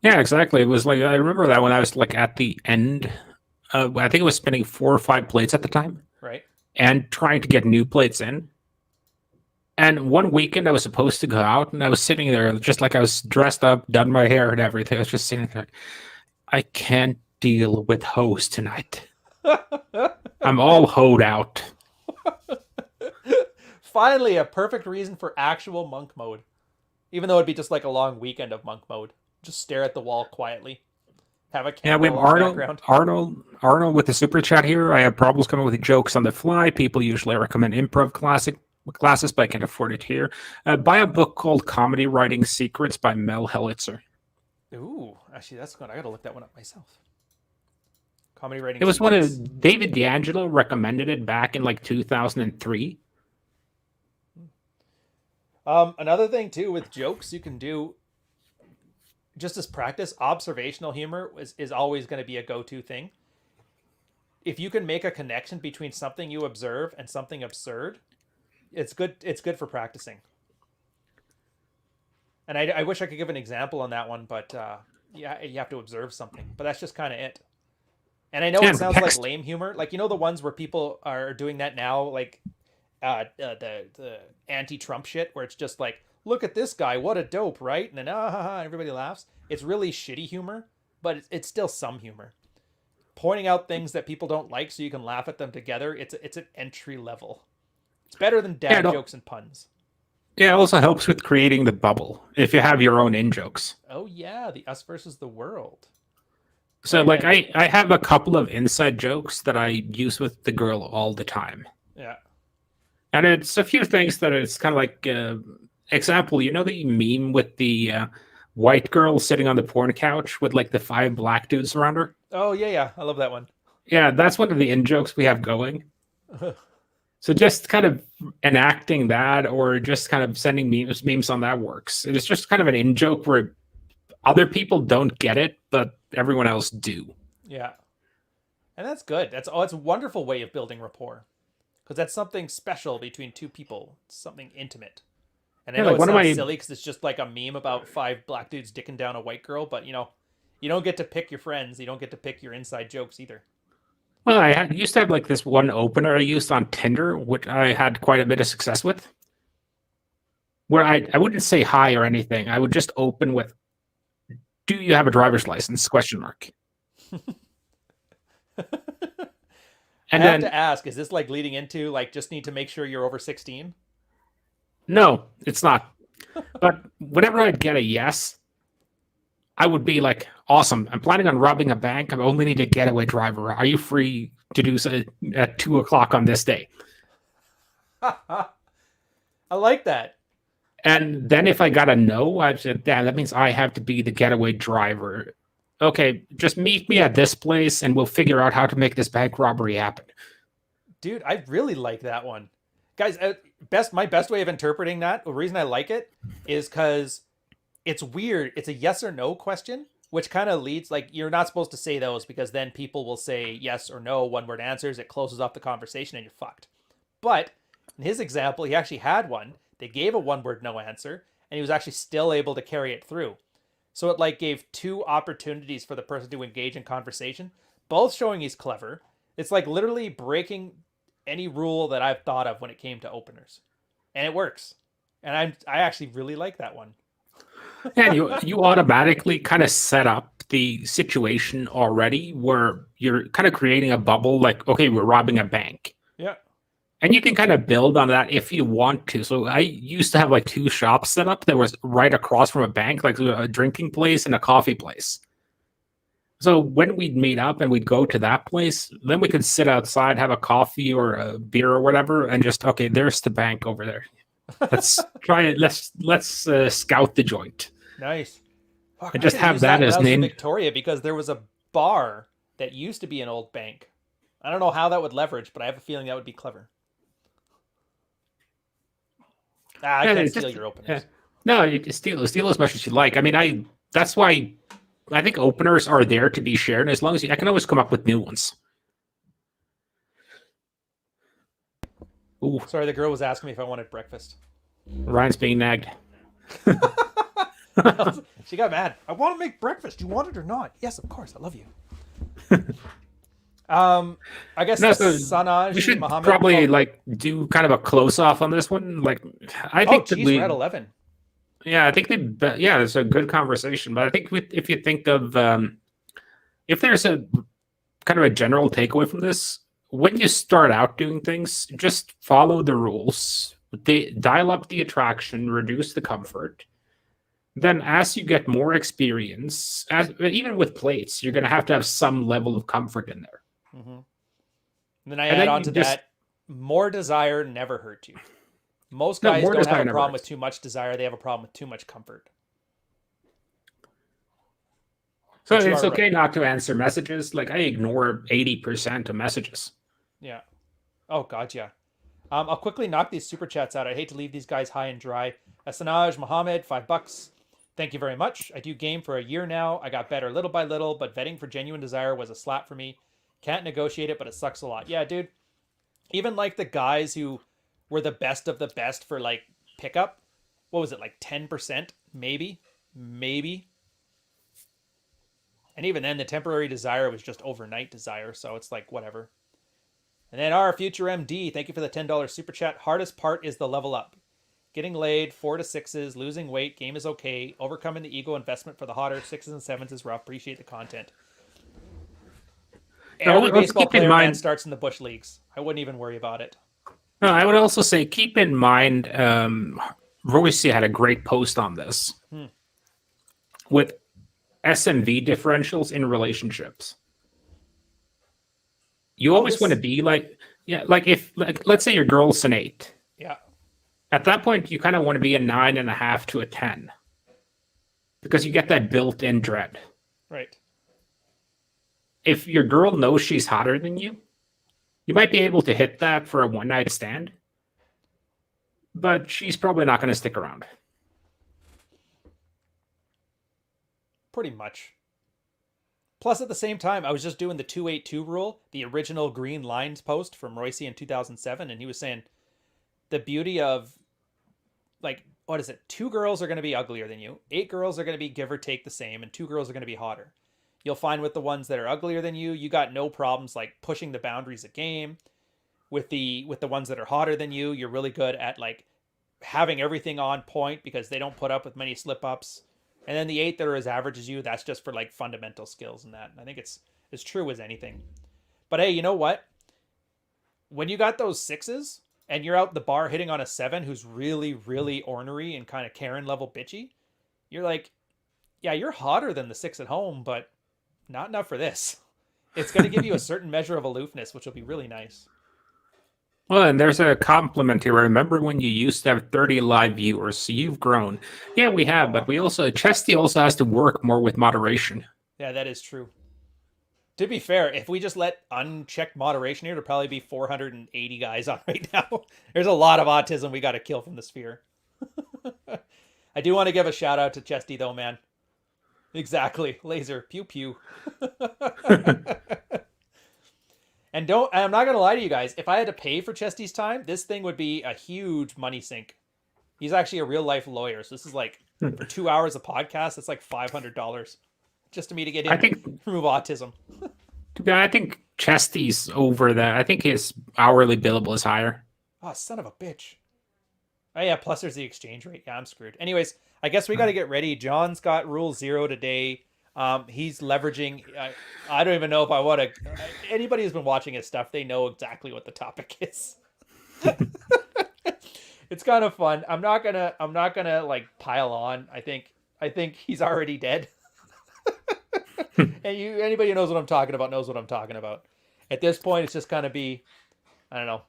Yeah, exactly. It was like, I remember that when I was like at the end, I think it was spinning 4 or 5 plates at the time. Right. And trying to get new plates in. And one weekend I was supposed to go out, and I was sitting there just like I was dressed up, done my hair and everything. I was just sitting there. I can't deal with hoes tonight. I'm all hoed out. Finally, a perfect reason for actual monk mode. Even though it'd be just like a long weekend of monk mode. Just stare at the wall quietly. Have a candle. Yeah, we have Arnold with the super chat here. I have problems coming with jokes on the fly. People usually recommend improv classes, but I can't afford it here. Buy a book called Comedy Writing Secrets by Mel Hellitzer. Ooh, actually, that's good. I gotta look that one up myself. Comedy Writing. It was Secrets. One of David D'Angelo recommended it back in like 2003. Another thing too with jokes you can do, just as practice, observational humor is always going to be a go-to thing. If you can make a connection between something you observe and something absurd, it's good. It's good for practicing. And I wish I could give an example on that one, but yeah, you have to observe something. But that's just kind of it. And I know it sounds like lame humor, like the ones where people are doing that now, like the anti-Trump shit, where it's just like, look at this guy, what a dope, right? And then everybody laughs. It's really shitty humor, but it's still some humor. pointing out things that people don't like so you can laugh at them together. It's an entry level. It's better than Yeah, dad jokes and puns. yeah, it also helps with creating the bubble if you have your own in jokes. Oh yeah, the us versus the world. So Right, like and I have a couple of inside jokes that I use with the girl all the time. yeah. And it's a few things that it's kind of like example, you know the meme with the white girl sitting on the porn couch with like the five black dudes around her? Oh yeah, yeah. I love that one. Yeah, that's one of the in jokes we have going. So just kind of enacting that or just kind of sending memes on that works. It's just kind of an in joke where other people don't get it, but everyone else do. Yeah. And that's good. It's a wonderful way of building rapport. Because that's something special between two people. It's something intimate. And I Yeah, know like it one of sounds my silly because it's just like a meme about five black dudes dicking down a white girl, but you don't get to pick your friends. You don't get to pick your inside jokes either. well, used to have like this one opener I used on Tinder, which I had quite a bit of success with. Where I wouldn't say hi or anything. I would just open with, "Do you have a driver's license?" Question mark. I And have then to ask, is this like leading into like just need to make sure you're over 16? no, it's not. But whenever I'd get a yes, I would be like, "Awesome! I'm planning on robbing a bank. I only need a getaway driver. Are you free to do so at 2 o'clock on this day?" I like that. And then if I got a no, I said, "Damn, that means I have to be the getaway driver. Okay, just meet me at this place, and we'll figure out how to make this bank robbery happen." Dude, I really like that one. Guys, my best way of interpreting that, the reason I like it is cuz it's weird. It's a yes or no question, which kind of leads like you're not supposed to say those because then people will say yes or no one word answers. It closes off the conversation and you're fucked. But in his example, he actually had one. They gave a one word no answer and he was actually still able to carry it through. So it like gave two opportunities for the person to engage in conversation, both showing he's clever. It's like literally breaking any rule that I've thought of when it came to openers. And it works. And I actually really like that one. And you automatically kind of set up the situation already where you're kind of creating a bubble like, okay, we're robbing a bank. Yeah. And you can kind of build on that if you want to. So I used to have like two shops set up that was right across from a bank, like a drinking place and a coffee place. So when we'd meet up and we'd go to that place, then we could sit outside, have a coffee or a beer or whatever, and just, okay, there's the bank over there. Let's try it. Let's scout the joint. Nice. Fuck, And I just could have have used that when as I an was in in. Victoria because there was a bar that used to be an old bank. I don't know how that would leverage, but I have a feeling that would be clever. I Yeah, can't it's steal just, your openers. no, you can steal as much as you like. I mean, that's why I think openers are there to be shared. As long as I can always come up with new ones. Ooh, Sorry, the girl was asking me if I wanted breakfast. Ryan's being nagged. She got mad. I want to make breakfast. You want it or not? Yes, of course. I love you. I guess No, so Sanaj we should Muhammad. probably like do kind of a close off on this one. Like, I Oh, think that geez, we're at 11. yeah, I think yeah, it's a good conversation. But I think if you think of if there's a kind of a general takeaway from this, when you start out doing things, just follow the rules. They dial up the attraction, reduce the comfort. Then, as you get more experience, even with plates, you're going to have some level of comfort in there. Mm-hmm. And then I And add then on you to just that, more desire never hurt you. Most no guys more don't have desire a never problem hurts. with too much desire. They have a problem with too much comfort. So But you it's are okay right. not to answer messages. Like I ignore 80% of messages. Yeah. Oh, God, yeah. I'll quickly knock these super chats out. I hate to leave these guys high and dry. Sanaj Mohammed, $5. Thank you very much. I do game for a year now. I got better little by little, but vetting for genuine desire was a slap for me. Can't negotiate it, but it sucks a lot. Yeah, dude. Even like the guys who were the best of the best for like pickup, what was it, like 10%? Maybe. Maybe. And even then, the temporary desire was just overnight desire, so it's like whatever. And then our future MD, thank you for the $10 super chat. Hardest part is the level up. Getting laid, 4 to 6s, losing weight, game is okay. Overcoming the ego investment for the hotter 6s and 7s is rough. Appreciate the content. No, Every let's baseball keep in player, man, mind. starts in the bush leagues. I wouldn't even worry about it. No, I would also say keep in mind. Royce had a great post on this Hmm. with SMV differentials in relationships. You Oh, always want to this, be like, yeah, like if like let's say your girl's an 8. yeah, At that point, you kind of want to be a 9.5 to a 10 because you get that built-in dread. right. If your girl knows she's hotter than you might be able to hit that for a one night stand, but she's probably not going to stick around. Pretty much. Plus, at the same time, I was just doing the 282 rule, the original Green Lines post from Royce in 2007, and he was saying the beauty of, like, what is it? 2 girls are going to be uglier than you, 8 girls are going to be give or take the same, and 2 girls are going to be hotter. You'll find with the ones that are uglier than you got no problems like pushing the boundaries of game. With the ones that are hotter than you're really good at like having everything on point because they don't put up with many slip ups. And then the 8 that are as average as you, that's just for like fundamental skills and that. And I think it's as true as anything. But hey, you know what? When you got those 6s and you're out the bar hitting on a 7 who's really, really ornery and kind of Karen level bitchy, you're like, yeah, you're hotter than the 6 at home, but not enough for this. It's going to give you a certain measure of aloofness, which will be really nice. Well, and there's a compliment here. Remember when you used to have 30 live viewers, so you've grown. Yeah, we have, but we also, Chesty also has to work more with moderation. Yeah, that is true. To be fair, if we just let unchecked moderation here, it'll probably be 480 guys on right now. There's a lot of autism we got to kill from the sphere. I do want to give a shout out to Chesty though, man. Exactly. Laser. Pew pew. And I'm not going to lie to you guys. If I had to pay for Chesty's time, this thing would be a huge money sink. He's actually a real life lawyer. So this is like for 2 hours of podcast, it's like $500 just to me to get I him think remove autism. I think Chesty's over that. I think his hourly billable is higher. Oh, son of a bitch. Oh, yeah. Plus, there's the exchange rate. Yeah, I'm screwed. Anyways, I guess we got to get ready. John's got rule 0 today. He's leveraging. I don't even know if I want to. Anybody who's been watching his stuff, they know exactly what the topic is. It's kind of fun. I'm not gonna like pile on. I think he's already dead. And anybody who knows what I'm talking about knows what I'm talking about. At this point, it's just gonna be, I don't know.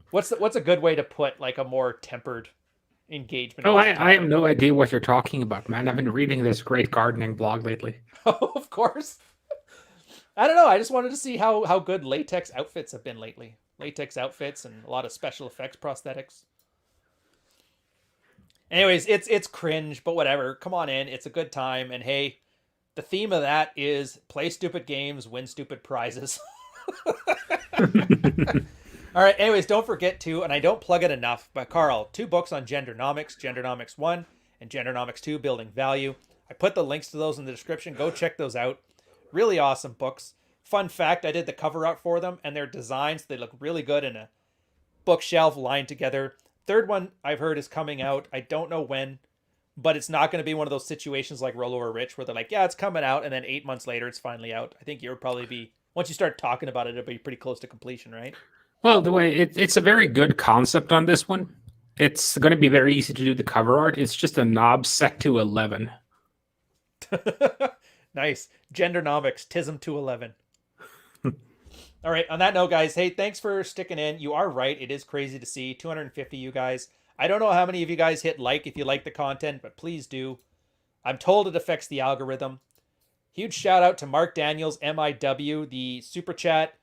What's a good way to put like a more tempered engagement? Oh, I have no idea what you're talking about, man. I've been reading this great gardening blog lately. Oh, of course. I don't know. I just wanted to see how good latex outfits have been lately. Latex outfits and a lot of special effects prosthetics. Anyways, it's cringe, but whatever. Come on in. It's a good time. And hey, the theme of that is play stupid games, win stupid prizes. All right. Anyways, don't forget to, and I don't plug it enough, but Carl, 2 books on Gendernomics, Gendernomics 1 and Gendernomics 2, Building Value. I put the links to those in the description. Go check those out. Really awesome books. Fun fact, I did the cover art for them, and their designs, they look really good in a bookshelf lined together. Third one I've heard is coming out. I don't know when, but it's not going to be one of those situations like Roll Over Rich where they're like, yeah, it's coming out, and then 8 months later it's finally out. I think it would probably be, once you start talking about it, it'll be pretty close to completion, right? Well, the way it's a very good concept on this one. It's going to be very easy to do the cover art. It's just a knob set to 11. Nice. Gendernomics, TISM to 11. All right. On that note, guys, hey, thanks for sticking in. You are right. It is crazy to see 250 you guys. I don't know how many of you guys hit like if you like the content, but please do. I'm told it affects the algorithm. Huge shout out to Mark Daniels, MIW, the super chat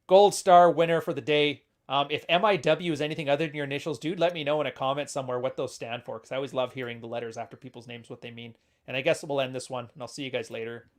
gold star winner for the day. If MIW is anything other than your initials, dude, let me know in a comment somewhere what those stand for, because I always love hearing the letters after people's names, what they mean. And I guess we'll end this one, and I'll see you guys later.